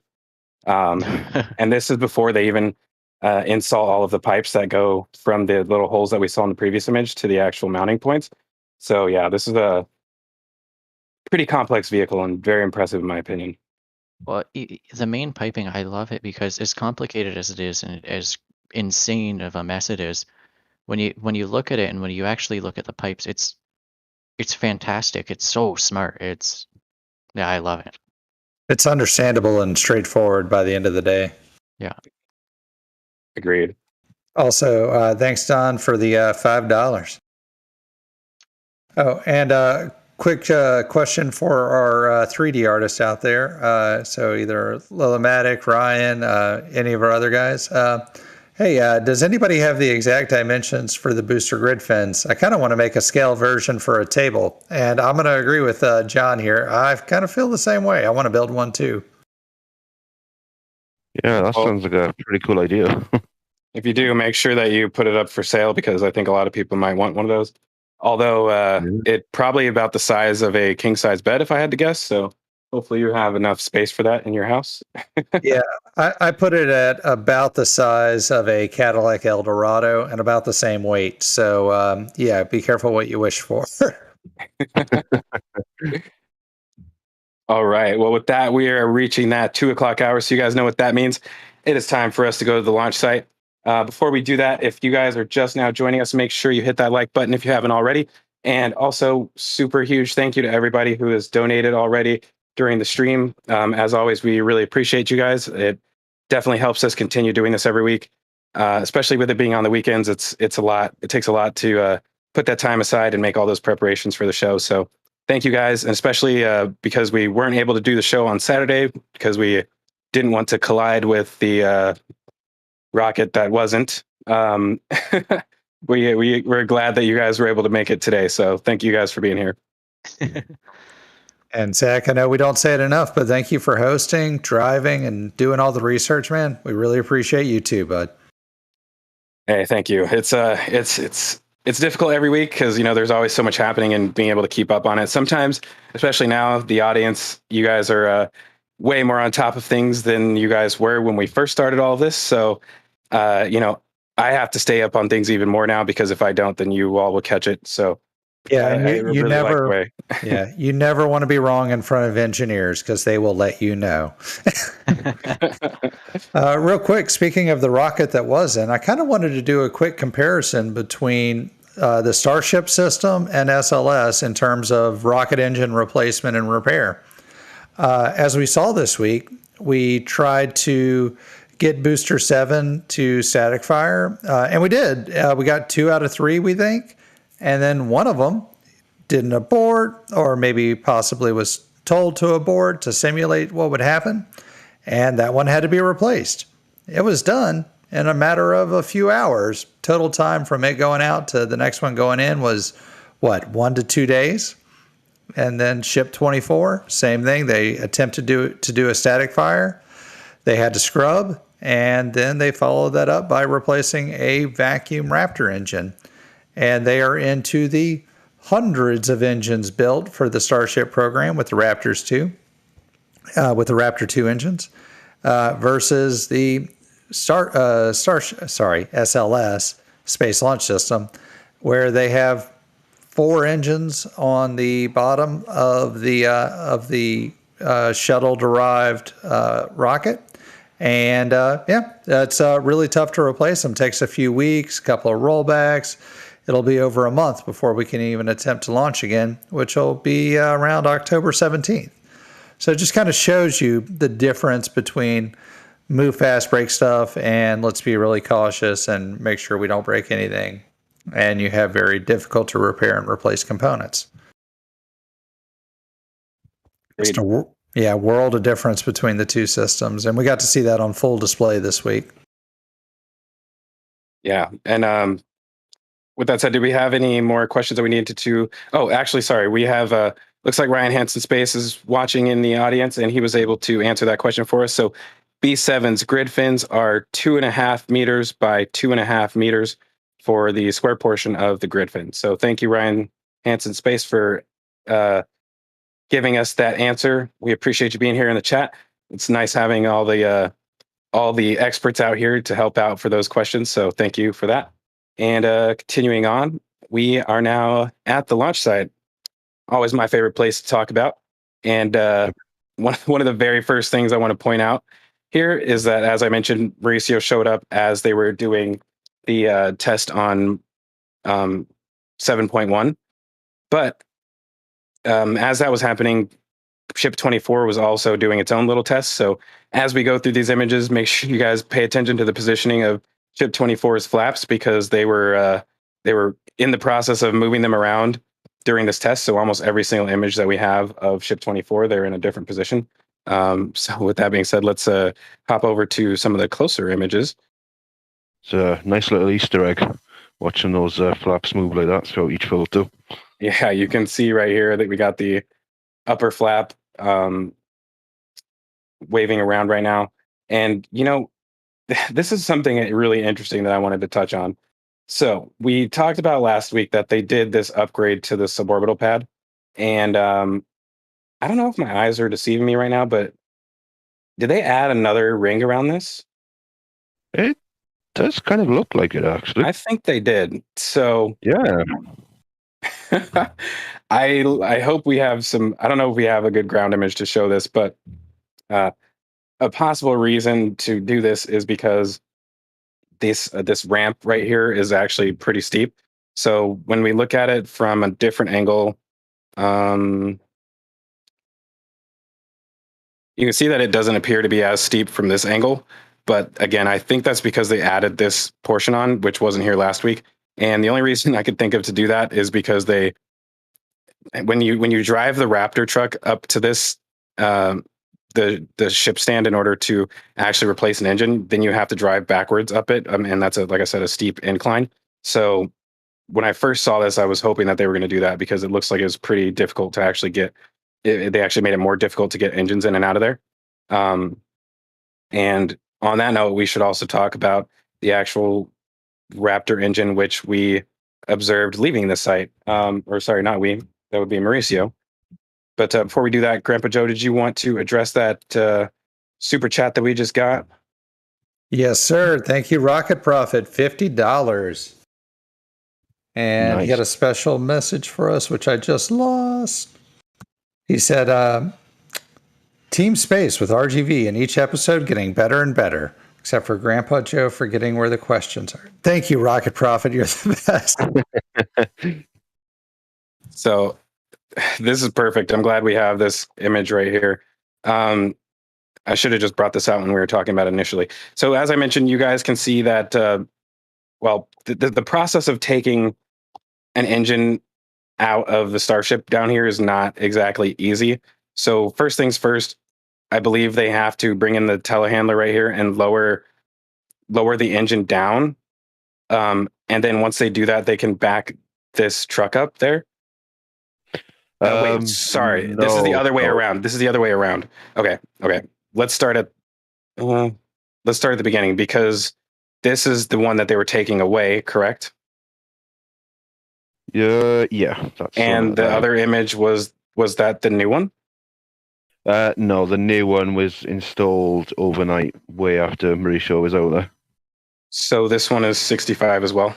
And this is before they even install all of the pipes that go from the little holes that we saw in the previous image to the actual mounting points. So yeah, this is a pretty complex vehicle and very impressive in my opinion. Well, the main piping, I love it because as complicated as it is and as insane of a mess it is, when you look at it and when you actually look at the pipes, it's fantastic. It's so smart. Yeah, I love it. It's understandable and straightforward by the end of the day. Yeah. Agreed. Also, thanks, Don, for the $5. Oh, and quick question for our 3D artists out there. So either Lilomatic, Ryan, any of our other guys. Hey, does anybody have the exact dimensions for the booster grid fins? I kind of want to make a scale version for a table. And I'm going to agree with John here. I kind of feel the same way. I want to build one too. Yeah, that sounds like a pretty cool idea. If you do, make sure that you put it up for sale because I think a lot of people might want one of those. Although it probably about the size of a king size bed, if I had to guess. So hopefully you have enough space for that in your house. Yeah, I put it at about the size of a Cadillac Eldorado and about the same weight. So yeah, be careful what you wish for. All right. Well, with that, we are reaching that 2:00 hour. So you guys know what that means. It is time for us to go to the launch site. Before we do that, if you guys are just now joining us, make sure you hit that like button if you haven't already. And also, super huge thank you to everybody who has donated already during the stream. As always, we really appreciate you guys. It definitely helps us continue doing this every week, especially with it being on the weekends. It's a lot. It takes a lot to put that time aside and make all those preparations for the show. So thank you guys, and especially because we weren't able to do the show on Saturday because we didn't want to collide with the rocket that wasn't. We're glad that you guys were able to make it today. So thank you guys for being here. And Zach, I know we don't say it enough, but thank you for hosting, driving, and doing all the research, man. We really appreciate you too, bud. Hey, thank you. It's difficult every week because there's always so much happening and being able to keep up on it. Sometimes, especially now, the audience, you guys are way more on top of things than you guys were when we first started all of this. So, I have to stay up on things even more now because if I don't, then you all will catch it. So, yeah, and you really never, yeah, you never want to be wrong in front of engineers because they will let you know. Real quick, speaking of the rocket that wasn't, I kind of wanted to do a quick comparison between the Starship system and SLS in terms of rocket engine replacement and repair. As we saw this week, we tried to get Booster 7 to static fire, and we did. We got 2 out of 3, we think, and then one of them didn't abort, or maybe possibly was told to abort to simulate what would happen, and that one had to be replaced. It was done in a matter of a few hours. Total time from it going out to the next one going in was, 1 to 2 days? And then ship 24, same thing. They attempted to do a static fire. They had to scrub, and then they followed that up by replacing a vacuum Raptor engine. And they are into the hundreds of engines built for the Starship program with the Raptors 2, with the Raptor 2 engines, versus the SLS Space Launch System, where they have 4 engines on the bottom of the shuttle-derived rocket. And it's really tough to replace them. Takes a few weeks, a couple of rollbacks. It'll be over a month before we can even attempt to launch again, which will be around October 17th. So it just kind of shows you the difference between move fast, break stuff, and let's be really cautious and make sure we don't break anything. And you have very difficult to repair and replace components. Just a world of difference between the two systems. And we got to see that on full display this week. Yeah. And with that said, do we have any more questions that we needed to? Oh, actually, sorry. We have, looks like Ryan Hansen Space is watching in the audience, and he was able to answer that question for us. So B7's grid fins are 2.5 meters by 2.5 meters for the square portion of the grid fin. So thank you, Ryan Hansen Space, for giving us that answer. We appreciate you being here in the chat. It's nice having all the experts out here to help out for those questions. So thank you for that. And continuing on, we are now at the launch site. Always my favorite place to talk about. And one of the very first things I want to point out here is that, as I mentioned, Mauricio showed up as they were doing the test on 7.1. But as that was happening, Ship 24 was also doing its own little test. So as we go through these images, make sure you guys pay attention to the positioning of Ship 24's flaps, because they were in the process of moving them around during this test. So almost every single image that we have of Ship 24, they're in a different position. So with that being said, let's hop over to some of the closer images. It's a nice little Easter egg, watching those flaps move like that throughout each photo. Yeah, you can see right here that we got the upper flap waving around right now. And, this is something really interesting that I wanted to touch on. So we talked about last week that they did this upgrade to the suborbital pad. And I don't know if my eyes are deceiving me right now, but did they add another ring around this? It does kind of look like it, actually. I think they did. So yeah. I hope we have some. I don't know if we have a good ground image to show this, but a possible reason to do this is because this ramp right here is actually pretty steep. So when we look at it from a different angle, you can see that it doesn't appear to be as steep from this angle. But again, I think that's because they added this portion on, which wasn't here last week. And the only reason I could think of to do that is because when you drive the Raptor truck up to this the ship stand in order to actually replace an engine, then you have to drive backwards up it, and that's like I said, a steep incline. So when I first saw this, I was hoping that they were going to do that, because it looks like it was pretty difficult to actually get. They actually made it more difficult to get engines in and out of there. And on that note, we should also talk about the actual Raptor engine, which we observed leaving the site. Or sorry, not we. That would be Mauricio. But before we do that, Grandpa Joe, did you want to address that super chat that we just got? Yes, sir. Thank you, Rocket Prophet. $50. And he got a special message for us, which I just lost. He said, Team Space with RGV in each episode getting better and better, except for Grandpa Joe forgetting where the questions are. Thank you, Rocket Prophet. You're the best. So this is perfect. I'm glad we have this image right here. I should have just brought this out when we were talking about it initially. So as I mentioned, you guys can see that, the process of taking an engine out of the Starship down here is not exactly easy. So first things first, I believe they have to bring in the telehandler right here and lower the engine down. And then once they do that, they can back this truck up there. Wait, sorry. No, this is the other way around. This is the other way around. Okay. Let's start at the beginning, because this is the one that they were taking away, correct? Yeah. And the other image was that the new one? No, the new one was installed overnight, way after Mauricio was out there. So this one is 65 as well.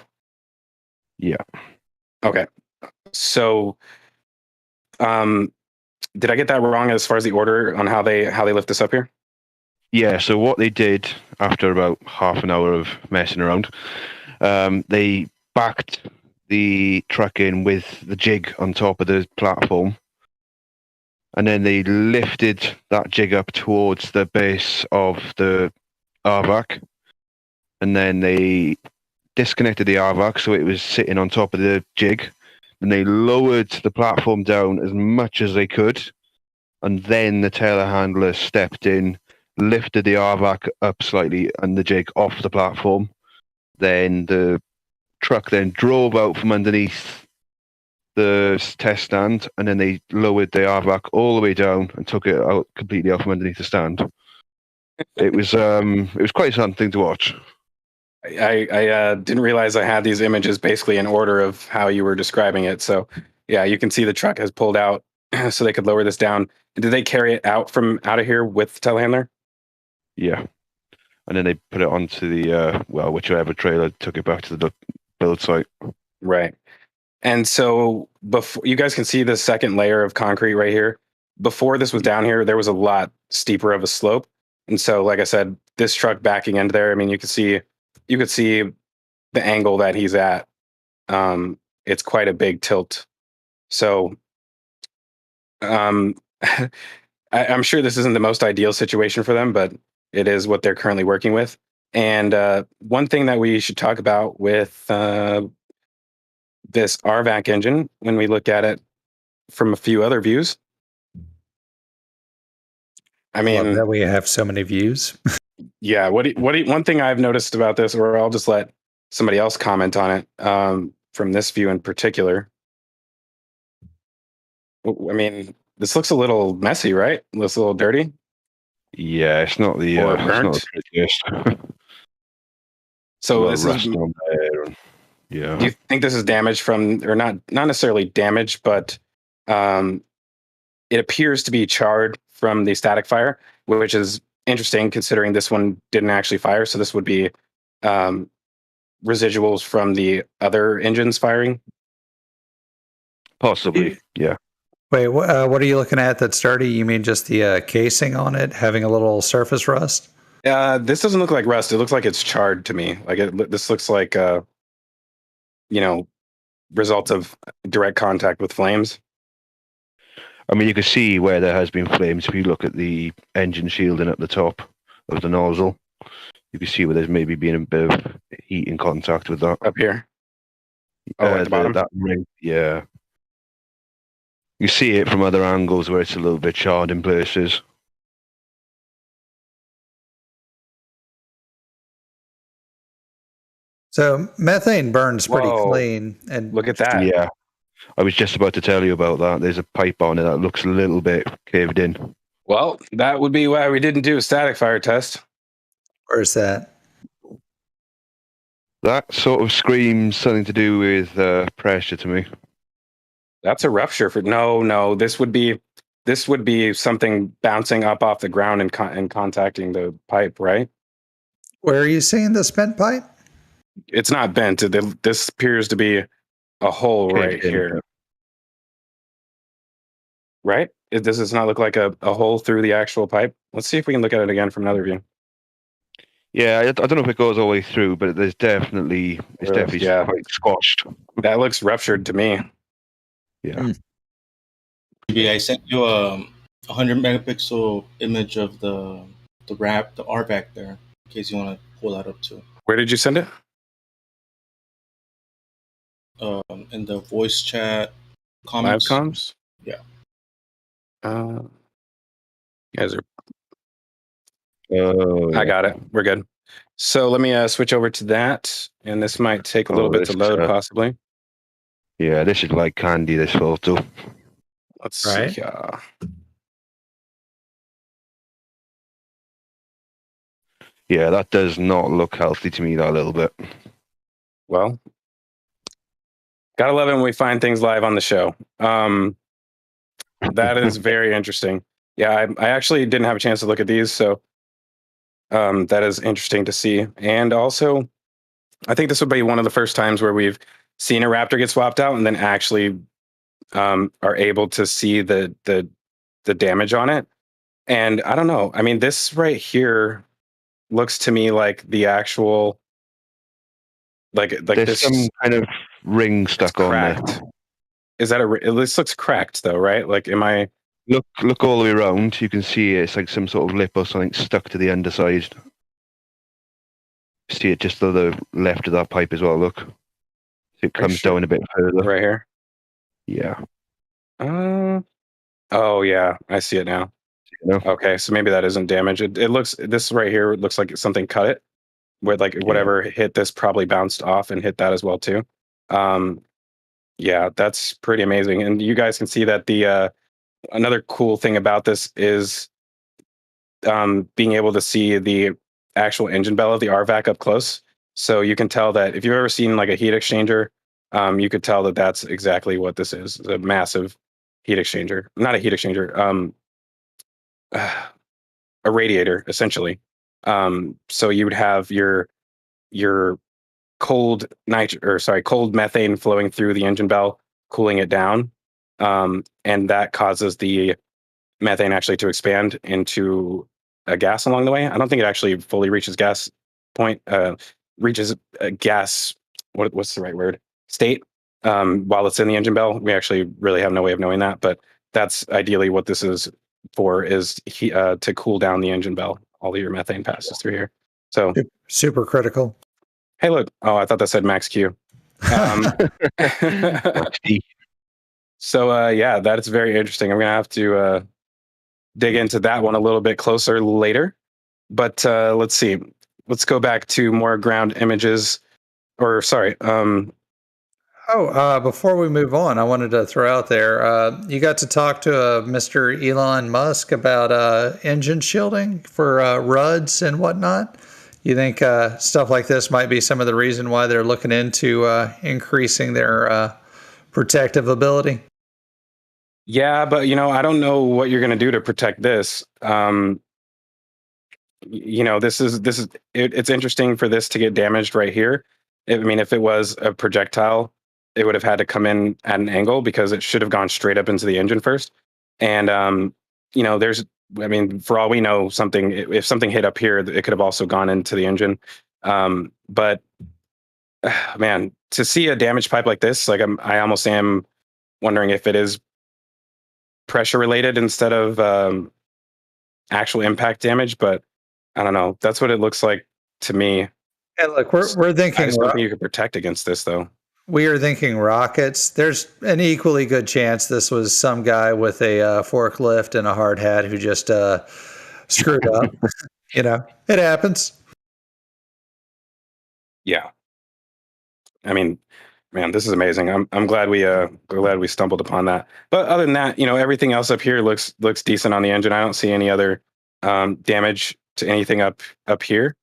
Yeah. Okay. So, did I get that wrong as far as the order on how they lift this up here? Yeah, so what they did after about half an hour of messing around, they backed the truck in with the jig on top of the platform, and then they lifted that jig up towards the base of the RVAC, and then they disconnected the RVAC so it was sitting on top of the jig, and they lowered the platform down as much as they could, and then the telehandler stepped in, lifted the RVAC up slightly and the jig off the platform. Then the truck then drove out from underneath the test stand, and then they lowered the RVAC all the way down and took it out completely out from underneath the stand. It was quite something to watch. I didn't realize I had these images basically in order of how you were describing it. So yeah, you can see the truck has pulled out so they could lower this down. Did they carry it out of here with the telehandler? Yeah. And then they put it onto the, whichever trailer took it back to the build site. Right. And so before you guys can see the second layer of concrete right here. Before this was down here, there was a lot steeper of a slope. And so, like I said, this truck backing into there, I mean, you could see the angle that he's at. It's quite a big tilt. So I'm sure this isn't the most ideal situation for them, but it is what they're currently working with. And one thing that we should talk about with this RVAC engine, when we look at it from a few other views, I mean, love that we have so many views. yeah. One thing I've noticed about this, or I'll just let somebody else comment on it from this view in particular. I mean, this looks a little messy, right? Looks a little dirty. Yeah, it's not the Or it's not burnt. the prettiest. So this rust is. on there. And, yeah. Do you think this is damage from, or not necessarily damage, but it appears to be charred from the static fire, which is interesting considering this one didn't actually fire. So this would be residuals from the other engines firing. Possibly, yeah. Wait, what are you looking at that's dirty? You mean just the casing on it having a little surface rust? This doesn't look like rust. It looks like it's charred to me. This looks like result of direct contact with flames. I mean, you can see where there has been flames if you look at the engine shielding at the top of the nozzle. You can see where there's maybe been a bit of heat in contact with that. Up here? Oh, at the bottom? That ring, yeah. You see it from other angles where it's a little bit charred in places. So methane burns pretty Whoa. clean. And Look at that. Yeah. I was just about to tell you about that. There's a pipe on it that looks a little bit caved in. Well, that would be why we didn't do a static fire test. where's that? That sort of screams something to do with pressure to me. That's a rupture for no. This would be something bouncing up off the ground and contacting the pipe, right? Where are you seeing this bent pipe? It's not bent. This appears to be a hole right here. Right? Does this not look like a hole through the actual pipe? Let's see if we can look at it again from another view. Yeah, I don't know if it goes all the way through, but it's definitely quite squashed. That looks ruptured to me. Yeah. Yeah, I sent you a 100 megapixel image of the RVAC there, in case you want to pull that up too. Where did you send it? In the voice chat comments. Live comms? Yeah. You guys are. Oh, I got it. We're good. So let me switch over to that, and this might take a little bit to load, possibly. Yeah, this is like candy, this photo. Let's Right. see. Yeah, that does not look healthy to me, that little bit. Well, gotta love it when we find things live on the show. That is very interesting. Yeah, I actually didn't have a chance to look at these, so that is interesting to see. And also, I think this would be one of the first times where we've seen a Raptor get swapped out and then actually are able to see the damage on it. And I don't know. I mean, this right here looks to me like the actual like There's this some kind of ring stuck on there. cracked. Is that this looks cracked though, right? Like, am I? Look all the way around. You can see it's like some sort of lip or something stuck to the underside. See it just to the left of that pipe as well. Look, it comes down a bit further. Right here. Yeah. Oh yeah, I see it now. Okay, so maybe that isn't damage. It looks, this right here looks like something cut it, where like whatever hit this probably bounced off and hit that as well too. Yeah, that's pretty amazing. And you guys can see that the another cool thing about this is being able to see the actual engine bell of the RVAC up close. So you can tell that if you've ever seen like a heat exchanger, you could tell that that's exactly what this is. A massive heat exchanger. Not a heat exchanger. A radiator, essentially. So you would have your cold cold methane flowing through the engine bell, cooling it down, and that causes the methane actually to expand into a gas along the way. I don't think it actually fully reaches gas point, reaches a gas. What's the right word? State. While it's in the engine bell, we actually really have no way of knowing that, but that's ideally what this is for, is to cool down the engine bell. All of your methane passes through here. So super critical. Hey, look. Oh, I thought that said max Q. So yeah, that is very interesting. I'm gonna have to dig into that one a little bit closer later. But let's see. Let's go back to more ground images. Or sorry. Before we move on, I wanted to throw out there, you got to talk to Mr. Elon Musk about engine shielding for RUDs and whatnot. You think stuff like this might be some of the reason why they're looking into increasing their protective ability? Yeah, but I don't know what you're going to do to protect this. This is it's interesting for this to get damaged right here. I mean, if it was a projectile, it would have had to come in at an angle because it should have gone straight up into the engine first. And for all we know, if something hit up here, it could have also gone into the engine. But man, to see a damaged pipe like this, like I almost am wondering if it is pressure related instead of actual impact damage. But I don't know. That's what it looks like to me. And look, we're thinking. I just don't think you could protect against this, though. We are thinking rockets. There's an equally good chance this was some guy with a forklift and a hard hat who just screwed up. It happens. Yeah. I mean, man, this is amazing. I'm glad we stumbled upon that. But other than that, everything else up here looks decent on the engine. I don't see any other damage to anything up here.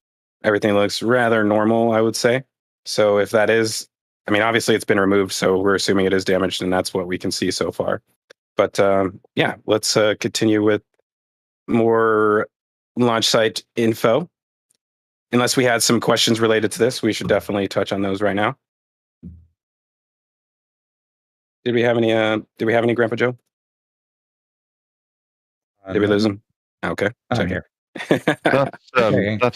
Everything looks rather normal, I would say. So if that is, I mean, obviously it's been removed, so we're assuming it is damaged, and that's what we can see so far. But yeah, let's continue with more launch site info. Unless we had some questions related to this, we should definitely touch on those right now. Did we have any, Grandpa Joe? Did we lose him? Okay. I'm here. That's something I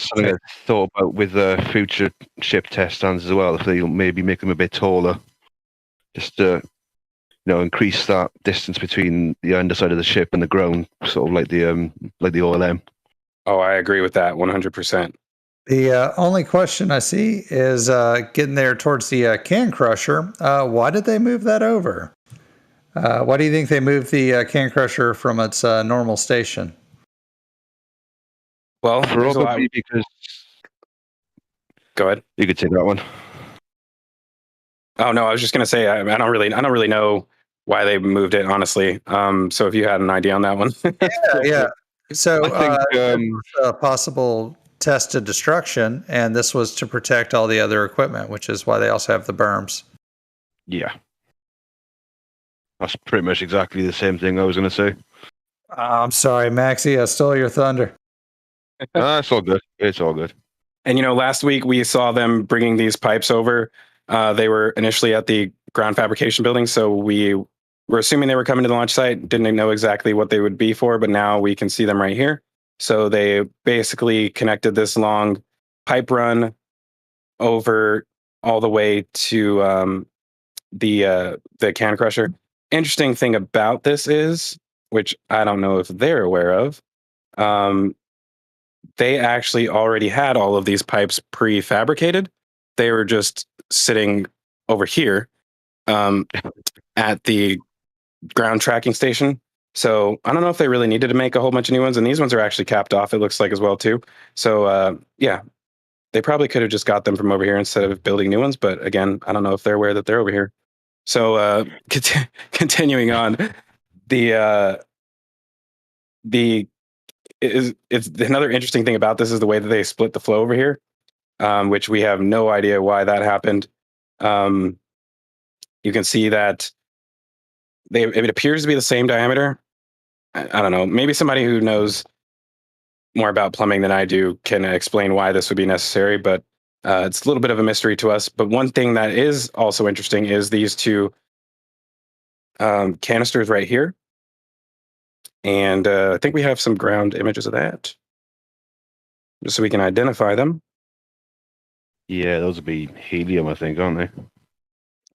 thought about with future ship test stands as well. If they maybe make them a bit taller, just to increase that distance between the underside of the ship and the ground, sort of like the OLM. Oh, I agree with that 100%. The only question I see is getting there towards the can crusher. Why did they move that over? Why do you think they moved the can crusher from its normal station? Well, probably because. Go ahead. You could take that one. Oh no, I was just gonna say I don't really know why they moved it, honestly. So if you had an idea on that one, yeah. So I think a possible test of destruction, and this was to protect all the other equipment, which is why they also have the berms. Yeah, that's pretty much exactly the same thing I was going to say. I'm sorry, Maxie. I stole your thunder. It's all good. It's all good. And last week we saw them bringing these pipes over. They were initially at the ground fabrication building, so we were assuming they were coming to the launch site. Didn't know exactly what they would be for, but now we can see them right here. So they basically connected this long pipe run over all the way to the can crusher. Interesting thing about this is, which I don't know if they're aware of, they actually already had all of these pipes prefabricated. They were just sitting over here at the ground tracking station. So I don't know if they really needed to make a whole bunch of new ones. And these ones are actually capped off, it looks like, as well, too. So, yeah, they probably could have just got them from over here instead of building new ones. But again, I don't know if they're aware that they're over here. So continuing on, it's another interesting thing about this is the way that they split the flow over here, which we have no idea why that happened. You can see that it appears to be the same diameter. I don't know. Maybe somebody who knows more about plumbing than I do can explain why this would be necessary, but it's a little bit of a mystery to us. But one thing that is also interesting is these two canisters right here. And I think we have some ground images of that, just so we can identify them. Yeah, those would be helium, I think, aren't they?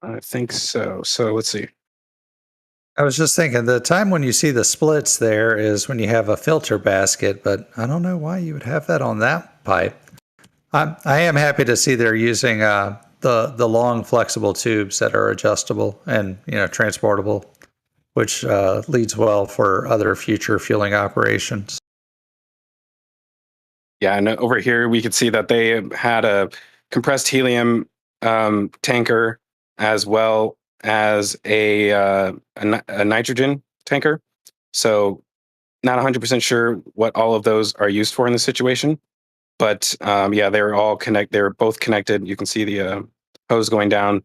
I think so. So let's see. I was just thinking the time when you see the splits there is when you have a filter basket, but I don't know why you would have that on that pipe. I am happy to see they're using the long flexible tubes that are adjustable and transportable, which leads well for other future fueling operations. Yeah, and over here we could see that they had a compressed helium tanker as well as a nitrogen tanker. So not 100% sure what all of those are used for in this situation. But yeah, they're both connected. You can see the hose going down.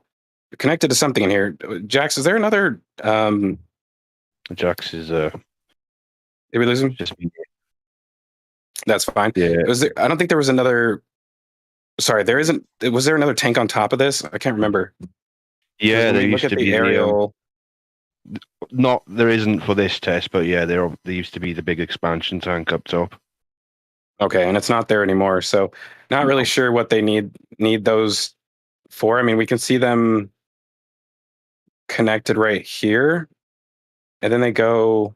You're connected to something in here. Jax, is there another... Jax is... Did we lose him? Just... That's fine. Yeah. I don't think there was another... Sorry, there isn't... Was there another tank on top of this? I can't remember. Yeah, there used to be aerial... there isn't for this test, but yeah, there used to be the big expansion tank up top. Okay, and it's not there anymore, so not really sure what they need those for. I mean, we can see them connected right here, and then they go...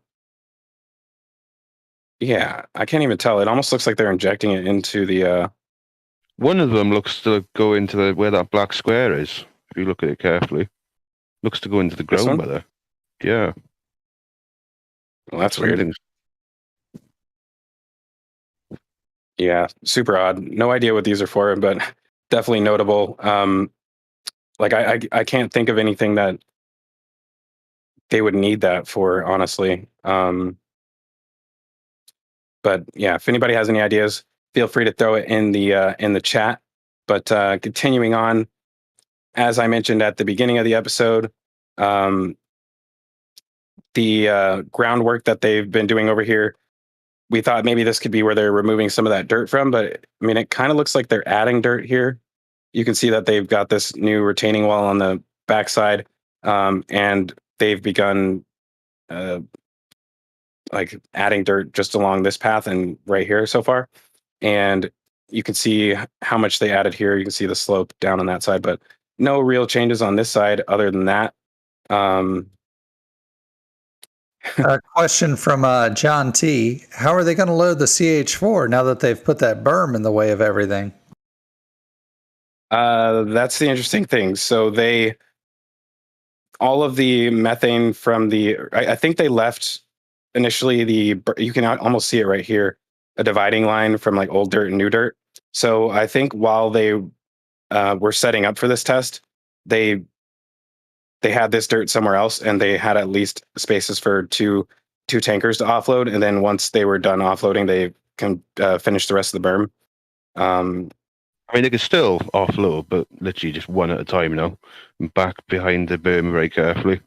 Yeah, I can't even tell. It almost looks like they're injecting it into the... One of them looks to go into where that black square is, if you look at it carefully. Looks to go into the ground by there. Yeah. Well, that's weird. Yeah, super odd. No idea what these are for, but definitely notable. Like I can't think of anything that they would need that for, honestly. But yeah, if anybody has any ideas, feel free to throw it in the chat. But continuing on, as I mentioned at the beginning of the episode, the groundwork that they've been doing over here, we thought maybe this could be where they're removing some of that dirt from, but I mean, it kind of looks like they're adding dirt here. You can see that they've got this new retaining wall on the backside, and they've begun like adding dirt just along this path and right here so far. And you can see how much they added here. You can see the slope down on that side, but no real changes on this side other than that. A question from John T. How are they going to load the CH4 now that they've put that berm in the way of everything? That's the interesting thing. So all of the methane from I think they left initially you can almost see it right here, a dividing line from like old dirt and new dirt. So I think while they were setting up for this test, they had this dirt somewhere else, and they had at least spaces for two tankers to offload. And then once they were done offloading, they can finish the rest of the berm. I mean, they could still offload, but literally just one at a time, back behind the berm very carefully.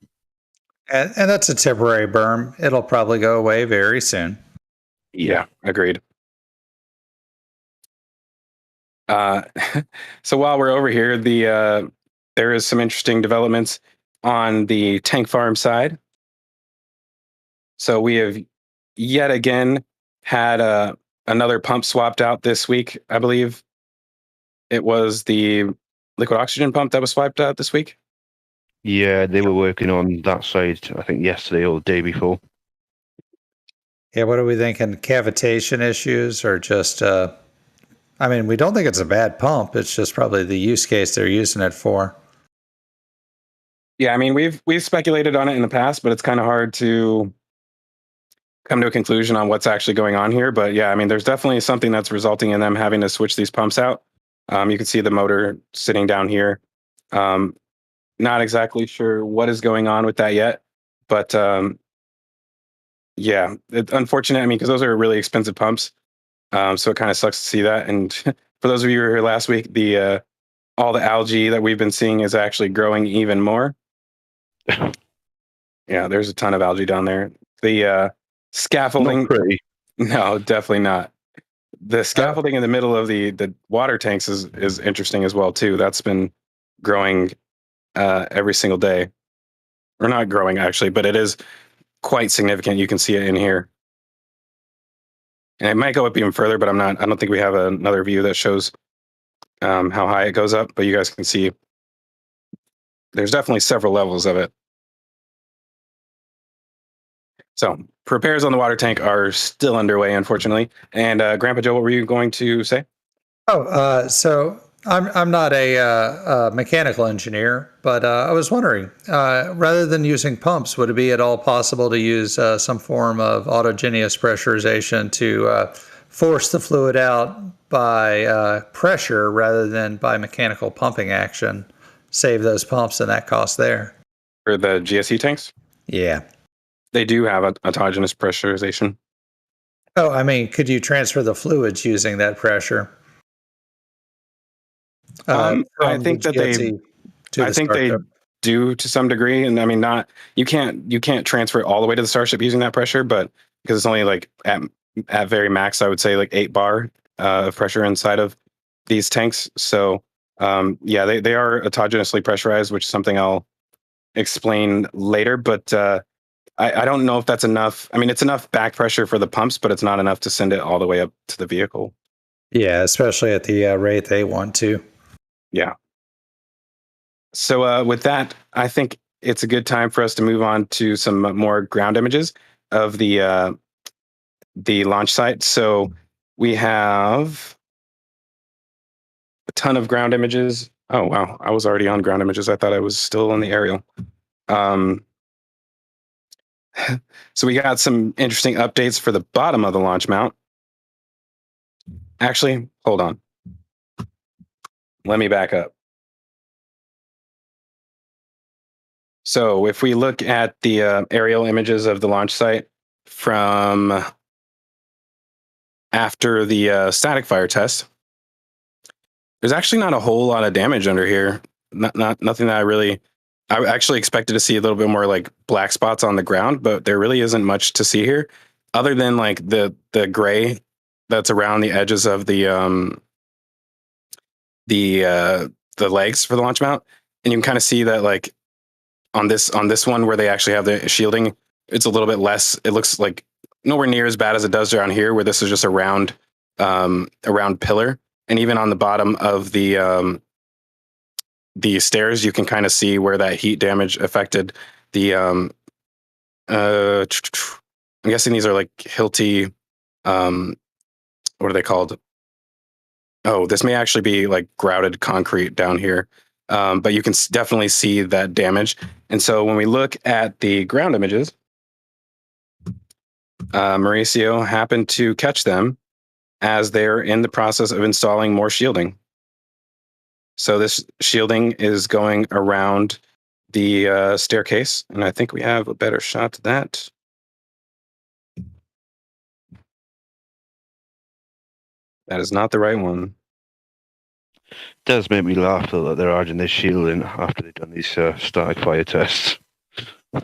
And that's a temporary berm. It'll probably go away very soon. Yeah, agreed. So while we're over here, there is some interesting developments on the tank farm side. So we have yet again had another pump swapped out this week. I believe it was the liquid oxygen pump that was swapped out this week. Yeah, they were working on that side, I think, yesterday or the day before. Yeah, what are we thinking? Cavitation issues or just, I mean, we don't think it's a bad pump. It's just probably the use case they're using it for. Yeah, I mean, we've speculated on it in the past, but it's kind of hard to come to a conclusion on what's actually going on here. But yeah, I mean, there's definitely something that's resulting in them having to switch these pumps out. You can see the motor sitting down here. Not exactly sure what is going on with that yet, but yeah, it's unfortunate. I mean, because those are really expensive pumps, so it kind of sucks to see that. And for those of you who were here last week, the all the algae that we've been seeing is actually growing even more. Yeah, there's a ton of algae down there. The scaffolding, Not pretty. no, definitely not. The scaffolding in the middle of the water tanks is interesting as well too. That's been growing every single day, or not growing actually, but it is quite significant. You can see it in here, and it might go up even further, but I don't think we have another view that shows how high it goes up. But you guys can see there's definitely several levels of it. So repairs on the water tank are still underway, unfortunately. And Grandpa Joe, what were you going to say? So I'm not a mechanical engineer, but I was wondering, rather than using pumps, would it be at all possible to use some form of autogenous pressurization to force the fluid out by pressure rather than by mechanical pumping action? Save those pumps and that cost there. For the GSE tanks? Yeah. They do have autogenous pressurization. Oh, I mean, could you transfer the fluids using that pressure? I think that they do to some degree, and I mean, not you can't transfer it all the way to the Starship using that pressure, but because it's only like at very max, I would say like 8 bar of pressure inside of these tanks. So yeah, they are autogenously pressurized, which is something I'll explain later. But I don't know if that's enough. I mean, it's enough back pressure for the pumps, but it's not enough to send it all the way up to the vehicle. Yeah, especially at the rate they want to. Yeah. So with that, I think it's a good time for us to move on to some more ground images of the launch site. So we have a ton of ground images. Oh, wow. I was already on ground images. I thought I was still on the aerial. So we got some interesting updates for the bottom of the launch mount. Actually, hold on. Let me back up. So if we look at the aerial images of the launch site from after the static fire test, there's actually not a whole lot of damage under here. Nothing that I actually expected to see a little bit more like black spots on the ground, but there really isn't much to see here other than like the gray that's around the edges of the legs for the launch mount. And you can kind of see that like on this one where they actually have the shielding, it's a little bit less. It looks like nowhere near as bad as it does down here, where this is just a round pillar. And even on the bottom of the stairs, you can kind of see where that heat damage affected the. I'm guessing these are like hilty. What are they called? Oh, this may actually be like grouted concrete down here. But you can definitely see that damage. And so when we look at the ground images, Mauricio happened to catch them as they're in the process of installing more shielding. So this shielding is going around the staircase, and I think we have a better shot at that. That is not the right one. It does make me laugh though that they're adding this shielding after they've done these static fire tests.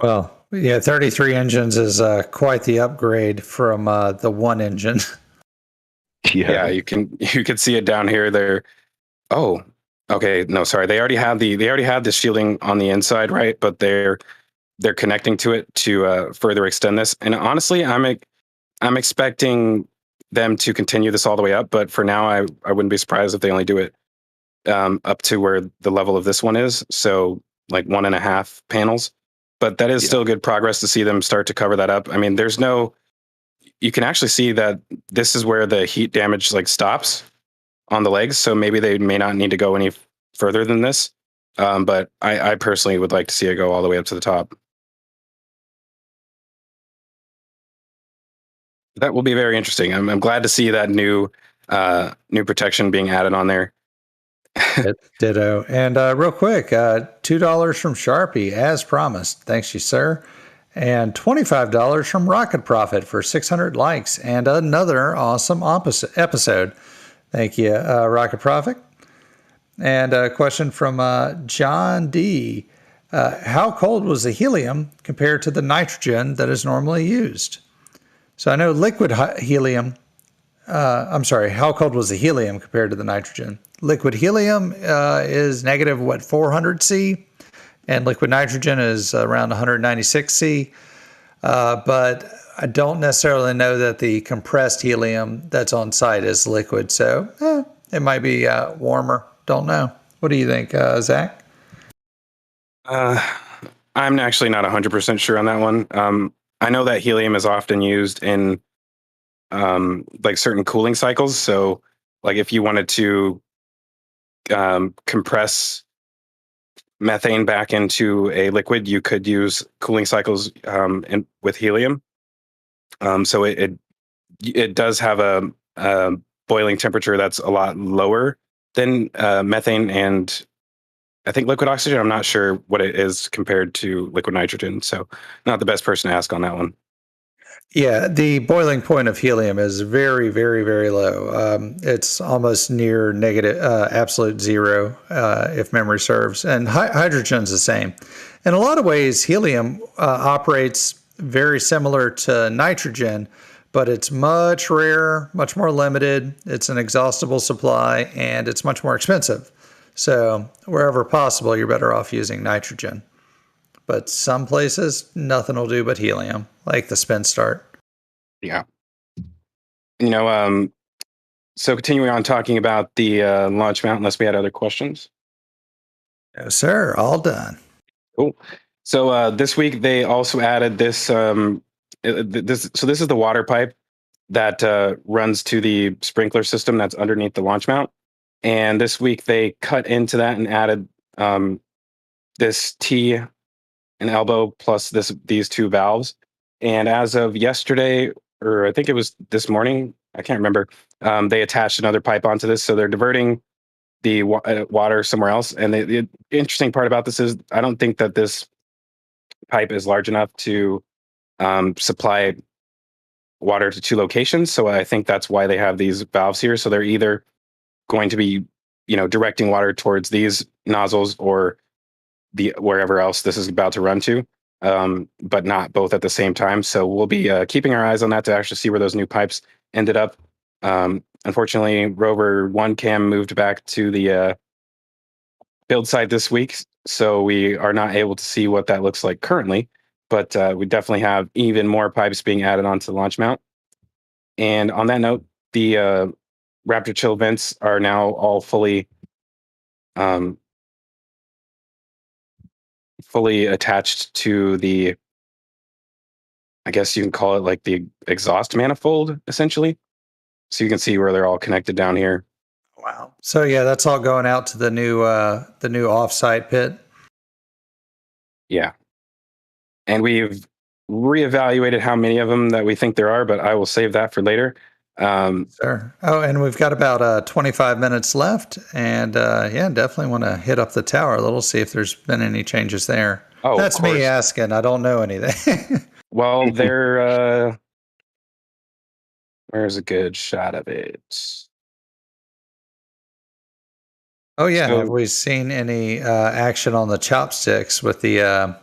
Well, Yeah, 33 engines is quite the upgrade from the one engine. Yeah, you can see it down here. There. Oh, okay. No, sorry. They already have the shielding on the inside, right? But they're connecting to it to further extend this. And honestly, I'm expecting them to continue this all the way up. But for now, I wouldn't be surprised if they only do it up to where the level of this one is. So like 1.5 panels. But that is still good progress to see them start to cover that up. I mean, you can actually see that this is where the heat damage like stops on the legs. So maybe they may not need to go any further than this. But I personally would like to see it go all the way up to the top. That will be very interesting. I'm glad to see that new protection being added on there. Ditto. And real quick, $2 from Sharpie, as promised. Thanks you, sir. And $25 from Rocket Profit for 600 likes and another awesome episode. Thank you, Rocket Profit. And a question from John D. How cold was the helium compared to the nitrogen that is normally used? So I know liquid helium. How cold was the helium compared to the nitrogen? Liquid helium is negative 400 C, and liquid nitrogen is around 196 C. But I don't necessarily know that the compressed helium that's on site is liquid, so it might be warmer. Don't know. What do you think, Zach? I'm actually not 100% sure on that one. I know that helium is often used in like certain cooling cycles. So like if you wanted to compress methane back into a liquid, you could use cooling cycles with helium. So it does have a boiling temperature that's a lot lower than methane and I think liquid oxygen. I'm not sure what it is compared to liquid nitrogen. So not the best person to ask on that one. Yeah, the boiling point of helium is very, very, very low. It's almost near negative, absolute zero, if memory serves. And hydrogen's the same. In a lot of ways, helium operates very similar to nitrogen, but it's much rarer, much more limited. It's an exhaustible supply, and it's much more expensive. So wherever possible, you're better off using nitrogen. But some places, nothing will do but helium, like the spin start. Yeah. So continuing on talking about the launch mount, unless we had other questions. No, sir. All done. Cool. So this week they also added this. So this is the water pipe that runs to the sprinkler system that's underneath the launch mount. And this week they cut into that and added this T and elbow plus these two valves. And as of yesterday, or I think it was this morning, I can't remember, they attached another pipe onto this. So they're diverting the water somewhere else. And the interesting part about this is I don't think that this pipe is large enough to supply water to two locations. So I think that's why they have these valves here. So they're either going to be, directing water towards these nozzles or wherever else this is about to run to, but not both at the same time. So we'll be keeping our eyes on that to actually see where those new pipes ended up. Unfortunately, Rover 1 cam moved back to the build site this week, so we are not able to see what that looks like currently, but we definitely have even more pipes being added onto the launch mount. And on that note, the Raptor chill vents are now all fully attached to the, I guess you can call it like the exhaust manifold, essentially. So you can see where they're all connected down here. Wow. So yeah, that's all going out to the new offsite pit. Yeah. And we've reevaluated how many of them that we think there are, but I will save that for later. Sure. Oh, and we've got about 25 minutes left, and definitely want to hit up the tower a little, see if there's been any changes there. Oh, that's me asking. I don't know anything. Well, where's a good shot of it? Oh yeah, have we seen any action on the chopsticks with the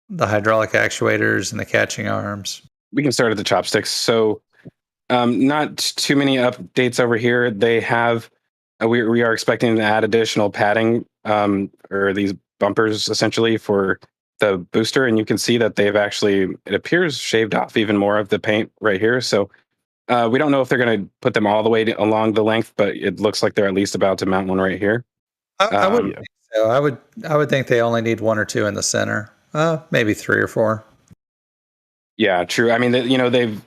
the hydraulic actuators and the catching arms. We can start at the chopsticks. So, not too many updates over here. They have, we are expecting to add additional padding, or these bumpers essentially for the booster. And you can see that they've actually, it appears, shaved off even more of the paint right here. So, we don't know if they're going to put them all the way along the length, but it looks like they're at least about to mount one right here. I wouldn't think so. I would think they only need 1 or 2 in the center. Maybe 3 or 4. Yeah, true. I mean, they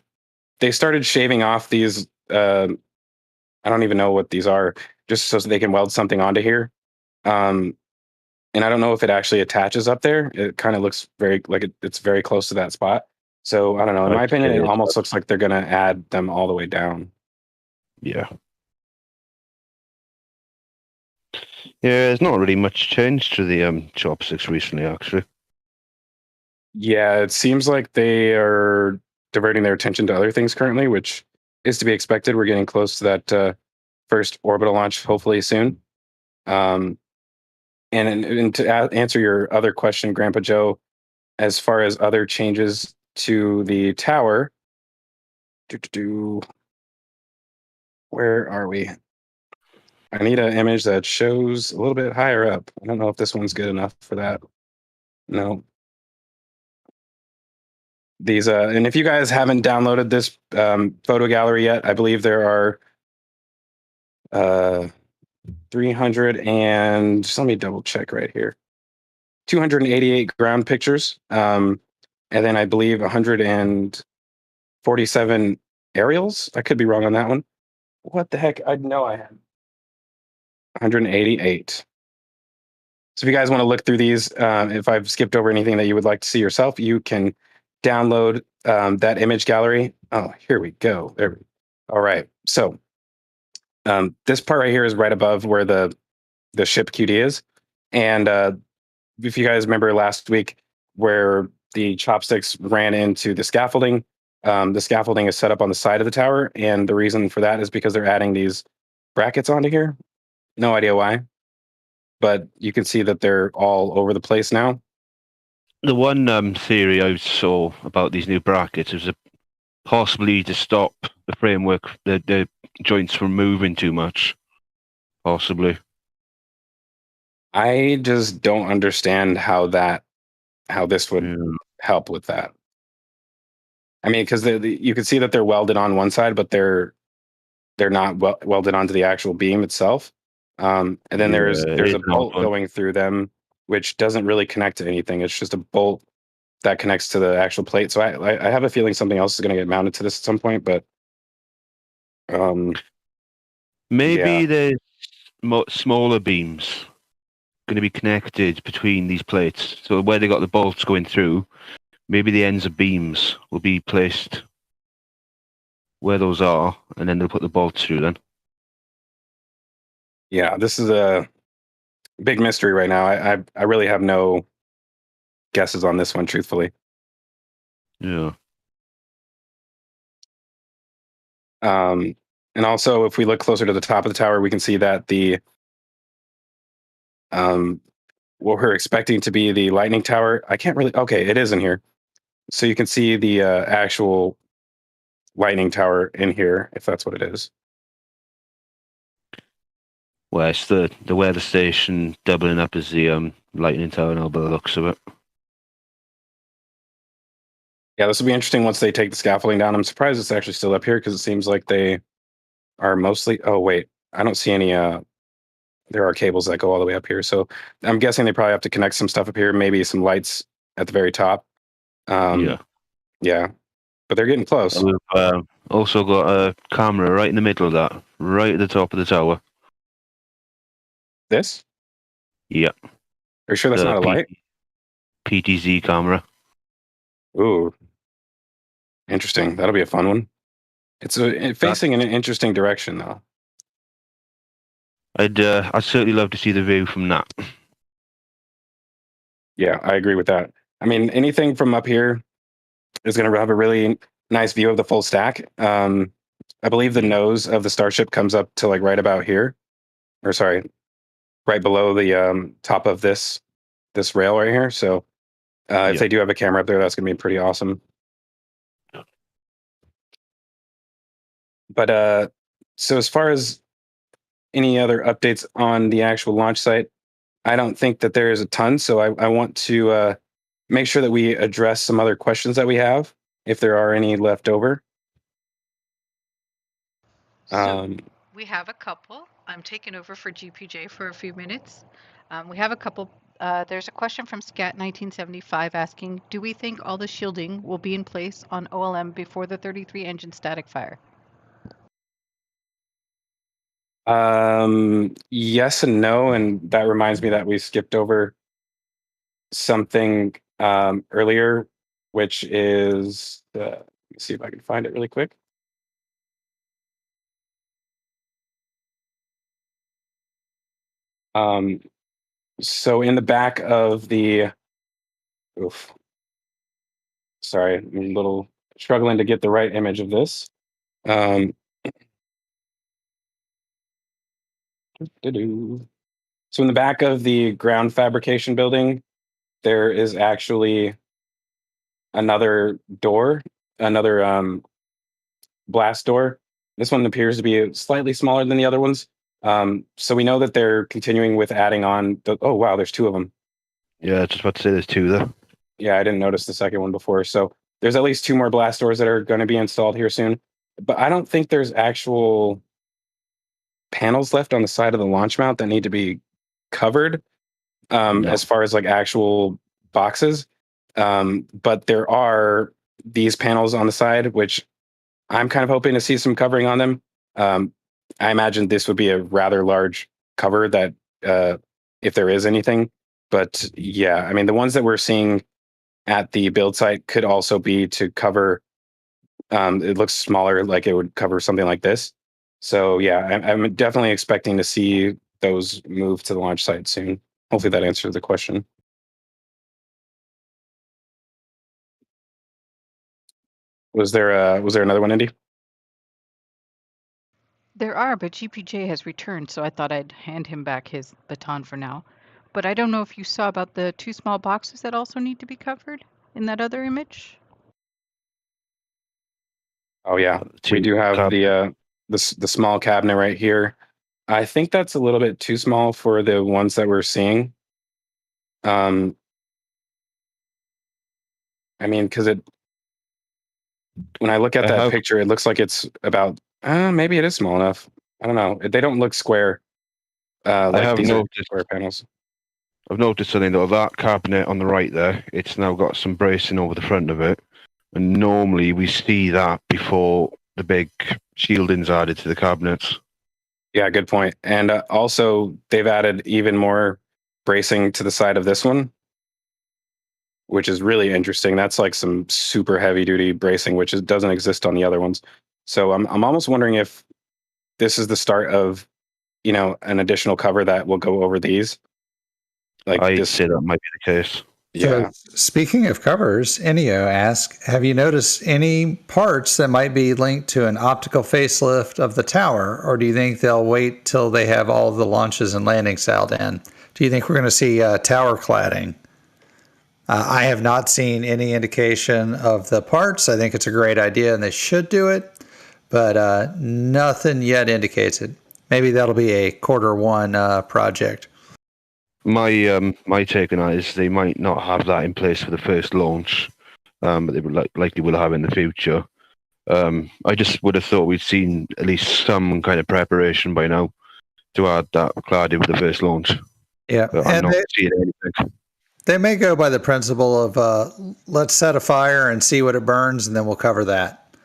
started shaving off these. I don't even know what these are, just so they can weld something onto here. And I don't know if it actually attaches up there. It kind of looks very like it's very close to that spot. So I don't know. In my opinion, it almost looks like they're going to add them all the way down. Yeah. Yeah, there's not really much change to the chopsticks recently, actually. Yeah, it seems like they are diverting their attention to other things currently, which is to be expected. We're getting close to that first orbital launch, hopefully soon. And to answer your other question, Grandpa Joe, as far as other changes to the tower, where are we? I need an image that shows a little bit higher up. I don't know if this one's good enough for that. No. These and if you guys haven't downloaded this photo gallery yet, I believe there are 300 and just let me double check right here. 288 ground pictures, and then I believe 147 aerials. I could be wrong on that one. What the heck? I know I had 188. So if you guys want to look through these, if I've skipped over anything that you would like to see yourself, you can download that image gallery. Oh, here we go. There. All right. So this part right here is right above where the ship QD is. And if you guys remember last week where the chopsticks ran into the scaffolding is set up on the side of the tower. And the reason for that is because they're adding these brackets onto here. No idea why, but you can see that they're all over the place now. The one theory I saw about these new brackets is possibly to stop the framework, the joints from moving too much. Possibly. I just don't understand how this would help with that. I mean, because you can see that they're welded on one side, but they're not welded onto the actual beam itself. And then there's a bolt going through them, which doesn't really connect to anything. It's just a bolt that connects to the actual plate. So I have a feeling something else is going to get mounted to this at some point. But maybe there's smaller beams going to be connected between these plates. So where they got the bolts going through, maybe the ends of beams will be placed where those are, and then they'll put the bolts through then. Yeah, this is a big mystery right now. I really have no guesses on this one, truthfully. Yeah. And also, if we look closer to the top of the tower, we can see that what we're expecting to be the lightning tower. I can't really. Okay, it is in here, so you can see the actual lightning tower in here, if that's what it is. Well, it's the weather station doubling up as the lightning tower now, by the looks of it. Yeah, this will be interesting once they take the scaffolding down. I'm surprised it's actually still up here because it seems like they are mostly. Oh wait, I don't see any. There are cables that go all the way up here, so I'm guessing they probably have to connect some stuff up here. Maybe some lights at the very top. Yeah, but they're getting close. We've also got a camera right in the middle of that, right at the top of the tower. This? Yeah. Are you sure that's not a light? PTZ camera. Ooh. Interesting. That'll be a fun one. It's facing in an interesting direction, though. I'd certainly love to see the view from that. Yeah, I agree with that. I mean, anything from up here is going to have a really nice view of the full stack. I believe the nose of the Starship comes up to like right about here. Or sorry, right below the top of this rail right here. So If they do have a camera up there, that's going to be pretty awesome. But so as far as any other updates on the actual launch site, I don't think that there is a ton. So I want to make sure that we address some other questions that we have, if there are any left over. So we have a couple. I'm taking over for GPJ for a few minutes. We have a couple. There's a question from Scat 1975 asking, do we think all the shielding will be in place on OLM before the 33 engine static fire? Yes and no, and that reminds me that we skipped over something earlier, which is let me see if I can find it really quick. So in the back of the, sorry, I'm a little struggling to get the right image of this. So in the back of the ground fabrication building, there is actually another door, another blast door. This one appears to be slightly smaller than the other ones. So we know that they're continuing with adding on the, oh wow, there's two of them. Yeah, just about to say there's two there. Yeah, I didn't notice the second one before. So there's at least two more blast doors that are going to be installed here soon. But I don't think there's actual panels left on the side of the launch mount that need to be covered as far as like actual boxes. But there are these panels on the side, which I'm kind of hoping to see some covering on them. I imagine this would be a rather large cover that if there is anything. But yeah, I mean, the ones that we're seeing at the build site could also be to cover. It looks smaller, like it would cover something like this. So yeah, I'm definitely expecting to see those move to the launch site soon. Hopefully that answers the question. Was there another one, Indy? There are, but GPJ has returned, so I thought I'd hand him back his baton for now. But I don't know if you saw about the two small boxes that also need to be covered in that other image. Oh yeah, we do have the small cabinet right here. I think that's a little bit too small for the ones that we're seeing. I mean, because when I look at that picture, it looks like it's about maybe it is small enough. I don't know. They don't look square. Like these are square panels. I've noticed something though. That cabinet on the right there, it's now got some bracing over the front of it, and normally we see that before the big shielding's added to the cabinets. Yeah, good point. And also, they've added even more bracing to the side of this one, which is really interesting. That's like some super heavy duty bracing, which doesn't exist on the other ones. So I'm almost wondering if this is the start of, an additional cover that will go over these. Like I'd say that might be the case. Yeah. So speaking of covers, Enio asks, have you noticed any parts that might be linked to an optical facelift of the tower, or do you think they'll wait till they have all of the launches and landings dialed in? Do you think we're going to see tower cladding? I have not seen any indication of the parts. I think it's a great idea and they should do it, but nothing yet indicates it. Maybe that'll be a Q1 project. My take on that is they might not have that in place for the first launch, but they likely will have in the future. I just would have thought we'd seen at least some kind of preparation by now to add that cladding with the first launch. Yeah, but I'm not seeing anything. They may go by the principle of let's set a fire and see what it burns, and then we'll cover that.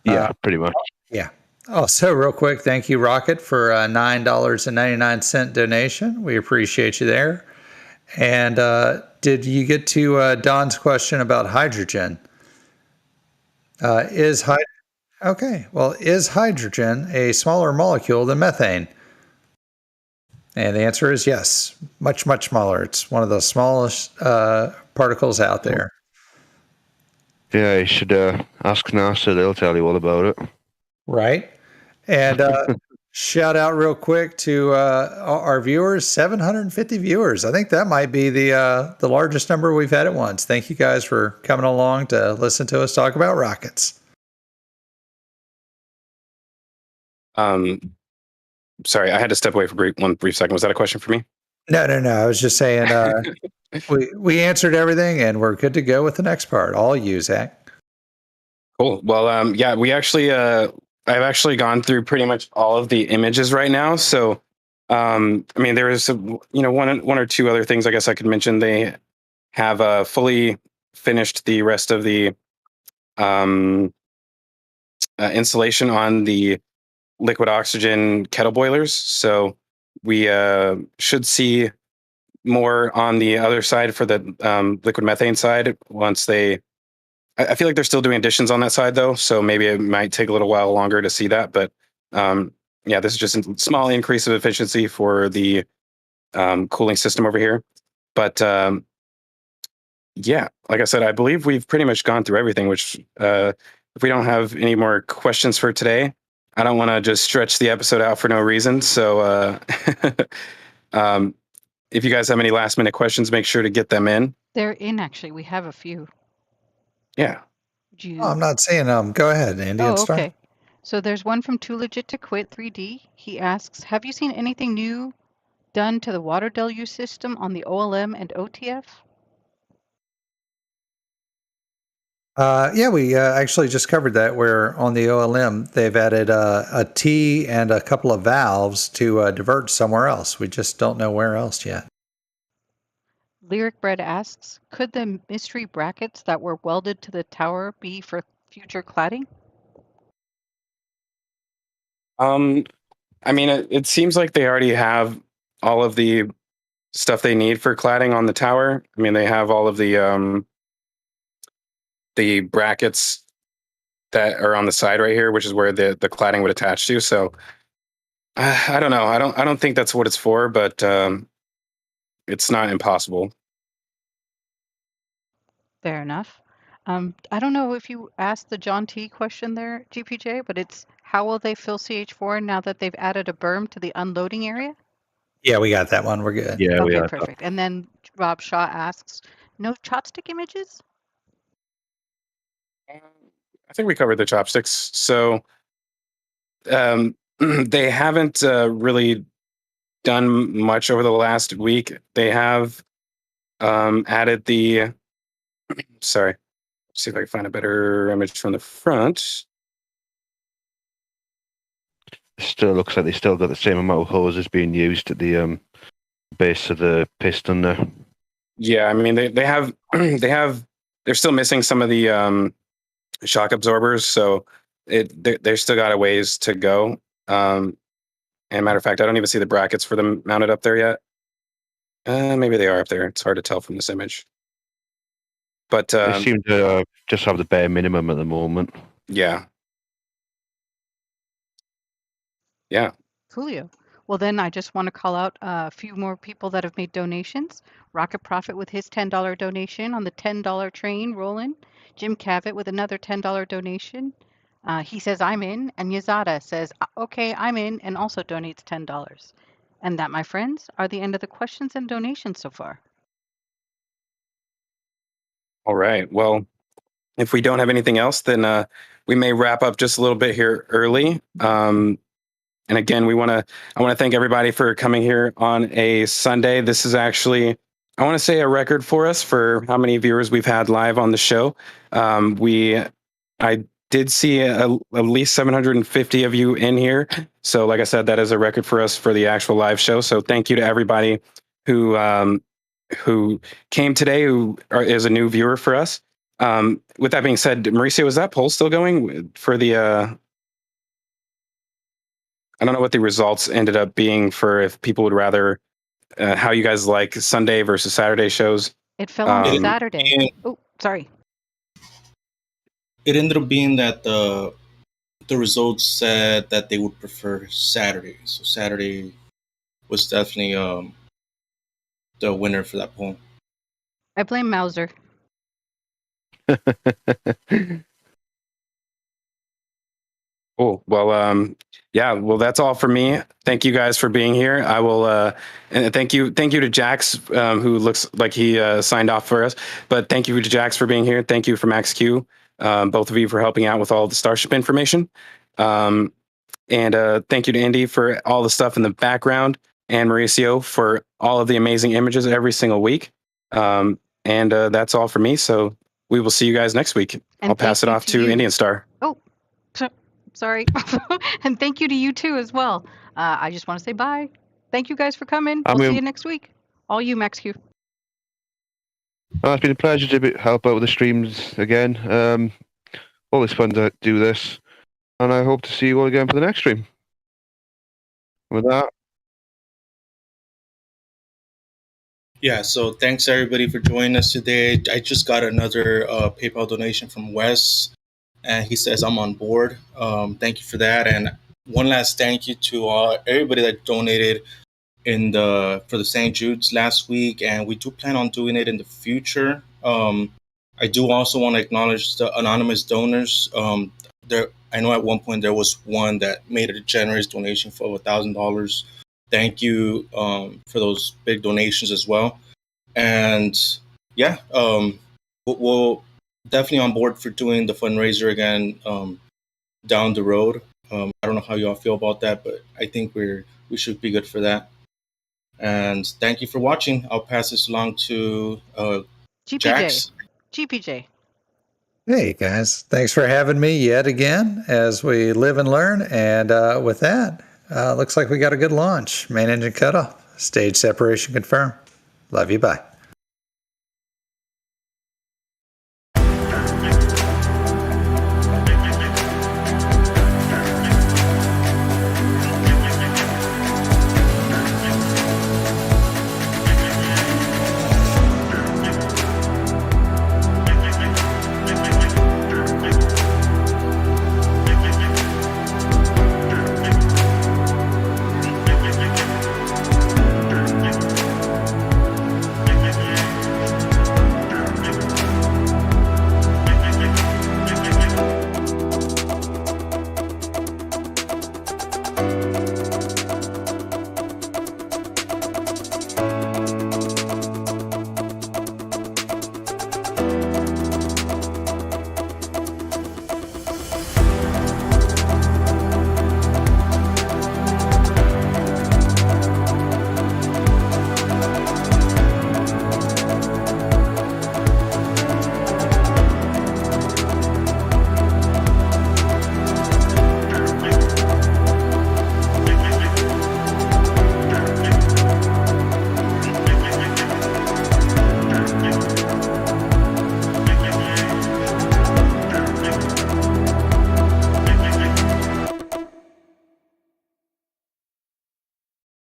Yeah, pretty much. Yeah. Oh, so real quick, thank you, Rocket, for a $9.99 donation. We appreciate you there. And did you get to Don's question about hydrogen? Is hydrogen a smaller molecule than methane? And the answer is yes, much, much smaller. It's one of the smallest particles out there. Yeah, you should ask NASA. They'll tell you all about it. Right. And Shout out real quick to our viewers, 750 viewers. I think that might be the largest number we've had at once. Thank you guys for coming along to listen to us talk about rockets. Sorry, I had to step away for one brief second. Was that a question for me? No. I was just saying we answered everything, and we're good to go with the next part. All you, Zach. Cool. Well, yeah, we actually, I've actually gone through pretty much all of the images right now. So, I mean, there is, one or two other things I guess I could mention. They have fully finished the rest of the installation on the liquid oxygen kettle boilers. So we should see more on the other side for the liquid methane side once they. I feel like they're still doing additions on that side though, so maybe it might take a little while longer to see that. But yeah, this is just a small increase of efficiency for the cooling system over here. But yeah, like I said, I believe we've pretty much gone through everything. Which if we don't have any more questions for today, I don't want to just stretch the episode out for no reason. So if you guys have any last minute questions, make sure to get them in. They're in, actually. We have a few. Yeah. I'm not seeing them. Go ahead, Andy. Oh, okay. So there's one from Too Legit to Quit 3D. He asks, have you seen anything new done to the water deluge system on the OLM and OTF? Yeah, we actually just covered that, where on the OLM, they've added a T and a couple of valves to divert somewhere else. We just don't know where else yet. Lyric Bread asks, could the mystery brackets that were welded to the tower be for future cladding? I mean, it seems like they already have all of the stuff they need for cladding on the tower. I mean, they have all of the brackets that are on the side right here, which is where the cladding would attach to. So I don't know. I don't think that's what it's for, but it's not impossible. Fair enough. I don't know if you asked the John T question there, GPJ, but it's how will they fill CH4 now that they've added a berm to the unloading area? Yeah, we got that one. We're good. Yeah, we Okay, are. perfect. And then Rob Shaw asks, no chopstick images? I think we covered the chopsticks. So they haven't really done much over the last week. They have added the. Sorry, see if I can find a better image from the front. Still looks like they still got the same amount of hoses being used at the base of the piston there. Yeah, I mean they have they're still missing some of the shock absorbers, so they still got a ways to go. And matter of fact, I don't even see the brackets for them mounted up there yet. Maybe they are up there. It's hard to tell from this image. But They seem to just have the bare minimum at the moment. Yeah. Yeah. Coolio. Well, then I just want to call out a few more people that have made donations. Rocket Profit with his $10 donation on the $10 train rolling. Jim Cavett with another $10 donation. He says, I'm in. And Yazada says, okay, I'm in, and also donates $10. And that, my friends, are the end of the questions and donations so far. All right. Well, if we don't have anything else, then we may wrap up just a little bit here early. And again, I want to thank everybody for coming here on a Sunday. This is actually, I want to say, a record for us for how many viewers we've had live on the show. I did see at least 750 of you in here. So like I said, that is a record for us for the actual live show. So thank you to everybody who came today, who is a new viewer for us. With that being said, Mauricio, is that poll still going for the, I don't know what the results ended up being for if people would rather, how you guys like Sunday versus Saturday shows. It fell on Saturday. Oh, sorry. It ended up being that the results said that they would prefer Saturday. So Saturday was definitely the winner for that poll. I blame Mauser. Cool. Cool. Well, yeah. Well, that's all for me. Thank you guys for being here. I will, and thank you to Jax, who looks like he signed off for us. But thank you to Jax for being here. Thank you for Max Q, both of you for helping out with all the Starship information. And thank you to Indy for all the stuff in the background, and Mauricio for all of the amazing images every single week. And that's all for me. So we will see you guys next week. And I'll pass it off to Indian Star. Oh, sorry. And thank you to you too as well. I just want to say bye. Thank you guys for coming. We'll see you next week. All you, Max Q. It's been a pleasure to help out with the streams again. Always fun to do this. And I hope to see you all again for the next stream. With that. Yeah, so thanks everybody for joining us today. I just got another PayPal donation from Wes, and he says I'm on board. Thank you for that. And one last thank you to everybody that donated for the St. Jude's last week, and we do plan on doing it in the future. I do also want to acknowledge the anonymous donors. I know at one point there was one that made a generous donation for $1,000. Thank you for those big donations as well. And yeah, we'll definitely on board for doing the fundraiser again down the road. I don't know how y'all feel about that, but I think we should be good for that. And thank you for watching. I'll pass this along to Jax. GPJ. Hey guys, thanks for having me yet again as we live and learn. And with that, looks like we got a good launch. Main engine cutoff, stage separation confirmed. Love you, bye.